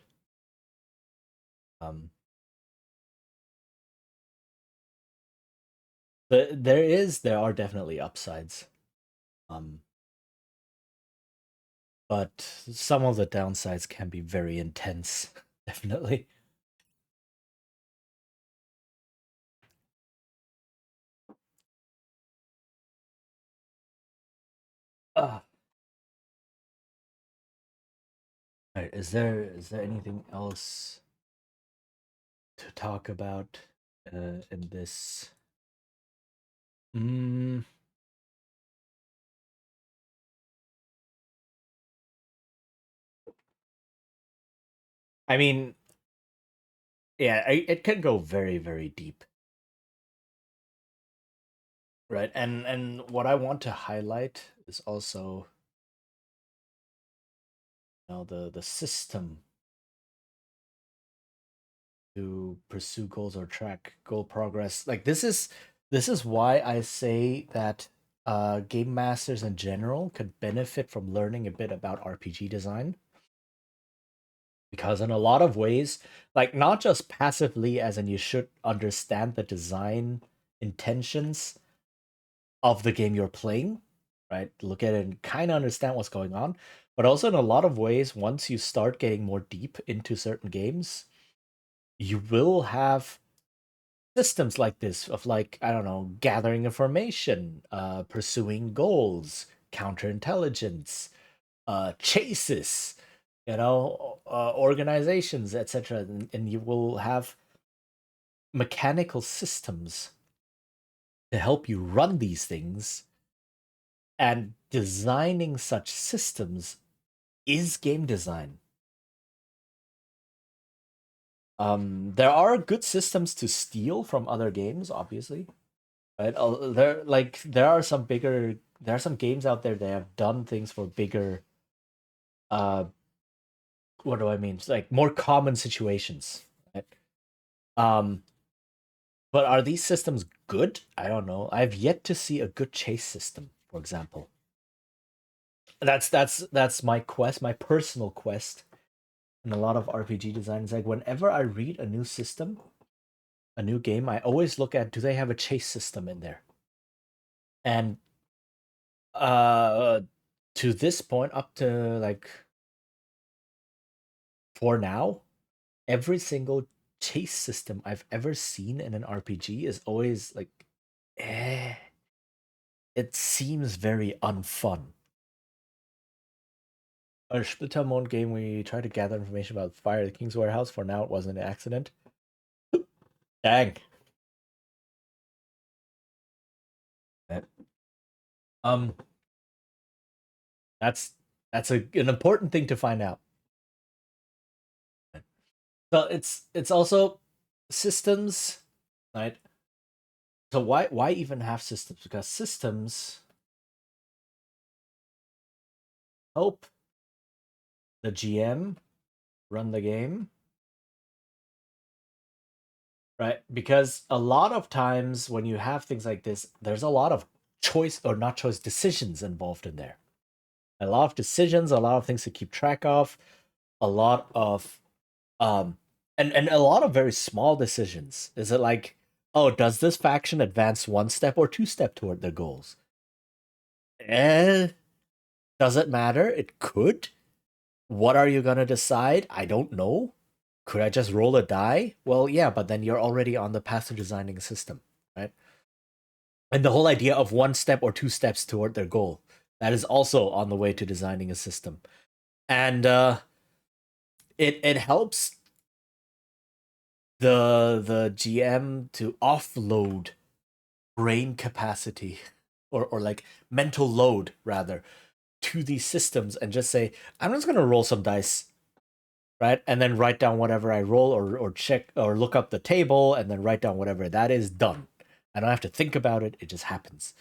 Um, but there are definitely upsides. Um, but some of the downsides can be very intense, definitely. Uh, Alright, is there anything else to talk about in this? Mm, I mean, yeah, it can go very, very deep, right? And what I want to highlight is also, the system to pursue goals or track goal progress. Like, this is why I say that game masters in general could benefit from learning a bit about RPG design, because in a lot of ways, like, not just passively, as in you should understand the design intentions of the game you're playing, right? Look at it and kind of understand what's going on, but also in a lot of ways, once you start getting more deep into certain games, you will have systems like this of, like, I don't know, gathering information, pursuing goals, counterintelligence, chases, organizations, etc. And you will have mechanical systems to help you run these things, and designing such systems is game design. There are good systems to steal from other games, obviously, right? There are some games out there that have done things for bigger, uh what do I mean? It's like more common situations, right? Um but are these systems good? I don't know. I've yet to see a good chase system, for example. That's my quest, my personal quest in a lot of RPG design. It's like, whenever I read a new system, a new game, I always look at, do they have a chase system in there? And uh to this point, up to, like, for now, every single chase system I've ever seen in an RPG is always like, eh, it seems very unfun. A Splittermond game, we tried to gather information about Fire the King's Warehouse. For now, it wasn't an accident. Dang. That- Um, that's an important thing to find out. So it's also systems, right? So why even have systems? Because systems help the GM run the game, right? Because a lot of times when you have things like this, there's a lot of choice or not choice decisions involved in there. A lot of decisions, a lot of things to keep track of, a lot of and a lot of very small decisions. Is it like, oh, does this faction advance 1 step or 2 step toward their goals? Does it matter? It could. What are you gonna decide? I don't know. Could I just roll a die? Well, yeah, but then you're already on the path to designing a system, right? And the whole idea of 1 step or 2 steps toward their goal, that is also on the way to designing a system. And it helps the GM to offload brain capacity or like mental load rather to these systems and just say, I'm just gonna roll some dice, right? And then write down whatever I roll or check or look up the table and then write down whatever that is done. I don't have to think about it, it just happens.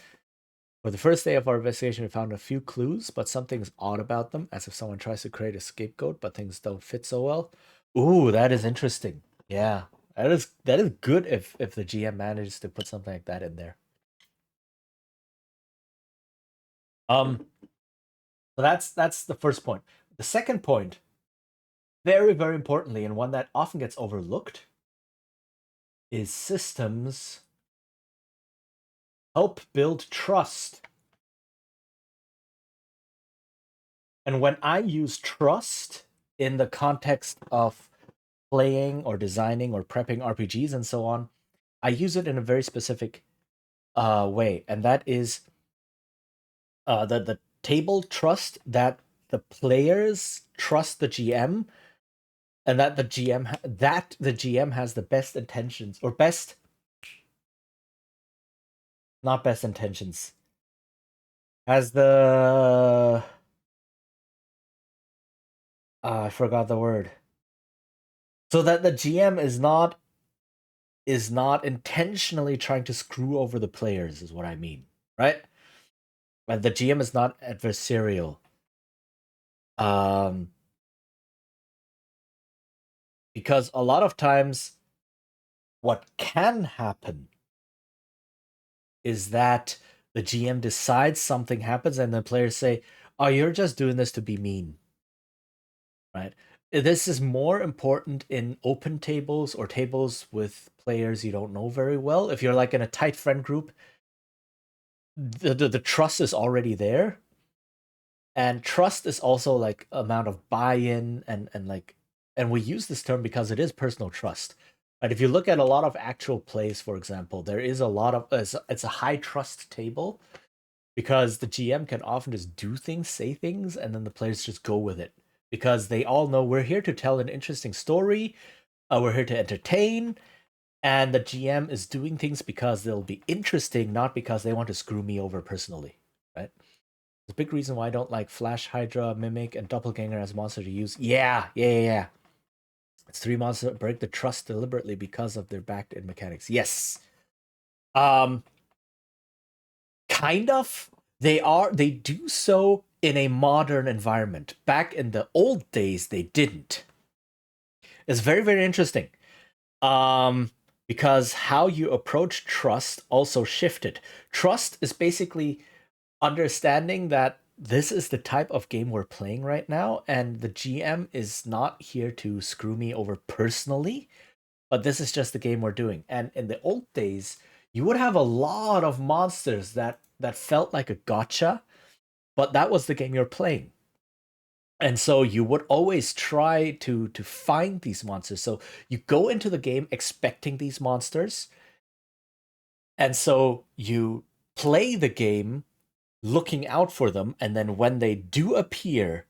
For the first day of our investigation, we found a few clues, but something's odd about them, as if someone tries to create a scapegoat, but things don't fit so well. Ooh, that is interesting. Yeah. That is good if the GM manages to put something like that in there. So that's the first point. The second point, very, very importantly, and one that often gets overlooked, is systems help build trust. And when I use trust in the context of playing or designing or prepping RPGs and so on, I use it in a very specific way, and that is the table trust that the players trust the GM, and that the GM has the best intentions or best, not best intentions, has the I forgot the word. So that the GM is not intentionally trying to screw over the players is what I mean, right? And the GM is not adversarial. Because a lot of times what can happen is that the GM decides something happens and the players say, "Oh, you're just doing this to be mean." Right? This is more important in open tables or tables with players you don't know very well. If you're like in a tight friend group, the trust is already there. And trust is also like amount of buy-in and like, and we use this term because it is personal trust. Right? If you look at a lot of actual plays, for example, there is a lot of it's a high trust table because the GM can often just do things, say things, and then the players just go with it because they all know we're here to tell an interesting story, we're here to entertain, and the GM is doing things because they'll be interesting, not because they want to screw me over personally, right? The big reason why I don't like Flash, Hydra, Mimic, and Doppelganger as monster to use. Yeah. It's 3 monsters that break the trust deliberately because of their backed-in mechanics. Yes. Kind of. They do so in a modern environment. Back in the old days, they didn't. It's very, very interesting. Because how you approach trust also shifted. Trust is basically understanding that this is the type of game we're playing right now, and the GM is not here to screw me over personally, but this is just the game we're doing. And in the old days, you would have a lot of monsters that felt like a gotcha, but that was the game you're playing. And so you would always try to find these monsters. So you go into the game expecting these monsters, and so you play the game looking out for them, and then when they do appear,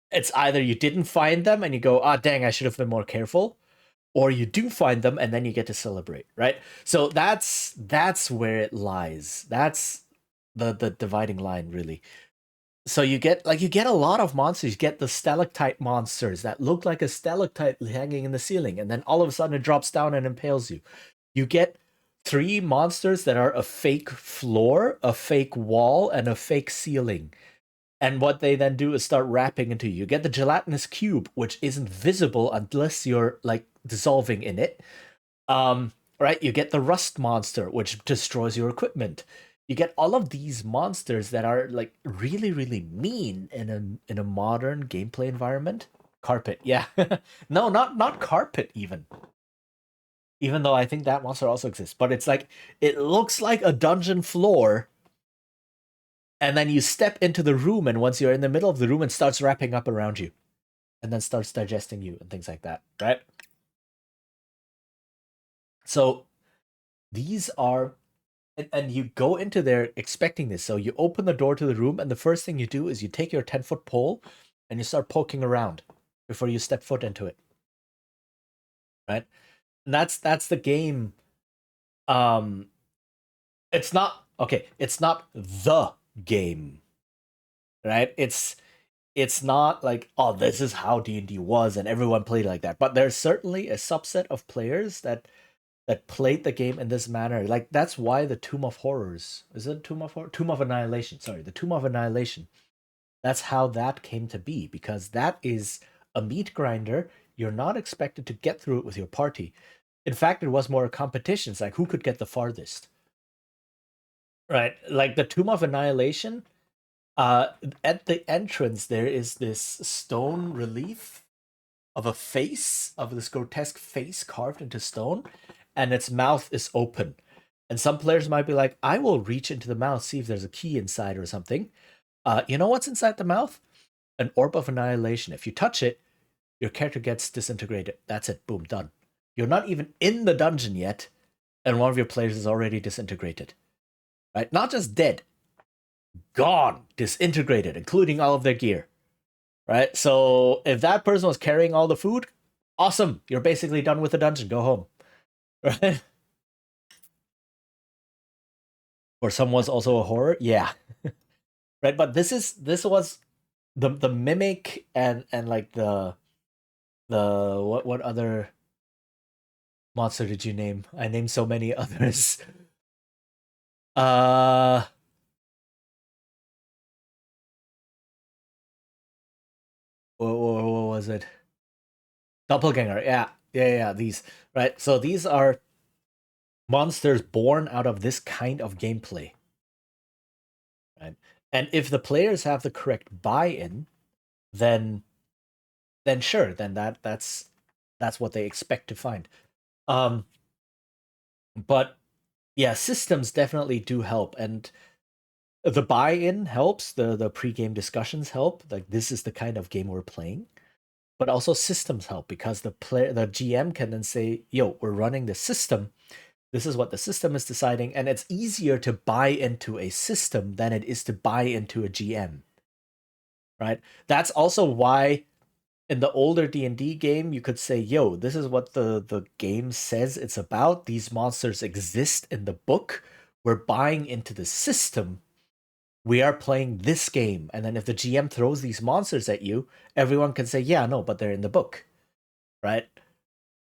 it's either you didn't find them and you go, ah, dang, I should have been more careful, or you do find them and then you get to celebrate, right? So that's where it lies. That's the dividing line, really. So you get a lot of monsters. You get the stalactite monsters that look like a stalactite hanging in the ceiling, and then all of a sudden it drops down and impales you. You get 3 monsters that are a fake floor, a fake wall, and a fake ceiling. And what they then do is start wrapping into you. You get the gelatinous cube, which isn't visible unless you're like dissolving in it. Right? You get the rust monster, which destroys your equipment. You get all of these monsters that are like really, really mean in a modern gameplay environment. Carpet, yeah. No, not carpet even. Even though I think that monster also exists, but it's like it looks like a dungeon floor, and then you step into the room, and once you're in the middle of the room, it starts wrapping up around you, and then starts digesting you and things like that, right? So these are, and you go into there expecting this. So you open the door to the room, and the first thing you do is you take your 10-foot pole and you start poking around before you step foot into it, right? And that's the game. It's not okay. It's not the game, right? It's not like, oh, this is how D&D was and everyone played like that. But there's certainly a subset of players that played the game in this manner. Like that's why the Tomb of Horrors, is it Tomb of Horror? Tomb of Annihilation. Sorry, the Tomb of Annihilation. That's how that came to be, because that is a meat grinder. You're not expected to get through it with your party. In fact, it was more a competition. It's like who could get the farthest. Right. Like the Tomb of Annihilation, at the entrance there is this stone relief of a face, of this grotesque face carved into stone, and its mouth is open. And some players might be like, I will reach into the mouth, see if there's a key inside or something. You know what's inside the mouth? An orb of annihilation. If you touch it, your character gets disintegrated. That's it. Boom, done. You're not even in the dungeon yet, and one of your players is already disintegrated. Right? Not just dead, gone, disintegrated, including all of their gear. Right? So if that person was carrying all the food, awesome. You're basically done with the dungeon. Go home. Right? Or someone's also a horror. Yeah. Right. But this was the mimic and like the what other monster did you name? I named so many others. Uh what was it? Doppelganger. Yeah. These, right. So these are monsters born out of this kind of gameplay. Right. And if the players have the correct buy-in, then sure, then that's what they expect to find. Um but yeah, systems definitely do help, and the buy-in helps, the pre-game discussions help, like this is the kind of game we're playing. But also systems help, because the GM can then say, yo, we're running the system, this is what the system is deciding, and it's easier to buy into a system than it is to buy into a GM, right? That's also why in the older D&D game you could say, yo, this is what the game says it's about, these monsters exist in the book, we're buying into the system, we are playing this game. And then if the GM throws these monsters at you, everyone can say, yeah, no, but they're in the book, right?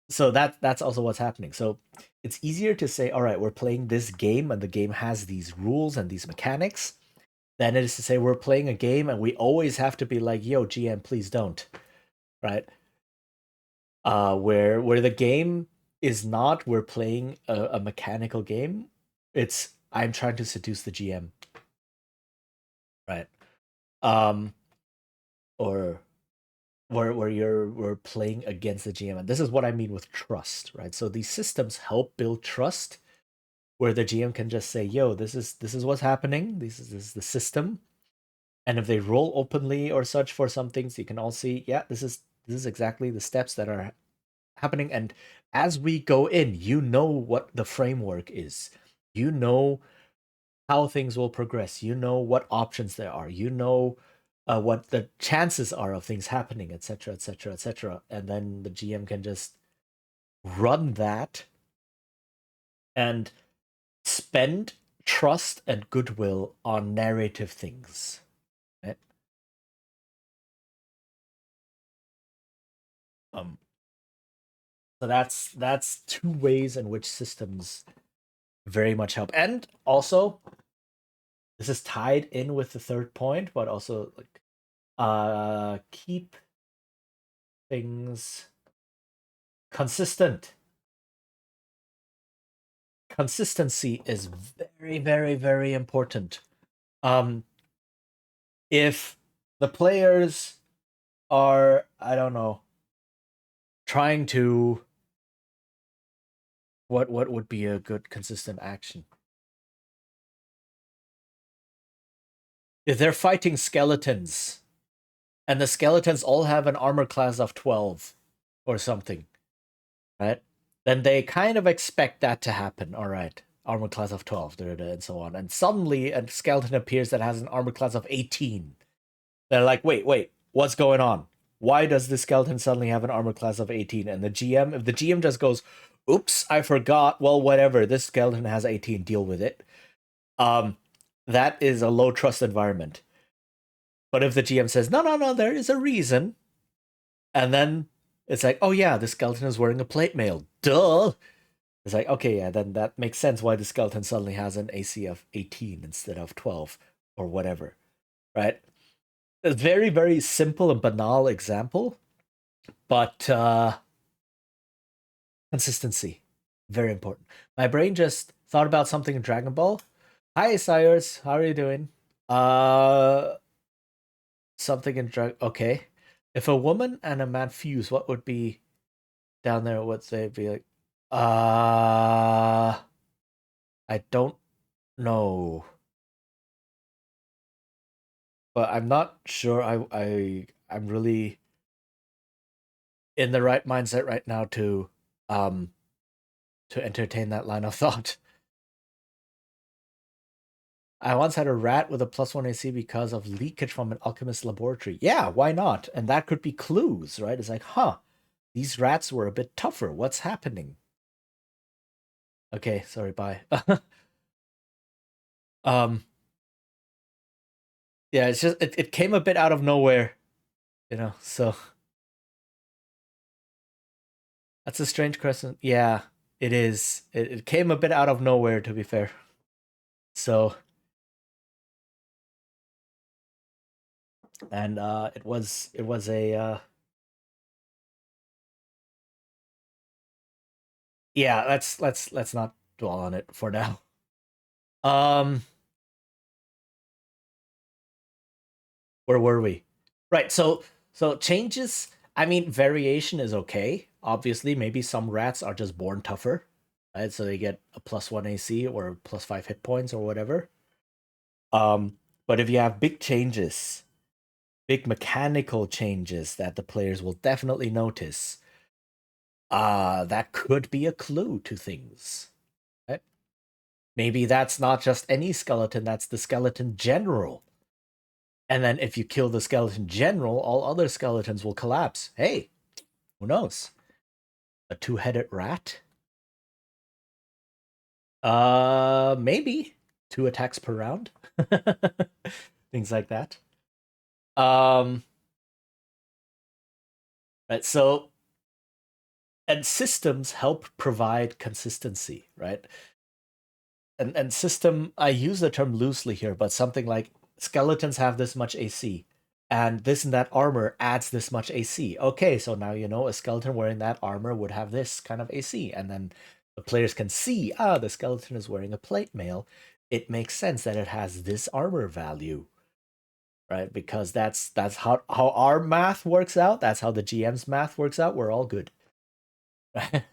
So that's also what's happening. So it's easier to say, all right, we're playing this game and the game has these rules and these mechanics, than it is to say we're playing a game and we always have to be like, yo, GM, please don't, right? Where the game is not, we're playing a mechanical game, it's, I'm trying to seduce the GM, right? Um, or where we're playing against the GM. And this is what I mean with trust, right? So these systems help build trust, where the GM can just say, yo, this is what's happening, this is the system. And if they roll openly or such for some things, you can all see, yeah, this is exactly the steps that are happening. And as we go in, you know what the framework is. You know how things will progress. You know what options there are. You know what the chances are of things happening, etc., etc., etc. And then the GM can just run that and spend trust and goodwill on narrative things. Right? Um, so that's two ways in which systems very much help. And also, this is tied in with the third point, but also like keep things consistent. Consistency is very, very, very important. If the players are, I don't know, trying to, what would be a good consistent action? If they're fighting skeletons, and the skeletons all have an armor class of 12 or something, right? Then they kind of expect that to happen. All right, armor class of 12, and so on. And suddenly a skeleton appears that has an armor class of 18. They're like, wait, what's going on? Why does this skeleton suddenly have an armor class of 18? And if the GM just goes, oops, I forgot, well, whatever, this skeleton has 18, deal with it. That is a low trust environment. But if the GM says, no, there is a reason, and then it's like, oh yeah, the skeleton is wearing a plate mail. Duh! It's like, okay, yeah, then that makes sense why the skeleton suddenly has an AC of 18 instead of 12 or whatever, right? A very, very simple and banal example, but consistency, very important. My brain just thought about something in Dragon Ball. Hi, Cyrus, how are you doing? Something in Dragon. Okay, if a woman and a man fuse, what would be down there? Would they be like? I don't know, but I'm not sure. I'm really in the right mindset right now to entertain that line of thought. I once had a rat with a +1 AC because of leakage from an alchemist laboratory. Yeah, why not? And that could be clues, right? It's like, huh, these rats were a bit tougher. What's happening? Okay, sorry, bye. Yeah, it's just it came a bit out of nowhere, so that's a strange question. Yeah, it is. It came a bit out of nowhere, to be fair. So, and it was a yeah, let's not dwell on it for now. Where were we? Right, so changes, I mean, variation is okay. Obviously, maybe some rats are just born tougher, right? So they get a +1 AC or +5 hit points or whatever. But if you have big changes, big mechanical changes that the players will definitely notice, that could be a clue to things. Right? Maybe that's not just any skeleton, that's the skeleton general. And then if you kill the skeleton general, all other skeletons will collapse. Hey, who knows? A two-headed rat? Maybe 2 attacks per round. Things like that. Right, so and systems help provide consistency, right? And system, I use the term loosely here, but something like skeletons have this much AC, and this and that armor adds this much AC. Okay, so now you know a skeleton wearing that armor would have this kind of AC, and then the players can see, the skeleton is wearing a plate mail. It makes sense that it has this armor value, right? Because that's how our math works out. That's how the GM's math works out. We're all good.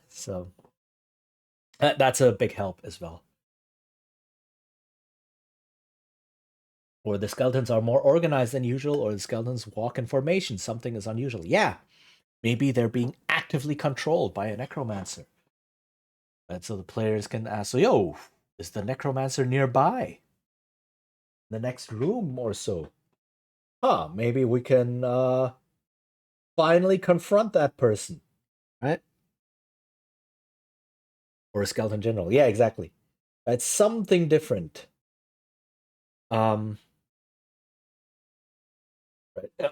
So that's a big help as well. Or the skeletons are more organized than usual, or the skeletons walk in formation. Something is unusual. Yeah, maybe they're being actively controlled by a necromancer. And so the players can ask, so, yo, is the necromancer nearby? The next room or so? Huh, maybe we can finally confront that person, right? Or a skeleton general. Yeah, exactly. It's something different. Right.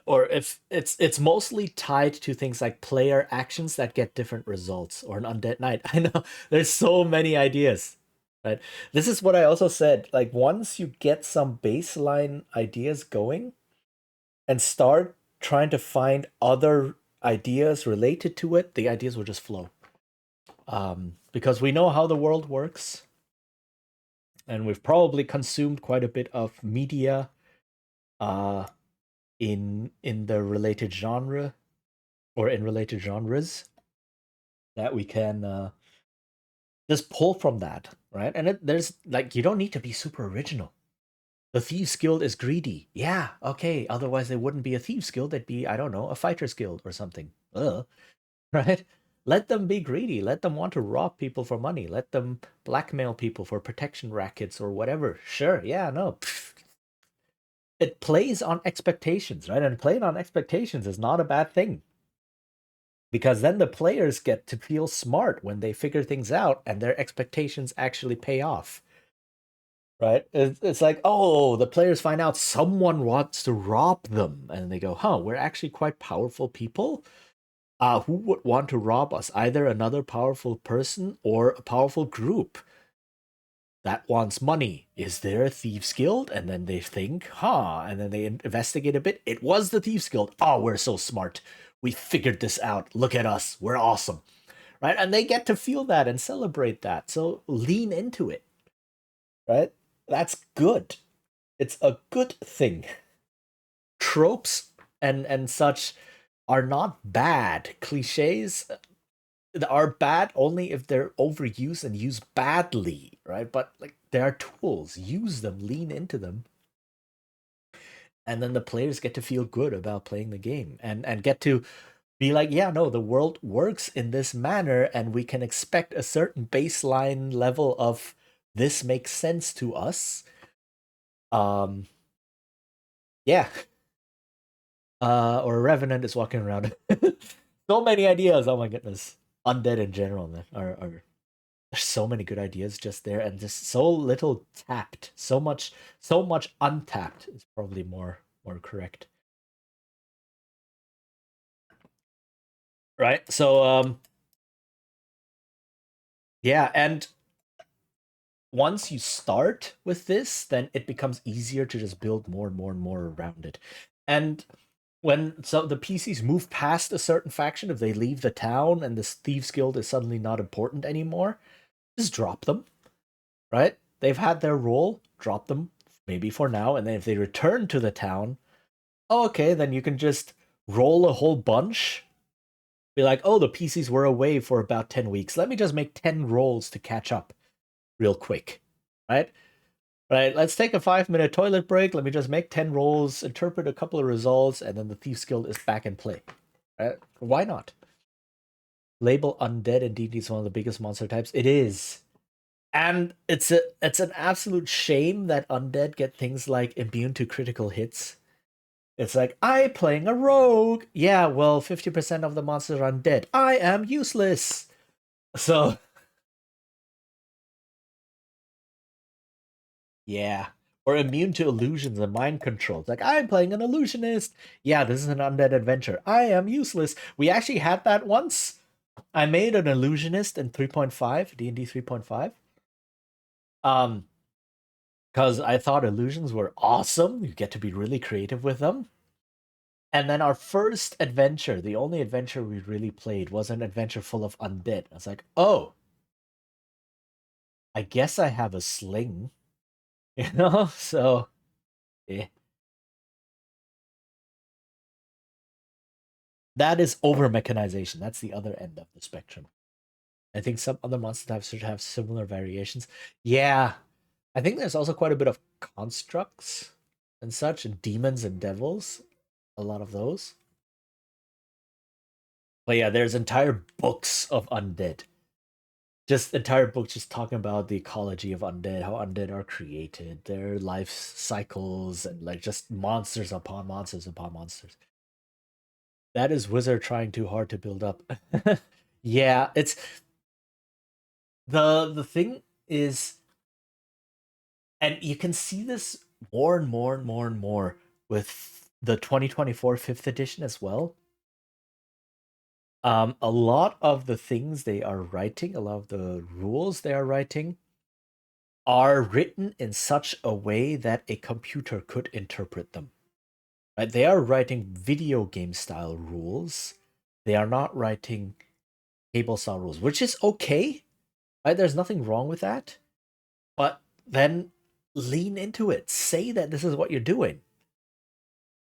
Or if it's mostly tied to things like player actions that get different results, or an undead knight. I know there's so many ideas, right? This is what I also said. Like, once you get some baseline ideas going and start trying to find other ideas related to it, the ideas will just flow. because we know how the world works, and we've probably consumed quite a bit of media in the related genre or in related genres that we can just pull from that, right? And there's like, you don't need to be super original. The Thieves Guild is greedy. Yeah, okay. Otherwise, they wouldn't be a Thieves Guild. They'd be, I don't know, a Fighters Guild or something. Right? Let them be greedy. Let them want to rob people for money. Let them blackmail people for protection rackets or whatever. Sure, yeah, no. It plays on expectations, right? And playing on expectations is not a bad thing. Because then the players get to feel smart when they figure things out and their expectations actually pay off. Right? It's like, oh, the players find out someone wants to rob them. And they go, huh, we're actually quite powerful people. Who would want to rob us? Either another powerful person or a powerful group that wants money. Is there a Thieves Guild? And then they think, huh, and then they investigate a bit. It was the Thieves Guild. Oh, we're so smart. We figured this out. Look at us. We're awesome. Right? And they get to feel that and celebrate that. So lean into it. Right? That's good. It's a good thing. Tropes and such are not bad. Cliches are bad only if they're overused and used badly, right? But like, there are tools. Use them, lean into them. And then the players get to feel good about playing the game and get to be like, yeah, no, the world works in this manner, and we can expect a certain baseline level of this makes sense to us. Yeah. Or a revenant is walking around. So many ideas. Oh my goodness. Undead in general, man, are there's so many good ideas just there, and just so little tapped. So much untapped is probably more correct. Right? So yeah, and once you start with this, then it becomes easier to just build more and more and more around it. And when the PCs move past a certain faction, if they leave the town and this Thieves Guild is suddenly not important anymore, just drop them, right? They've had their role, drop them, maybe for now, and then if they return to the town, oh, okay, then you can just roll a whole bunch. Be like, oh, the PCs were away for about 10 weeks. Let me just make 10 rolls to catch up real quick, right? Right, let's take a 5-minute toilet break. Let me just make 10 rolls, interpret a couple of results, and then the Thieves Guild is back in play. Right? Why not? Label undead in D&D is one of the biggest monster types. It is. And it's an absolute shame that undead get things like immune to critical hits. It's like, I playing a rogue. Yeah, well, 50% of the monsters are undead. I am useless. So yeah. Or immune to illusions and mind control. It's like, I'm playing an illusionist. Yeah, this is an undead adventure. I am useless. We actually had that once. I made an illusionist in 3.5, D&D 3.5. Because I thought illusions were awesome. You get to be really creative with them. And then our first adventure, the only adventure we really played, was an adventure full of undead. I was like, oh, I guess I have a sling. You know? So, yeah. That is over mechanization. That's the other end of the spectrum. I think some other monster types should have similar variations. Yeah. I think there's also quite a bit of constructs and such, and demons and devils. A lot of those. But yeah, there's entire books of undead. Just entire books just talking about the ecology of undead, how undead are created, their life cycles, and like just monsters upon monsters upon monsters. That is Wizard trying too hard to build up. Yeah, it's the thing is, and you can see this more and more and more and more with the 2024 5th edition as well. A lot of the things they are writing, a lot of the rules they are writing, are written in such a way that a computer could interpret them. Right? They are writing video game style rules. They are not writing table style rules, which is okay, right? There's nothing wrong with that, but then lean into it. Say that this is what you're doing,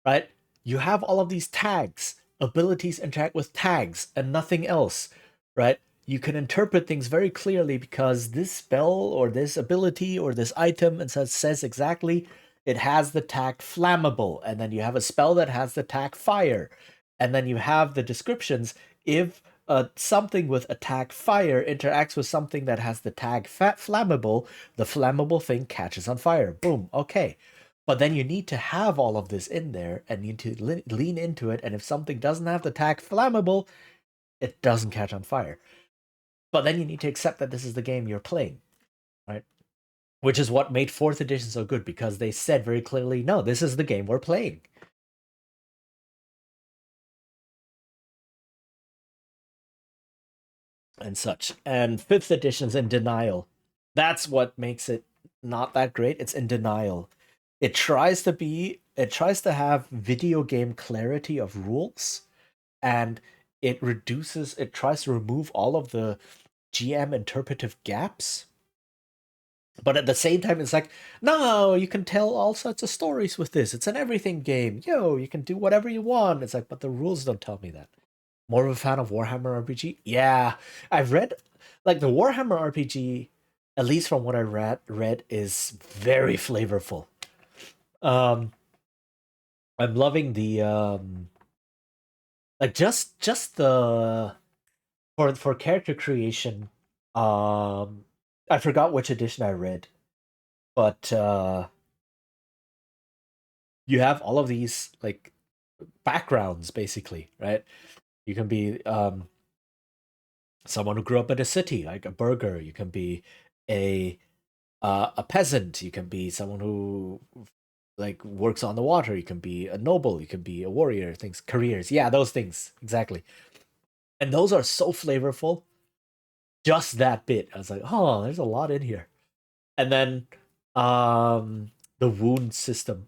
right? You have all of these tags. Abilities interact with tags and nothing else, right? You can interpret things very clearly because this spell or this ability or this item and says exactly it has the tag flammable, and then you have a spell that has the tag fire, and then you have the descriptions. If something with a tag fire interacts with something that has the tag flammable, the flammable thing catches on fire. Boom. Okay. But then you need to have all of this in there and you need to lean into it. And if something doesn't have the tag flammable, it doesn't catch on fire. But then you need to accept that this is the game you're playing, right? Which is what made 4th edition so good, because they said very clearly, no, this is the game we're playing. And such. And 5th edition's in denial. That's what makes it not that great. It's in denial. It tries to have video game clarity of rules, and it tries to remove all of the GM interpretive gaps. But at the same time, it's like, no, you can tell all sorts of stories with this. It's an everything game. Yo, you can do whatever you want. It's like, but the rules don't tell me that. More of a fan of Warhammer RPG? Yeah, I've read, like, the Warhammer RPG, at least from what I read is very flavorful. I'm loving the like just the for character creation. I forgot which edition I read, but you have all of these like backgrounds basically, right? You can be someone who grew up in a city, like a burgher. You can be a peasant. You can be someone who like works on the water. You can be a noble. You can be a warrior. Things, careers. Yeah, those things exactly. And those are so flavorful. Just that bit, I was like, oh, there's a lot in here. And then the wound system,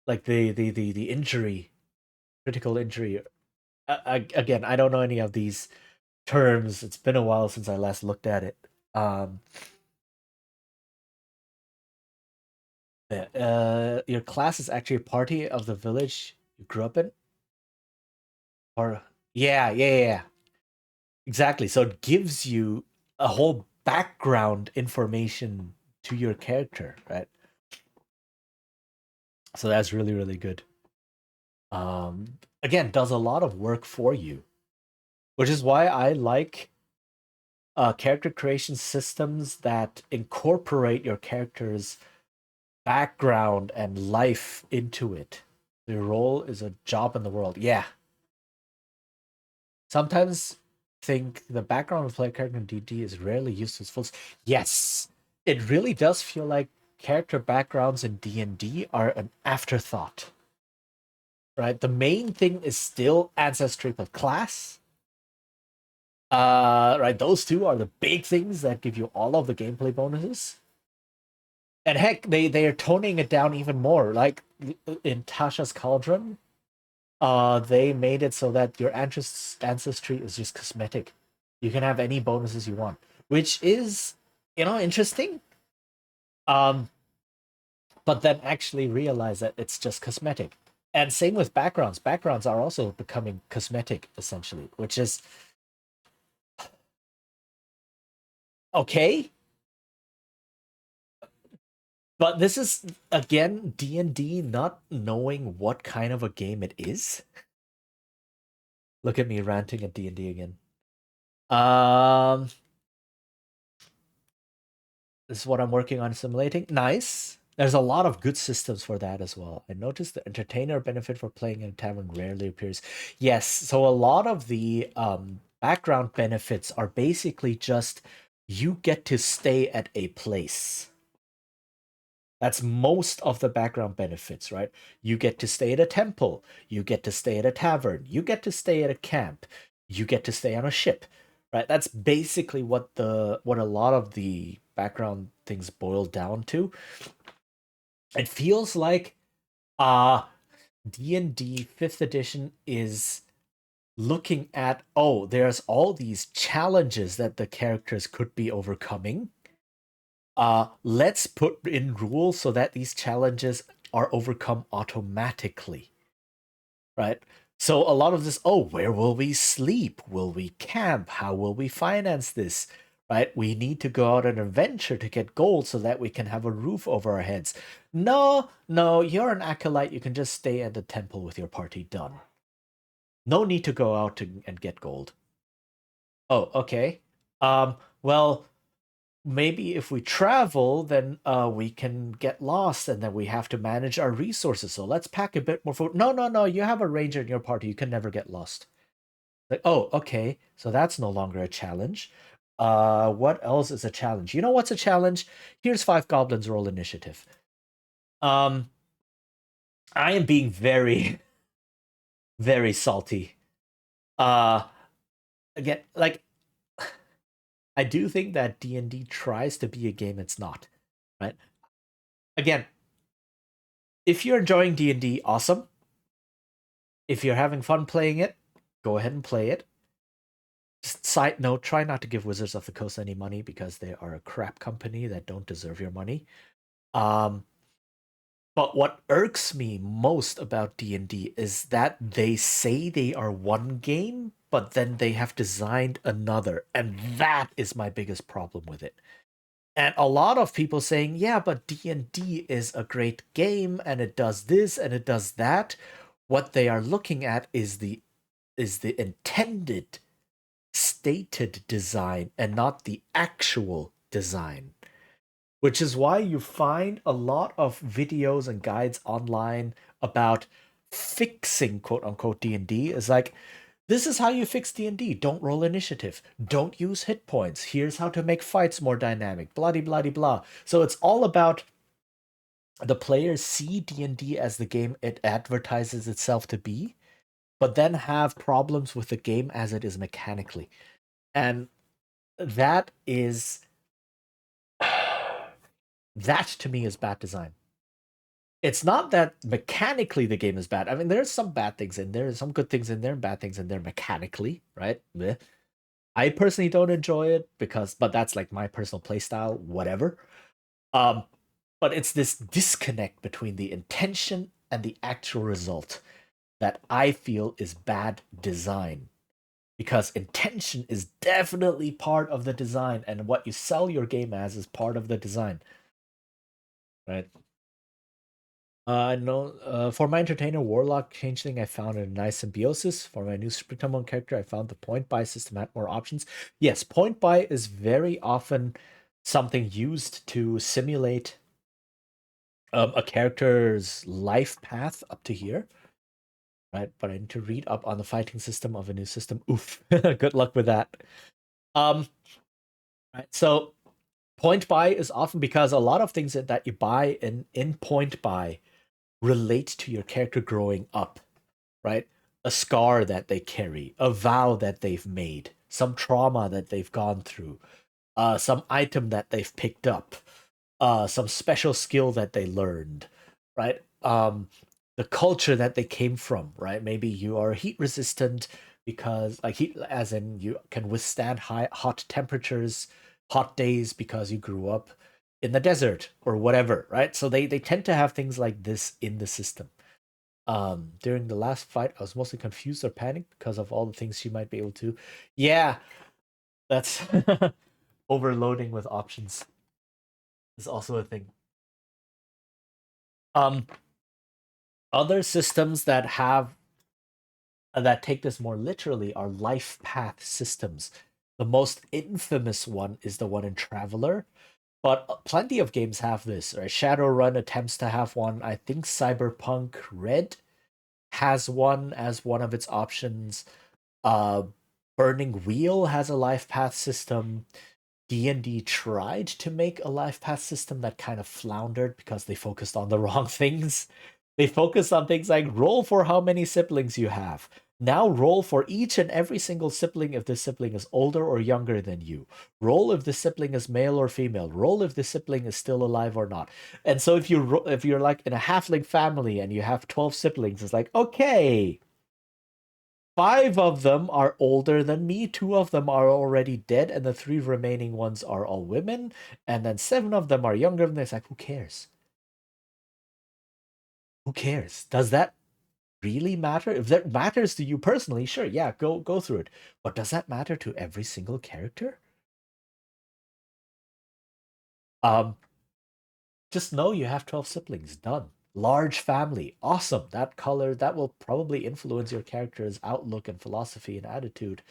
like the injury, critical injury. Again, I don't know any of these terms. It's been a while since I last looked at it. Your class is actually a party of the village you grew up in, or yeah, exactly. So it gives you a whole background information to your character, right? So that's really really good. Again, does a lot of work for you, which is why I like character creation systems that incorporate your character's background and life into it. Your role is a job in the world. Yeah. Sometimes think the background of a character in D&D is rarely used to its full. Yes, it really does feel like character backgrounds in D&D are an afterthought. Right? The main thing is still ancestry plus class. Right, those two are the big things that give you all of the gameplay bonuses. And heck, they are toning it down even more. Like in Tasha's Cauldron, they made it so that your ancestry is just cosmetic. You can have any bonuses you want, which is, interesting. But then actually realize that it's just cosmetic. And same with backgrounds. Backgrounds are also becoming cosmetic essentially, which is okay. But this is again D&D not knowing what kind of a game it is. Look at me ranting at D&D again. This is what I'm working on simulating. Nice. There's a lot of good systems for that as well. I noticed the entertainer benefit for playing in a tavern rarely appears. Yes, so a lot of the background benefits are basically just you get to stay at a place. That's most of the background benefits, right? You get to stay at a temple, you get to stay at a tavern, you get to stay at a camp, you get to stay on a ship, right? That's basically what a lot of the background things boil down to. It feels like D&D 5th edition is looking at, oh, there's all these challenges that the characters could be overcoming. Let's put in rules so that these challenges are overcome automatically, right? So a lot of this, oh, where will we sleep? Will we camp? How will we finance this? Right? We need to go out on an adventure to get gold so that we can have a roof over our heads. No, no, you're an acolyte. You can just stay at the temple with your party. Done. No need to go out and get gold. Oh, okay. Well, maybe if we travel, then we can get lost and then we have to manage our resources. So let's pack a bit more food. No, no, no. You have a ranger in your party. You can never get lost. Like, oh, okay. So that's no longer a challenge. What else is a challenge? You know what's a challenge? Here's 5 goblins roll initiative. I am being very, very salty. Uh, Again, like, I do think that D&D tries to be a game it's not, right? Again, if you're enjoying D&D, awesome. If you're having fun playing it, go ahead and play it. Just side note, try not to give Wizards of the Coast any money because they are a crap company that don't deserve your money. But what irks me most about D&D is that they say they are one game, but then they have designed another, and that is my biggest problem with it. And a lot of people saying, yeah, but D&D is a great game and it does this and it does that. What they are looking at is the intended stated design and not the actual design. Which is why you find a lot of videos and guides online about fixing quote unquote D&D is like, this is how you fix D&D. Don't roll initiative. Don't use hit points. Here's how to make fights more dynamic. Blah, blah, blah, blah. So it's all about the players see D&D as the game it advertises itself to be, but then have problems with the game as it is mechanically. And that is that to me is bad design. It's not that mechanically the game is bad. I mean, there's some bad things in there, some good things in there, and bad things in there mechanically, right? Bleh. I personally don't enjoy it but that's like my personal playstyle, whatever. Um, but it's this disconnect between the intention and the actual result that I feel is bad design. Because intention is definitely part of the design, and what you sell your game as is part of the design. Right? No, for my entertainer warlock changeling, I found a nice symbiosis. For my new springtime character, I found the point buy system had more options. Yes, point buy is very often something used to simulate a character's life path up to here. Right, but I need to read up on the fighting system of a new system. Oof, good luck with that. Right, so point buy is often because a lot of things that you buy in point buy relate to your character growing up, right? A scar that they carry, a vow that they've made, some trauma that they've gone through, some item that they've picked up, some special skill that they learned, right? The culture that they came from, right? Maybe you are heat resistant because, like, heat, as in you can withstand hot temperatures, hot days because you grew up in the desert or whatever, right? So they tend to have things like this in the system. During the last fight, I was mostly confused or panicked because of all the things she might be able to. Yeah, that's overloading with options is also a thing. Um, Other systems that take this more literally are life path systems. The most infamous one is the one in Traveler, but plenty of games have this. Right? Shadowrun attempts to have one. I think Cyberpunk Red has one as one of its options. Burning Wheel has a life path system. D&D tried to make a life path system that kind of floundered because they focused on the wrong things. They focused on things like roll for how many siblings you have. Now roll for each and every single sibling if the sibling is older or younger than you. Roll if the sibling is male or female. Roll if the sibling is still alive or not. And so if you're like in a halfling family and you have 12 siblings, it's like, okay, 5 of them are older than me, 2 of them are already dead, and the 3 remaining ones are all women, and then 7 of them are younger than me. It's like, who cares? Who cares? Does that really matter? If that matters to you personally, sure, yeah, go through it. But does that matter to every single character? Just know you have 12 siblings. Done. Large family. Awesome. That color, that will probably influence your character's outlook and philosophy and attitude.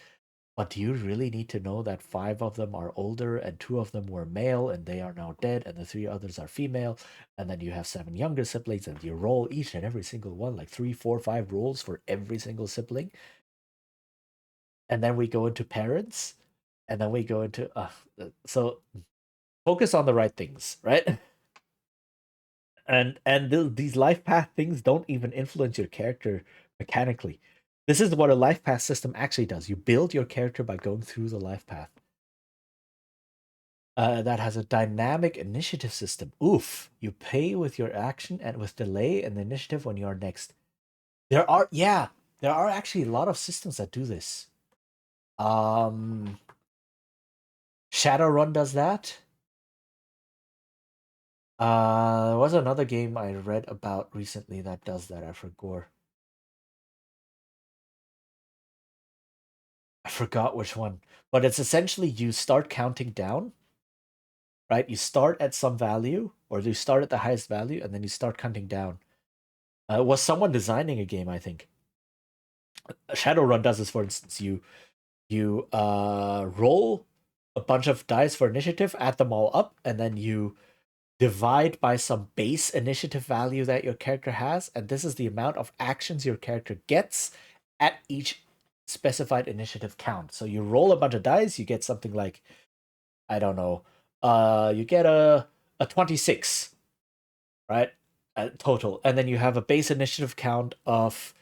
But do you really need to know that 5 of them are older and 2 of them were male and they are now dead and the 3 others are female? And then you have 7 younger siblings and you roll each and every single one, like 3, 4, 5 rolls for every single sibling. And then we go into parents. And then we go into so focus on the right things, right? And these life path things don't even influence your character mechanically. This is what a life path system actually does. You build your character by going through the life path. That has a dynamic initiative system. Oof. You pay with your action and with delay and the initiative when you are next. There are actually a lot of systems that do this. Shadowrun does that. There was another game I read about recently that does that. I forgot which one. But it's essentially you start counting down, right? You start at some value, or you start at the highest value, and then you start counting down. Was someone designing a game, I think. Shadowrun does this, for instance. You roll a bunch of dice for initiative, add them all up, and then you divide by some base initiative value that your character has, and this is the amount of actions your character gets at each specified initiative count. So you roll a bunch of dice, you get something like, I don't know, you get a 26, right? Total. And then you have a base initiative count of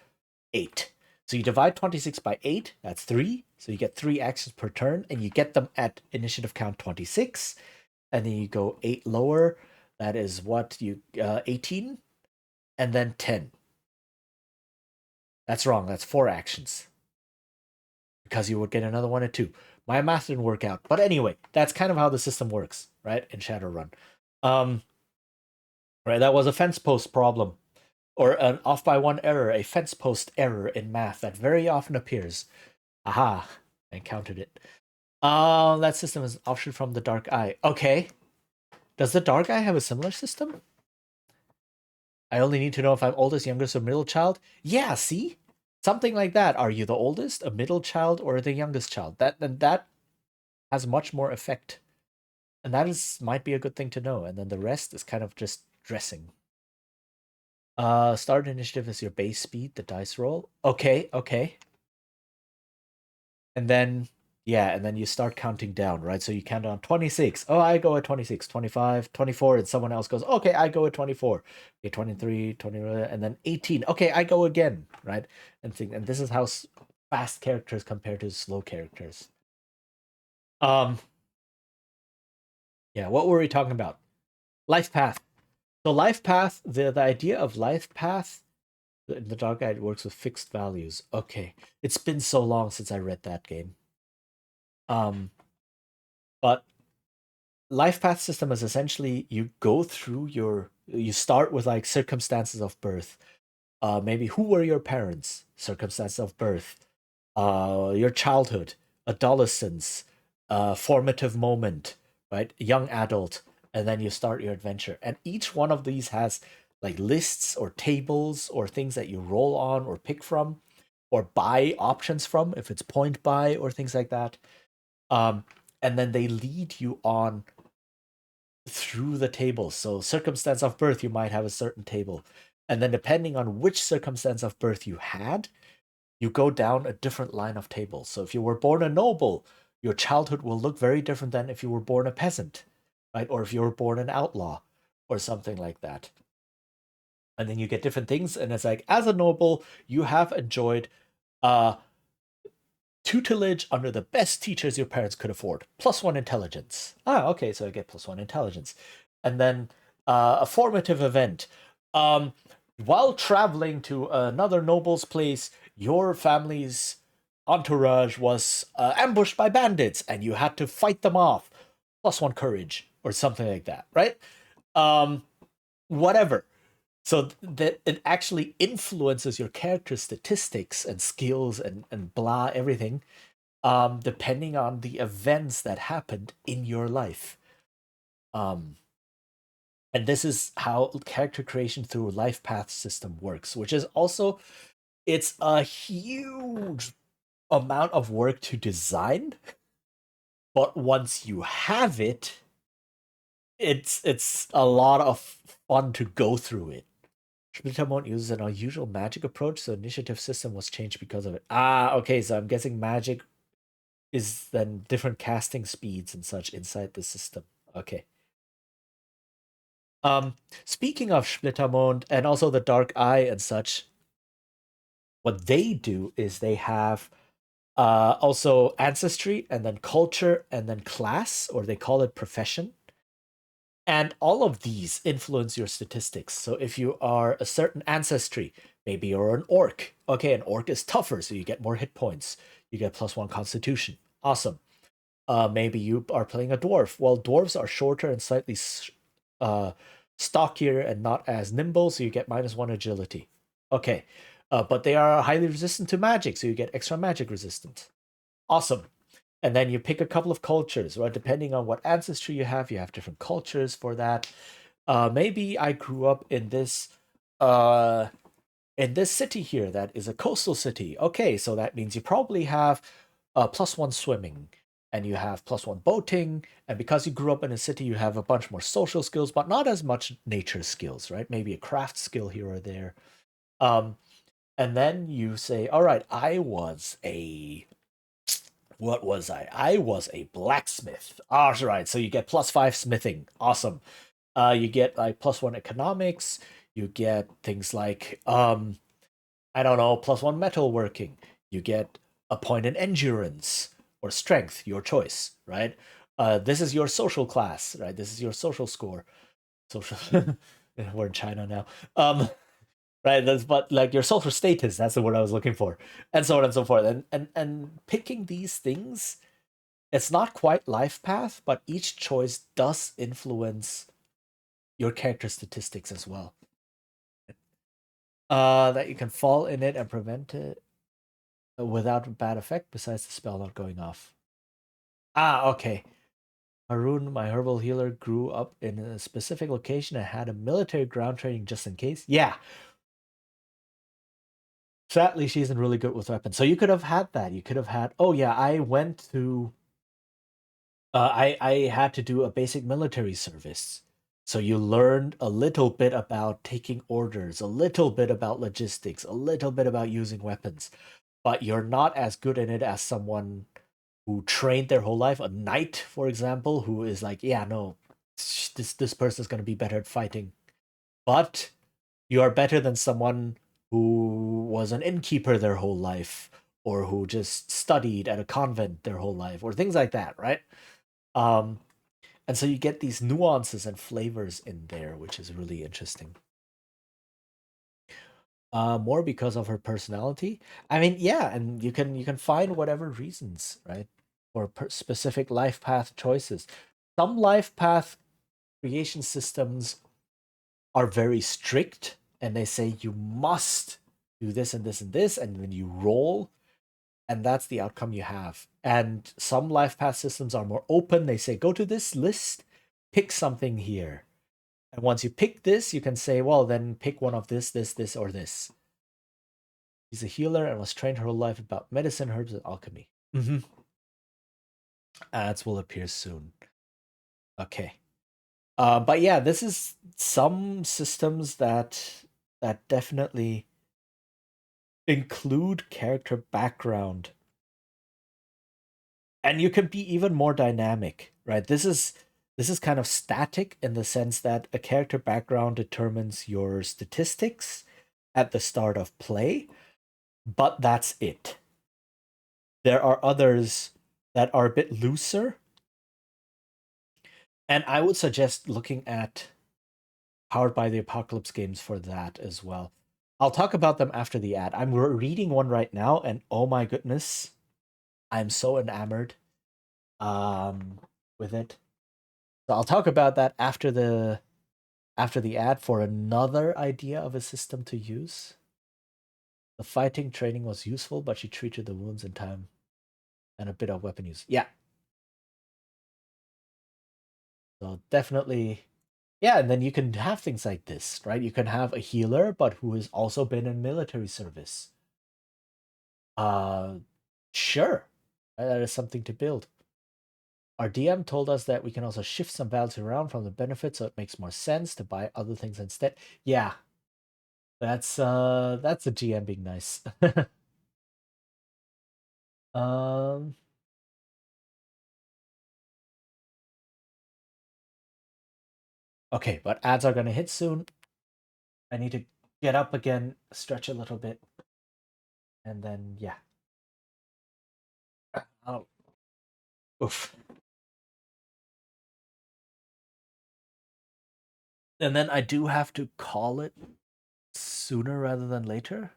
8. So you divide 26 by 8, that's 3. So you get 3 actions per turn, and you get them at initiative count 26. And then you go 8 lower, that is what you 18, and then 10. That's wrong. That's 4 actions. Because you would get another one at 2. My math didn't work out. But anyway, that's kind of how the system works, right? In Shadowrun. Right, that was a fence post problem. Or an off by 1 error, a fence post error in math that very often appears. Aha, I encountered it. That system is an option from the Dark Eye. Okay. Does the Dark Eye have a similar system? I only need to know if I'm oldest, youngest, or middle child. Yeah, see? Something like that. Are you the oldest, a middle child, or the youngest child? That has much more effect. And might be a good thing to know. And then the rest is kind of just dressing. Start initiative is your base speed, the dice roll. Okay. And then you start counting down, right? So you count down 26. Oh, I go at 26, 25, 24, and someone else goes, okay, I go at 24. Okay, 23, 20, and then 18. Okay, I go again, right? And this is how fast characters compare to slow characters. Yeah, what were we talking about? Life path. So life path, the idea of life path in the Dark Eye works with fixed values. Okay. It's been so long since I read that game. But life path system is essentially you go through you start with like circumstances of birth. Maybe who were your parents? Circumstances of birth. Your childhood, adolescence, formative moment, right? Young adult, and then you start your adventure. And each one of these has like lists or tables or things that you roll on or pick from or buy options from if it's point buy or things like that. And then they lead you on through the tables. So circumstance of birth, you might have a certain table. And then depending on which circumstance of birth you had, you go down a different line of tables. So if you were born a noble, your childhood will look very different than if you were born a peasant, right? Or if you were born an outlaw or something like that. And then you get different things. And it's like, as a noble, you have enjoyed tutelage under the best teachers your parents could afford. +1 intelligence. Okay, so I get +1 intelligence. And then a formative event. While traveling to another noble's place, your family's entourage was ambushed by bandits and you had to fight them off. +1 courage or something like that, right? Whatever. So that it actually influences your character statistics and skills and blah, everything, depending on the events that happened in your life. And this is how character creation through life path system works, which is also, it's a huge amount of work to design, but once you have it, it's a lot of fun to go through it. Splittermont uses an unusual magic approach, so initiative system was changed because of it. Ah, okay, so I'm guessing magic is then different casting speeds and such inside the system. Okay. Speaking of Splittermond and also the Dark Eye and such, what they do is they have also ancestry and then culture and then class, or they call it profession. And all of these influence your statistics. So if you are a certain ancestry, maybe you're an orc. Okay, an orc is tougher, so you get more hit points. You get +1 constitution. Awesome. Maybe you are playing a dwarf. Well, dwarves are shorter and slightly stockier and not as nimble, so you get -1 agility. Okay. But they are highly resistant to magic, so you get extra magic resistance. Awesome. And then you pick a couple of cultures, right? Depending on what ancestry you have different cultures for that. Maybe I grew up in this city here that is a coastal city. Okay, so that means you probably have +1 swimming, and you have +1 boating, and because you grew up in a city, you have a bunch more social skills, but not as much nature skills, right? Maybe a craft skill here or there. And then you say, all right, what was I? I was a blacksmith. All right, so you get +5 smithing. Awesome. You get like +1 economics. You get things like I don't know, +1 metalworking. You get a point in endurance or strength, your choice, right? This is your social class, right? This is your social score. Social. We're in China now. Right. That's but like your social status. That's the word I was looking for, and so on and so forth. And picking these things, it's not quite life path, but each choice does influence your character statistics as well. That you can fall in it and prevent it without a bad effect, besides the spell not going off. Ah, okay. Harun, my herbal healer, grew up in a specific location and had a military ground training just in case. Yeah. Sadly, she isn't really good with weapons. So you could have had that. You could have had, oh yeah, I went to I had to do a basic military service. So you learned a little bit about taking orders, a little bit about logistics, a little bit about using weapons, but you're not as good in it as someone who trained their whole life, a knight, for example, who is like, yeah, no, this person's going to be better at fighting. But you are better than someone who was an innkeeper their whole life, or who just studied at a convent their whole life, or things like that, right? Um, and so you get these nuances and flavors in there, which is really interesting. More because of her personality. I mean, yeah, and you can find whatever reasons, right, for specific life path choices. Some life path creation systems are very strict, and they say you must do this and this and this, and then you roll, and that's the outcome you have. And some life path systems are more open. They say, go to this list, pick something here. And once you pick this, you can say, well, then pick one of this, or this. She's a healer and was trained her whole life about medicine, herbs, and alchemy. Mm-hmm. Ads will appear soon. Okay. But yeah, this is some systems that definitely include character background, and you can be even more dynamic, right? This is kind of static in the sense that a character background determines your statistics at the start of play, but that's it. There are others that are a bit looser, and I would suggest looking at Powered by the Apocalypse games for that as well. I'll talk about them after the ad. I'm reading one right now, and oh my goodness, I'm so enamored with it. So I'll talk about that after the ad for another idea of a system to use. The fighting training was useful, but she treated the wounds in time and a bit of weapon use. Yeah. So definitely, yeah, and then you can have things like this, right? You can have a healer, but who has also been in military service. Sure. That is something to build. Our DM told us that we can also shift some values around from the benefits, so it makes more sense to buy other things instead. Yeah. That's a GM being nice. um Okay, but ads are gonna hit soon. I need to get up again, stretch a little bit, and then yeah. Oh, oof. And then I do have to call it sooner rather than later.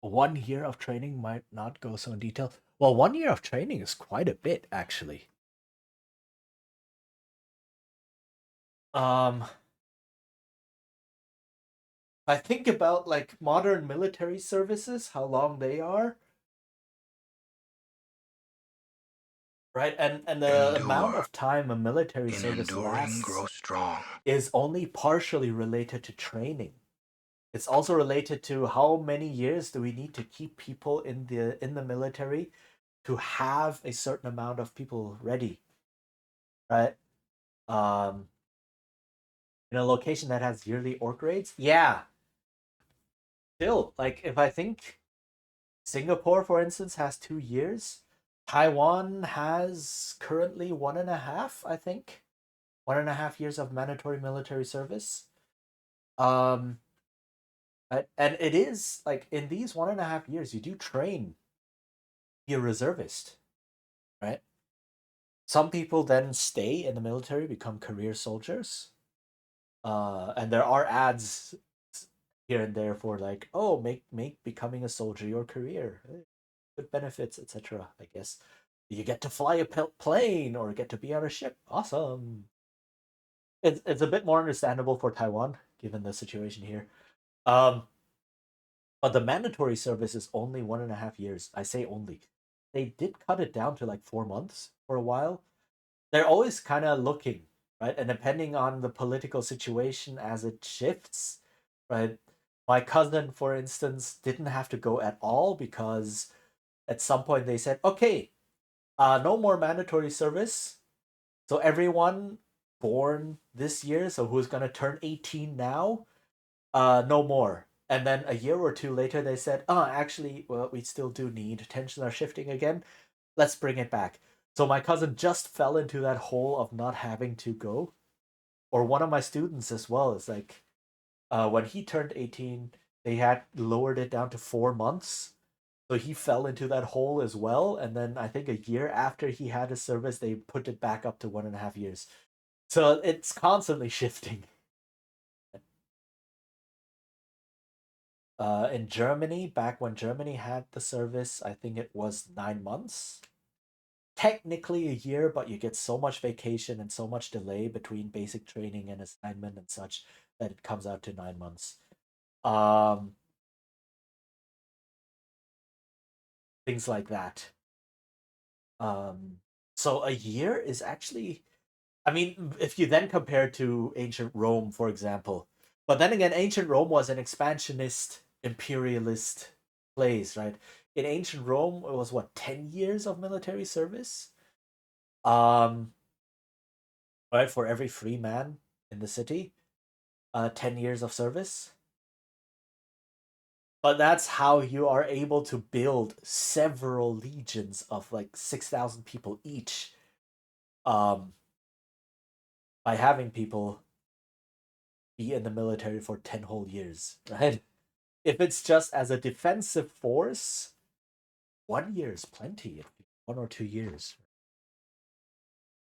1 year of training might not go so in detail. Well, 1 year of training is quite a bit, actually. I think about like modern military services, how long they are, right? And the amount Endure. of time a military In service enduring, grow lasts strong. is only partially related to training. It's also related to how many years do we need to keep people in the military to have a certain amount of people ready, right? Um, in a location that has yearly orc raids, yeah. Still, like if I think Singapore, for instance, has 2 years. Taiwan has currently 1.5, I think. 1.5 years of mandatory military service. Um, and it is like in these 1.5 years, you do train, be a reservist, right? Some people then stay in the military, become career soldiers. And there are ads here and there for like, oh, make becoming a soldier your career, good benefits, etc. I guess you get to fly a plane or get to be on a ship. Awesome. It's a bit more understandable for Taiwan given the situation here. Um, but the mandatory service is only 1.5 years. I say only. They did cut it down to like 4 months for a while. They're always kind of looking, right? And depending on the political situation as it shifts, right? My cousin, for instance, didn't have to go at all because at some point they said, okay, no more mandatory service. So everyone born this year, so who's gonna turn 18 now, no more. And then a year or two later, they said, "Oh, actually, well, we still do need. Tensions are shifting again. Let's bring it back." So my cousin just fell into that hole of not having to go. Or one of my students as well is like, when he turned 18, they had lowered it down to 4 months. So he fell into that hole as well. And then I think a year after he had his service, they put it back up to 1.5 years. So it's constantly shifting. In Germany, back when Germany had the service, I think it was 9 months. Technically a year, but you get so much vacation and so much delay between basic training and assignment and such that it comes out to 9 months. Um, Things like that. So a year is actually, I mean, if you then compare to ancient Rome, for example, but then again, ancient Rome was an expansionist, imperialist place, right? In ancient Rome, it was what, 10 years of military service, um, right, for every free man in the city, 10 years of service. But that's how you are able to build several legions of like 6,000 people each, um, by having people be in the military for 10 whole years, right? If it's just as a defensive force, 1 year is plenty. 1 or 2 years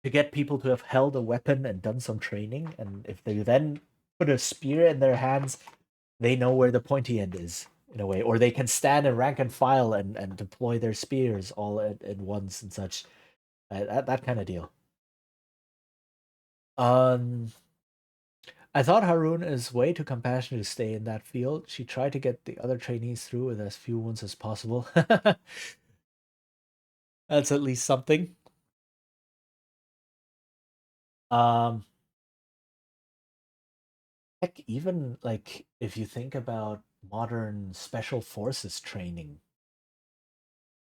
to get people to have held a weapon and done some training, and if they then put a spear in their hands, they know where the pointy end is in a way, or they can stand in rank and file and deploy their spears all at once and such. That kind of deal. Um, I thought Harun is way too compassionate to stay in that field. She tried to get the other trainees through with as few wounds as possible. That's at least something. Um, Heck, even like if you think about modern special forces training,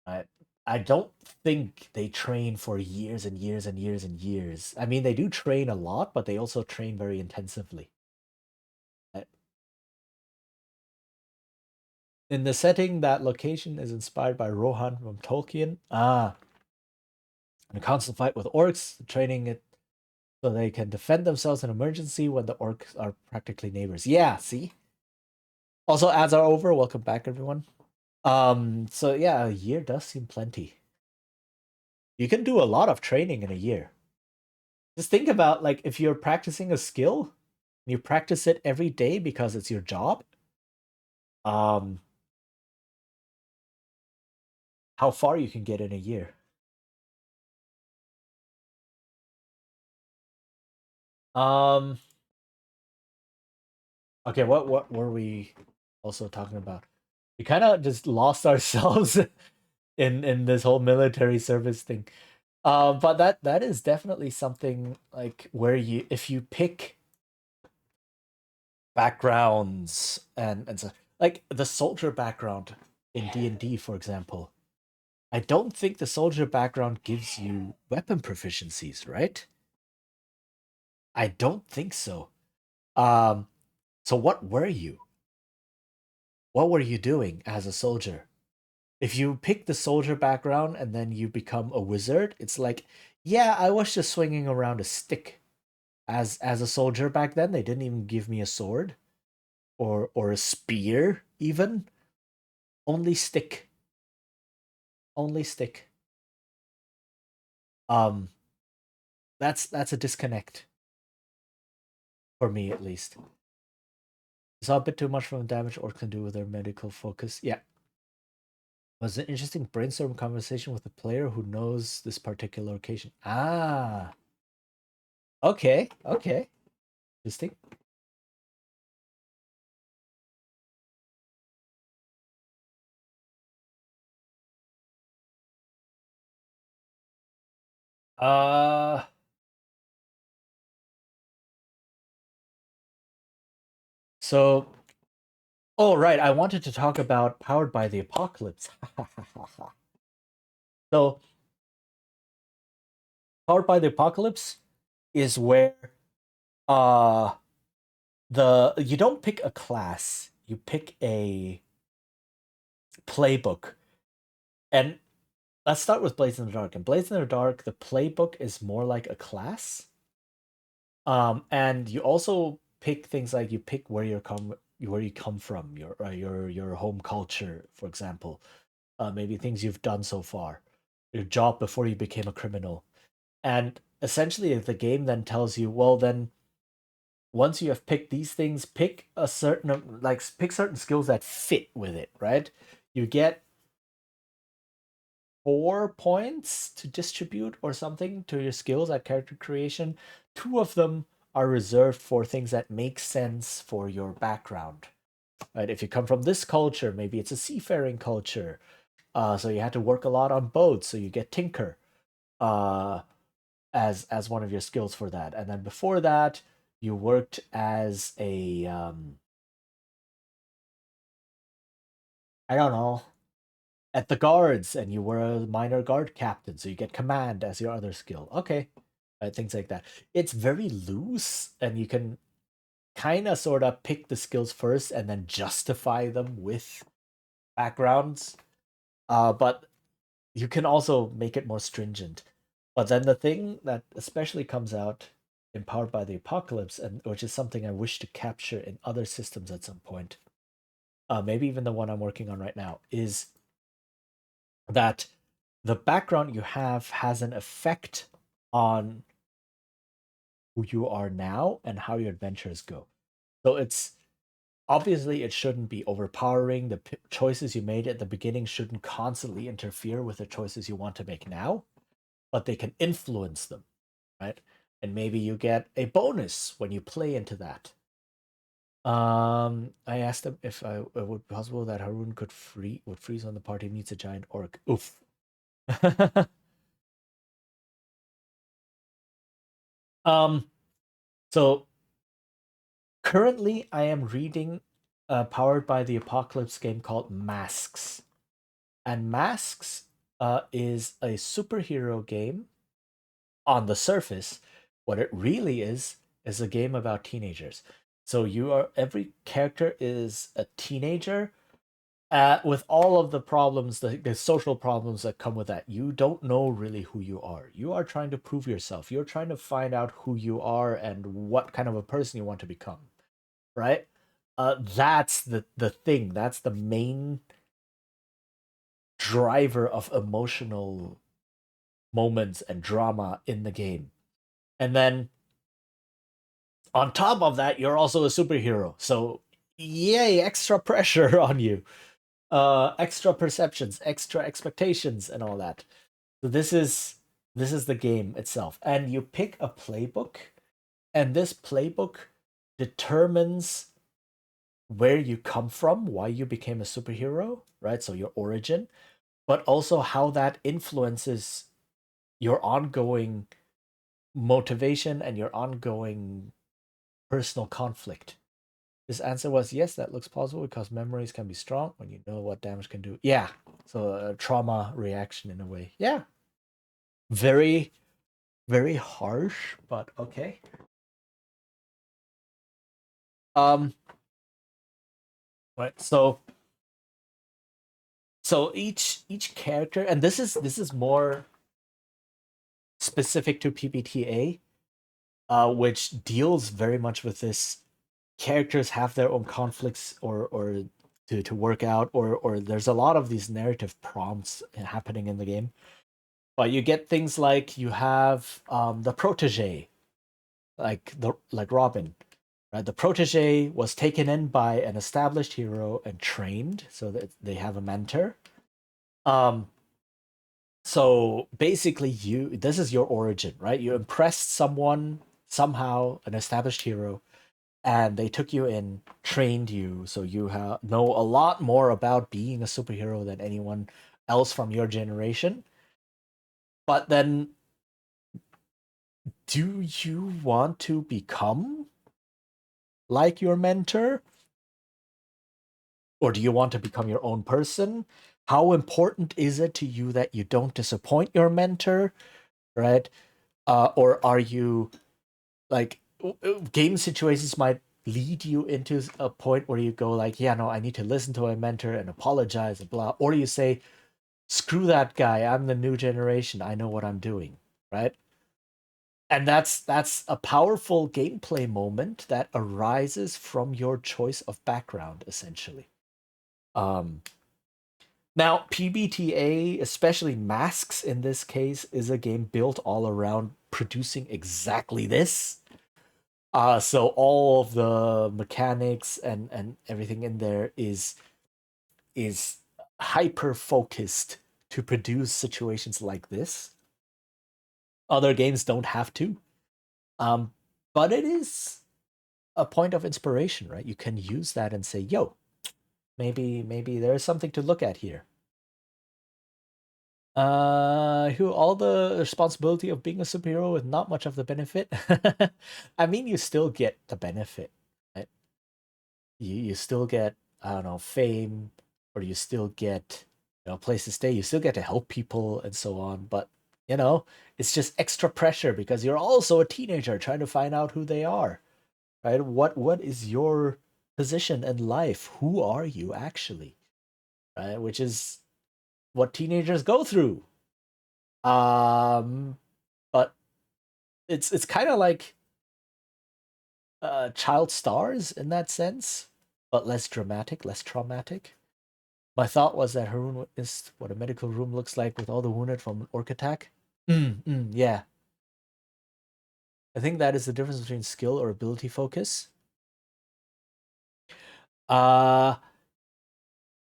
I I don't think they train for years and years and years and years. I mean, they do train a lot, but they also train very intensively. Uh, In the setting, that location is inspired by Rohan from Tolkien. In a constant fight with orcs, training it so they can defend themselves in emergency when the orcs are practically neighbors. Yeah, see? Also, ads are over. Welcome back, everyone. So yeah, a year does seem plenty. You can do a lot of training in a year. Just think about like if you're practicing a skill, you practice it every day because it's your job. Um, how far you can get in a year. Um, okay, what were we also talking about? We kind of just lost ourselves in this whole military service thing. But that is definitely something like where you if you pick backgrounds and so like the soldier background in D&D, for example. I don't think the soldier background gives you weapon proficiencies, right? I don't think so. Um, so what were you? What were you doing as a soldier? If you pick the soldier background and then you become a wizard, it's like, yeah, I was just swinging around a stick. As a soldier back then, they didn't even give me a sword or a spear even. Only stick. Only stick. Um, that's a disconnect for me at least. Saw a bit too much from the damage orcs can do with their medical focus. Yeah. Was an interesting brainstorm conversation with a player who knows this particular location. Ah. Okay. Okay. Interesting. Uh so oh right, I wanted to talk about Powered by the Apocalypse. So Powered by the Apocalypse is where uh the you don't pick a class, you pick a playbook. And let's start with Blades in the Dark. In Blades in the Dark, the playbook is more like a class. And you also pick things like you pick where you come from, your home culture, for example. Maybe things you've done so far, your job before you became a criminal. And essentially the game then tells you, well then once you have picked these things, pick a certain like pick certain skills that fit with it, right? You get 4 points to distribute or something to your skills at character creation. Two of them are reserved for things that make sense for your background. Right? If you come from this culture, maybe it's a seafaring culture. So you had to work a lot on boats, so you get tinker uh, as one of your skills for that. And then before that, you worked as a I don't know, at the guards, and you were a minor guard captain, so you get command as your other skill. Okay, things like that. It's very loose, and you can kind of sort of pick the skills first and then justify them with backgrounds. But you can also make it more stringent. But then the thing that especially comes out empowered by the apocalypse, and which is something I wish to capture in other systems at some point, maybe even the one I'm working on right now, is that the background you have has an effect on who you are now and how your adventures go. So it's obviously it shouldn't be overpowering. The choices you made at the beginning shouldn't constantly interfere with the choices you want to make now, but they can influence them, right? And maybe you get a bonus when you play into that. I asked him if it would be possible that Harun would freeze when the party meets a giant orc. Oof. um, so currently I am reading powered by the Apocalypse game called Masks. And Masks is a superhero game on the surface. What it really is a game about teenagers. So every character is a teenager with all of the problems, the social problems that come with that. You don't know really who you are. You are trying to prove yourself. You're trying to find out who you are and what kind of a person you want to become, right? That's the thing. That's the main driver of emotional moments and drama in the game. And then on top of that, you're also a superhero. So yay, extra pressure on you. Extra perceptions, extra expectations, and all that. So this is the game itself. And you pick a playbook, and this playbook determines where you come from, why you became a superhero, right? So your origin, but also how that influences your ongoing motivation and your ongoing personal conflict. His answer was yes, that looks plausible because memories can be strong when you know what damage can do. Yeah, so a trauma reaction in a way. Yeah, very, very harsh, but okay. Um, right. So each character, and this is more specific to PBTA, which deals very much with this. Characters have their own conflicts or to work out, or there's a lot of these narrative prompts happening in the game. But you get things like you have the protege, like Robin, right? The protege was taken in by an established hero and trained, so that they have a mentor. Um, so basically, this is your origin, right? You impressed someone somehow, an established hero, and they took you in, trained you, so you know a lot more about being a superhero than anyone else from your generation. But then, do you want to become like your mentor? Or do you want to become your own person? How important is it to you that you don't disappoint your mentor, right? Or are you like game situations might lead you into a point where you go like, yeah, no, I need to listen to my mentor and apologize and blah. Or you say, screw that guy, I'm the new generation, I know what I'm doing, right? And that's a powerful gameplay moment that arises from your choice of background, essentially. Um, Now, PBTA, especially Masks in this case, is a game built all around producing exactly this. So all of the mechanics and everything in there is hyper focused to produce situations like this. Other games don't have to. Um, but it is a point of inspiration, right? You can use that and say, "Yo, maybe there's something to look at here." Who all the responsibility of being a superhero with not much of the benefit. I mean, you still get the benefit, right? You still get, I don't know, fame, or you still get, a place to stay. You still get to help people and so on. But it's just extra pressure because you're also a teenager trying to find out who they are, right? What is your position in life? Who are you actually, right? Which is what teenagers go through. Um, but it's kind of like child stars in that sense, but less dramatic, less traumatic. My thought was that Haroon witnessed what a medical room looks like with all the wounded from an orc attack. Yeah. I think that is the difference between skill or ability focus. Uh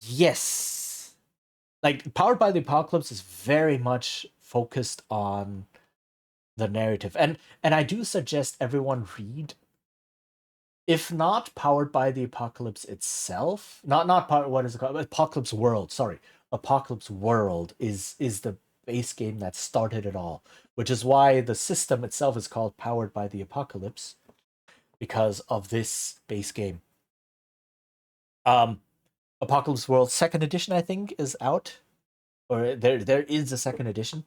yes. Like Powered by the Apocalypse is very much focused on the narrative. And I do suggest everyone read, if not Powered by the Apocalypse itself, not part, what is it called? Apocalypse World, sorry. Apocalypse World is the base game that started it all, which is why the system itself is called Powered by the Apocalypse, because of this base game. Apocalypse World second edition, I think, is out, or there is a second edition.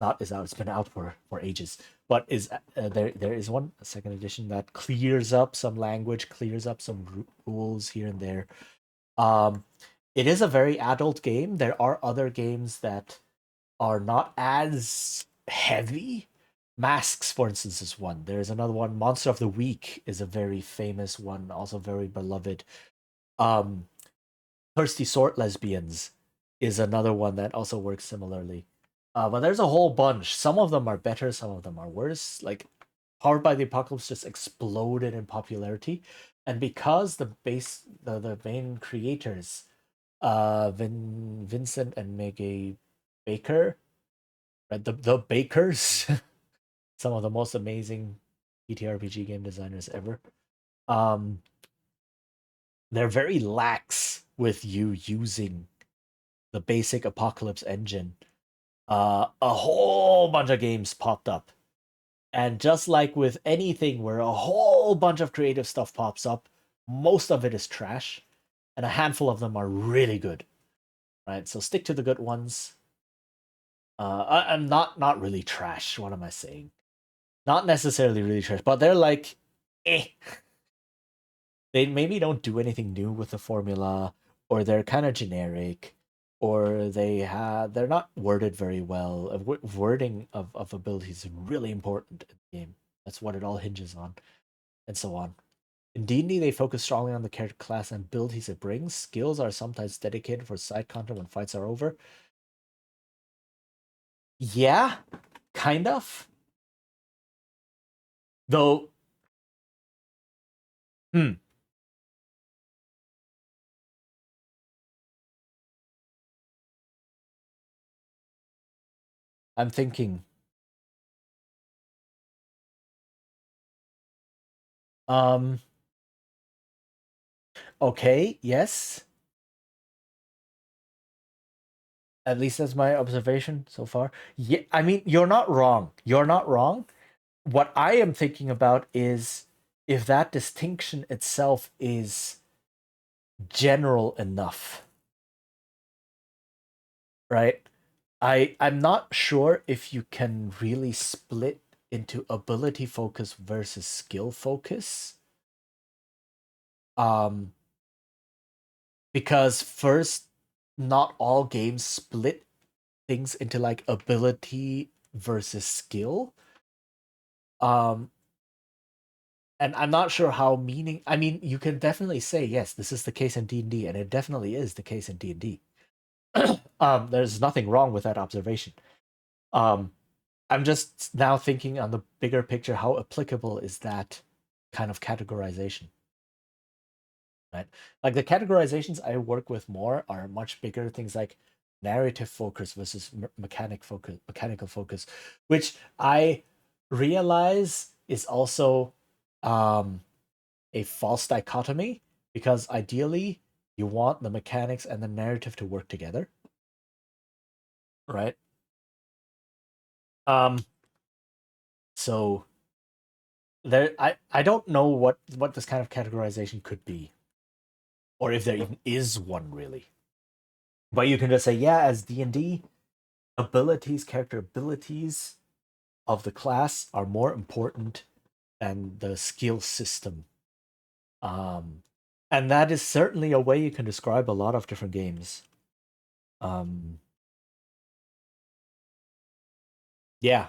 Not is out; it's been out for ages. But is there is one, a second edition that clears up some language, clears up some rules here and there. Um, it is a very adult game. There are other games that are not as heavy. Masks, for instance, is one. There's another one. Monster of the Week is a very famous one, also very beloved. Um, Thirsty Sword Lesbians is another one that also works similarly. But there's a whole bunch. Some of them are better, some of them are worse. Like Powered by the Apocalypse just exploded in popularity, and because the main creators, Vincent and Maggie Baker, right, the Bakers, some of the most amazing TTRPG game designers ever. Um, they're very lax with you using the basic Apocalypse engine. A whole bunch of games popped up. And just like with anything where a whole bunch of creative stuff pops up, most of it is trash, and a handful of them are really good. Right? So stick to the good ones. I'm not really trash. What am I saying? Not necessarily really trash, but they're like, eh. They maybe don't do anything new with the formula, or they're kind of generic, or they're not worded very well. Wording of abilities is really important in the game. That's what it all hinges on, and so on. In D&D, they focus strongly on the character class and abilities it brings. Skills are sometimes dedicated for side content when fights are over. Yeah, kind of. Though, hmm, I'm thinking. Um, okay, yes. At least that's my observation so far. Yeah, I mean, you're not wrong. You're not wrong. What I am thinking about is if that distinction itself is general enough, right? I'm not sure if you can really split into ability focus versus skill focus. Um, because first, not all games split things into like ability versus skill. Um, and I'm not sure how meaning. I mean, you can definitely say yes, this is the case in D&D, and it definitely is the case in D&D. There's nothing wrong with that observation. Um, I'm just now thinking on the bigger picture, how applicable is that kind of categorization? Right, like the categorizations I work with more are much bigger things like narrative focus versus mechanical focus, which I realize is also um a false dichotomy, because ideally you want the mechanics and the narrative to work together, right? Um, so I don't know what this kind of categorization could be, or if there even is one really. But you can just say, yeah, as D&D, abilities, character abilities of the class are more important than the skill system. Um, and that is certainly a way you can describe a lot of different games. Um, yeah,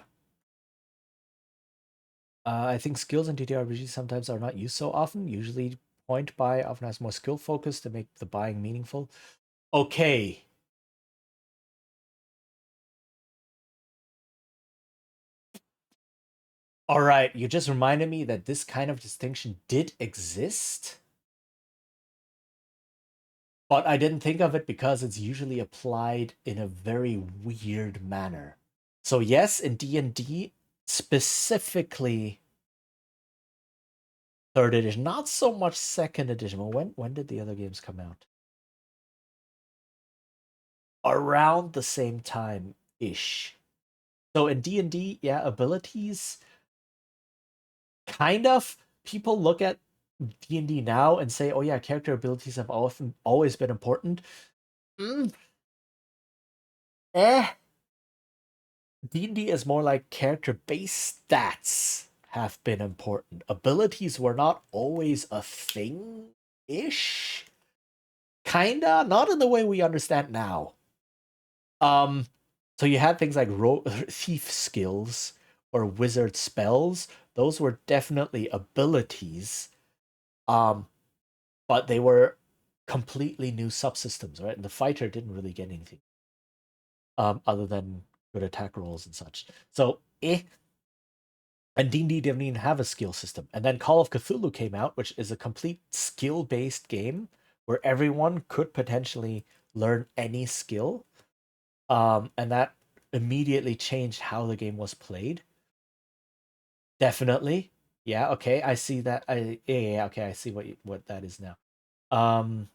I think skills in TTRPG sometimes are not used so often. Usually, point buy often has more skill focus to make the buying meaningful. Okay. All right. You just reminded me that this kind of distinction did exist. But I didn't think of it because it's usually applied in a very weird manner. So yes, in D&D, specifically third edition, not so much second edition. Well, when did the other games come out? Around the same time ish. So in D&D, yeah, abilities kind of people look at D&D now and say, "Oh yeah, character abilities have often always been important." Mm, eh. D&D is more like character-based stats have been important. Abilities were not always a thing-ish. Kinda, not in the way we understand now. Um, so you had things like thief skills or wizard spells. Those were definitely abilities. But they were completely new subsystems, right? And the fighter didn't really get anything. Other than good attack rolls and such. So and D&D didn't even have a skill system. And then Call of Cthulhu came out, which is a complete skill-based game where everyone could potentially learn any skill. And that immediately changed how the game was played. Definitely. Yeah, okay, I see that. Okay, I see what that is now. And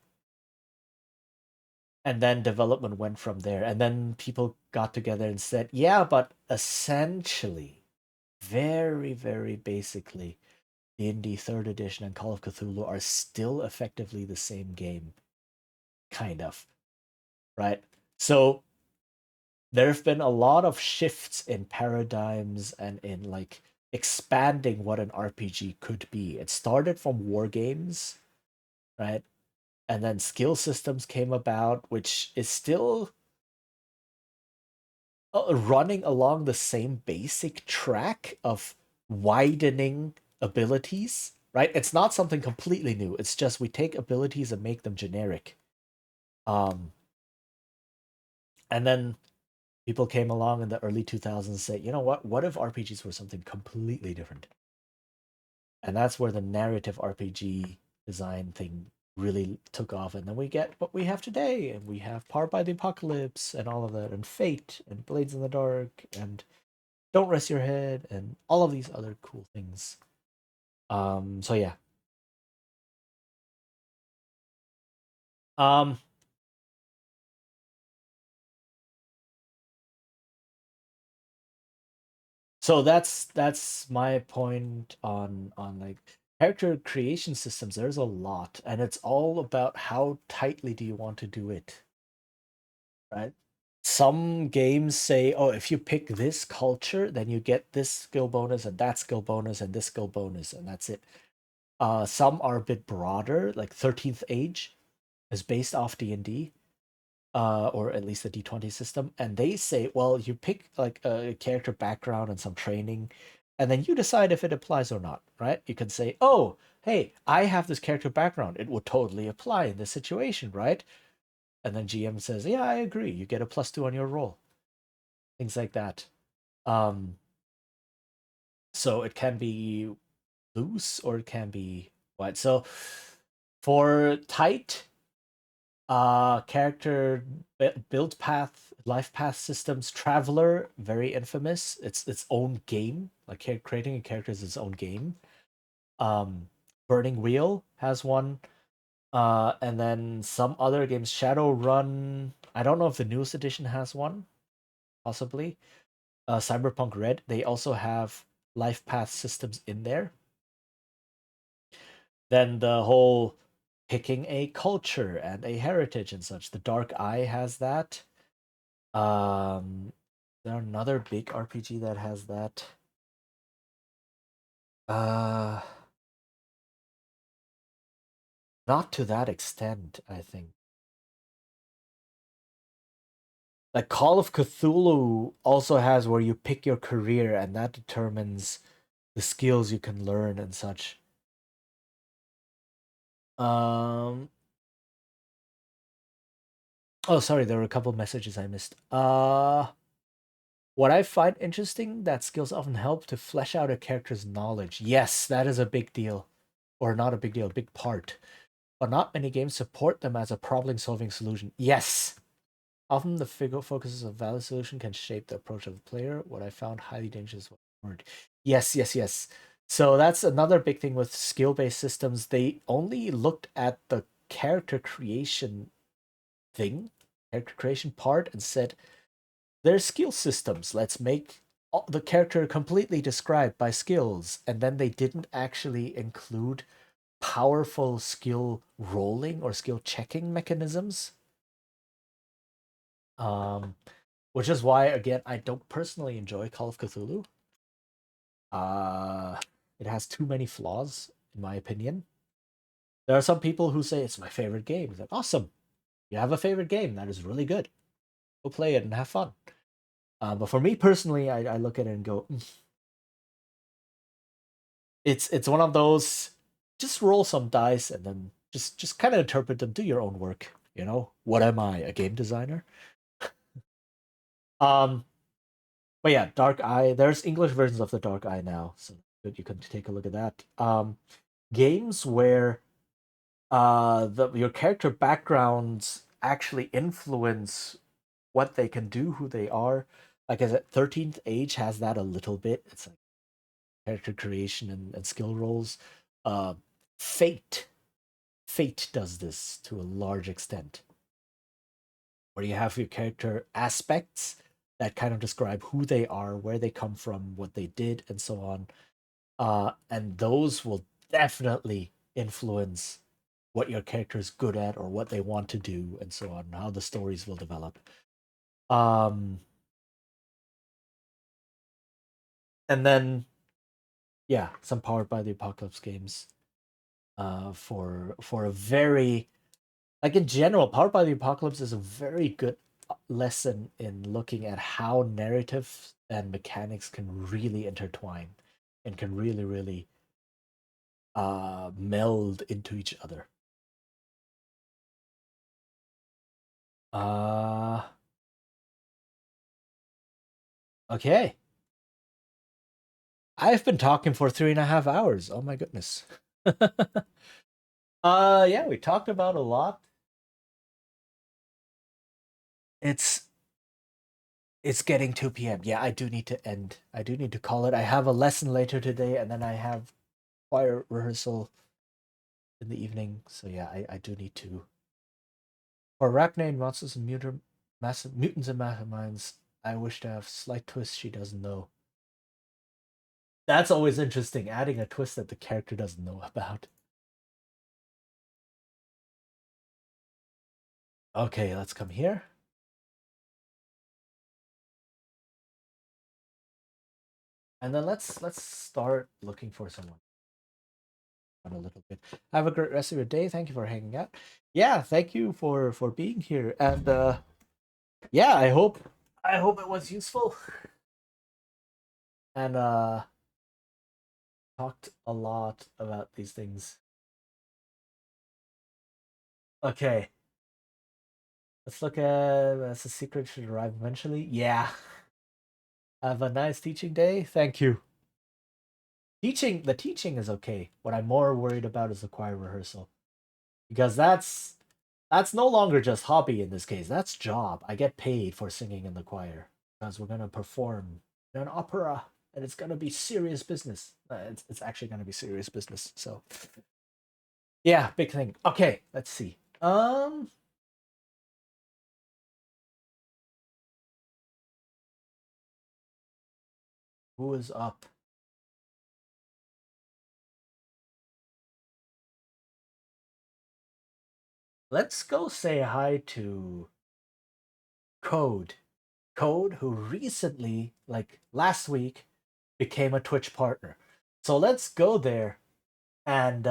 then development went from there. And then people got together and said, yeah, but essentially, very, very basically, D&D 3rd edition and Call of Cthulhu are still effectively the same game. Kind of. Right? So there have been a lot of shifts in paradigms and in like expanding what an RPG could be. It started from war games, right? And then skill systems came about, which is still running along the same basic track of widening abilities, right? It's not something completely new. It's just we take abilities and make them generic. Um, and then people came along in the early 2000s and said, you know what? What if RPGs were something completely different? And that's where the narrative RPG design thing really took off. And then we get what we have today. And we have Powered by the Apocalypse and all of that, and Fate and Blades in the Dark and Don't Rest Your Head and all of these other cool things. So yeah. Um, so that's my point on like character creation systems. There's a lot, and it's all about how tightly do you want to do it, right? Some games say, oh, if you pick this culture, then you get this skill bonus and that skill bonus and this skill bonus, and that's it. Some are a bit broader, like 13th Age is based off D&D, or at least the D20 system, and they say, well, you pick like a character background and some training, and then you decide if it applies or not, right? You can say, oh, hey, I have this character background. It would totally apply in this situation, right? And then GM says, yeah, I agree. You get a +2 on your roll. Things like that. Um, so it can be loose or it can be wide. So for tight character build path, life path systems, Traveler, very infamous. It's its own game. Like creating a character is its own game. Um, Burning Wheel has one. And then some other games, Shadowrun. I don't know if the newest edition has one, possibly. Cyberpunk Red, they also have life path systems in there. Then the whole picking a culture and a heritage and such. The Dark Eye has that. There another big RPG that has that. Uh, Not to that extent, I think. Like Call of Cthulhu also has where you pick your career and that determines the skills you can learn and such. Um, oh, sorry, there were a couple messages I missed. What I find interesting that skills often help to flesh out a character's knowledge. Yes, that is a big deal, or not a big deal, a big part. but not many games support them as a problem-solving solution. Yes. Often the figure focuses on valid solution can shape the approach of the player. What I found highly dangerous was word. Yes, yes, yes. So that's another big thing with skill-based systems. They only looked at the character creation character creation part, and said, there's skill systems. Let's make the character completely described by skills. And then they didn't actually include powerful skill rolling or skill checking mechanisms. Which is why, again, I don't personally enjoy Call of Cthulhu. It has too many flaws, in my opinion. There are some people who say it's my favorite game. It's like, awesome. You have a favorite game. That is really good. Go play it and have fun. But for me personally, I look at it and go, it's one of those, just roll some dice and then just kind of interpret them, do your own work. You know, what am I, a game designer? um, but yeah, Dark Eye. There's English versions of the Dark Eye now, so you can take a look at that. Games where your character backgrounds actually influence what they can do, who they are. Like I said, 13th Age has that a little bit. It's like character creation and skill rolls. Uh, Fate. Fate does this to a large extent, where you have your character aspects that kind of describe who they are, where they come from, what they did, and so on. And those will definitely influence what your character is good at or what they want to do, and so on, how the stories will develop. And then, yeah, some Powered by the Apocalypse games. For a very, like, in general, Powered by the Apocalypse is a very good lesson in looking at how narrative and mechanics can really intertwine and can really meld into each other. Uh okay. I've been talking for 3.5 hours. Oh my goodness. Yeah, we talked about a lot. It's getting 2 p.m. Yeah, I do need to end. I do need to call it. I have a lesson later today, and then I have choir rehearsal in the evening. So yeah, I do need to. For Arachne, Monsters and Massive Mutants and Masterminds, I wish to have slight twist she doesn't know. That's always interesting, adding a twist that the character doesn't know about. Okay, let's come here. And then let's start looking for someone. A little bit. Have a great rest of your day. Thank you for hanging out. Yeah, thank you for being here. And yeah, I hope it was useful. And talked a lot about these things. Okay. Let's look at the secret should arrive eventually. Yeah. Have a nice teaching day. Thank you. The teaching is okay. What I'm more worried about is the choir rehearsal. Because that's no longer just hobby in this case. That's job. I get paid for singing in the choir because we're gonna perform in an opera, and it's gonna be serious business. It's actually gonna be serious business. So yeah, big thing. Okay, let's see. Who is up? Let's go say hi to Code. Code, who recently, like last week, became a Twitch partner. So let's go there and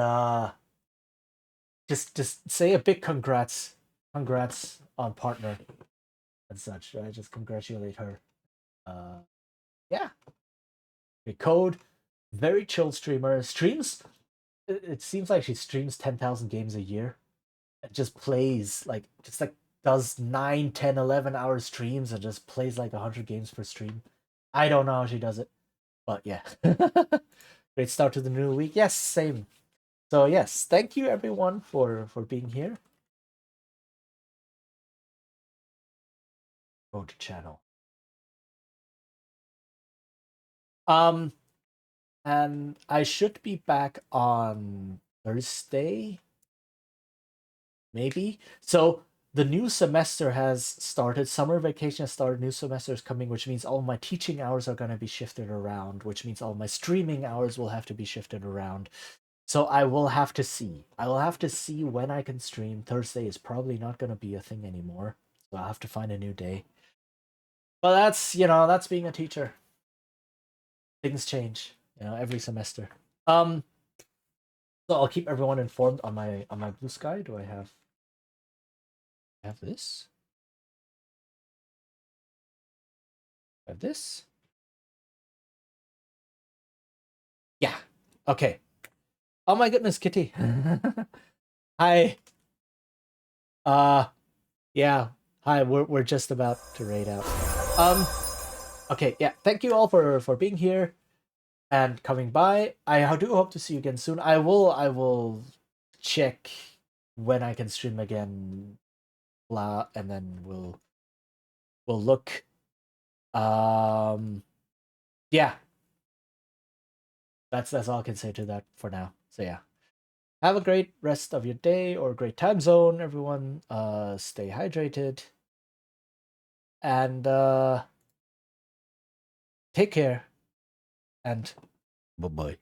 just say a big congrats on partner and such. I just congratulate her. Yeah, okay, Code, very chill streamer. Streams. It seems like she streams 10,000 games a year. It just plays like does 9, 10, 11 hour streams and just plays like 100 games per stream. I don't know how she does it, but yeah. Great start to the new week. Yes, same. So yes, thank you everyone for being here. Go to channel. And I should be back on Thursday, maybe. So the new semester has started. Summer vacation has started. New semester is coming, which means all my teaching hours are going to be shifted around, which means all my streaming hours will have to be shifted around. So I will have to see. I will have to see when I can stream. Thursday is probably not going to be a thing anymore. So I'll have to find a new day. But that's, that's being a teacher. Things change, every semester. So I'll keep everyone informed on my Blue Sky. Do I have this? I have this? Yeah. Okay. Oh my goodness, Kitty. Hi. Yeah. Hi, we're just about to raid out. Okay, yeah. Thank you all for being here and coming by. I do hope to see you again soon. I will check when I can stream again, blah, and then we'll look. Yeah. That's all I can say to that for now. So yeah. Have a great rest of your day or great time zone, everyone. Stay hydrated. And take care. And bye-bye.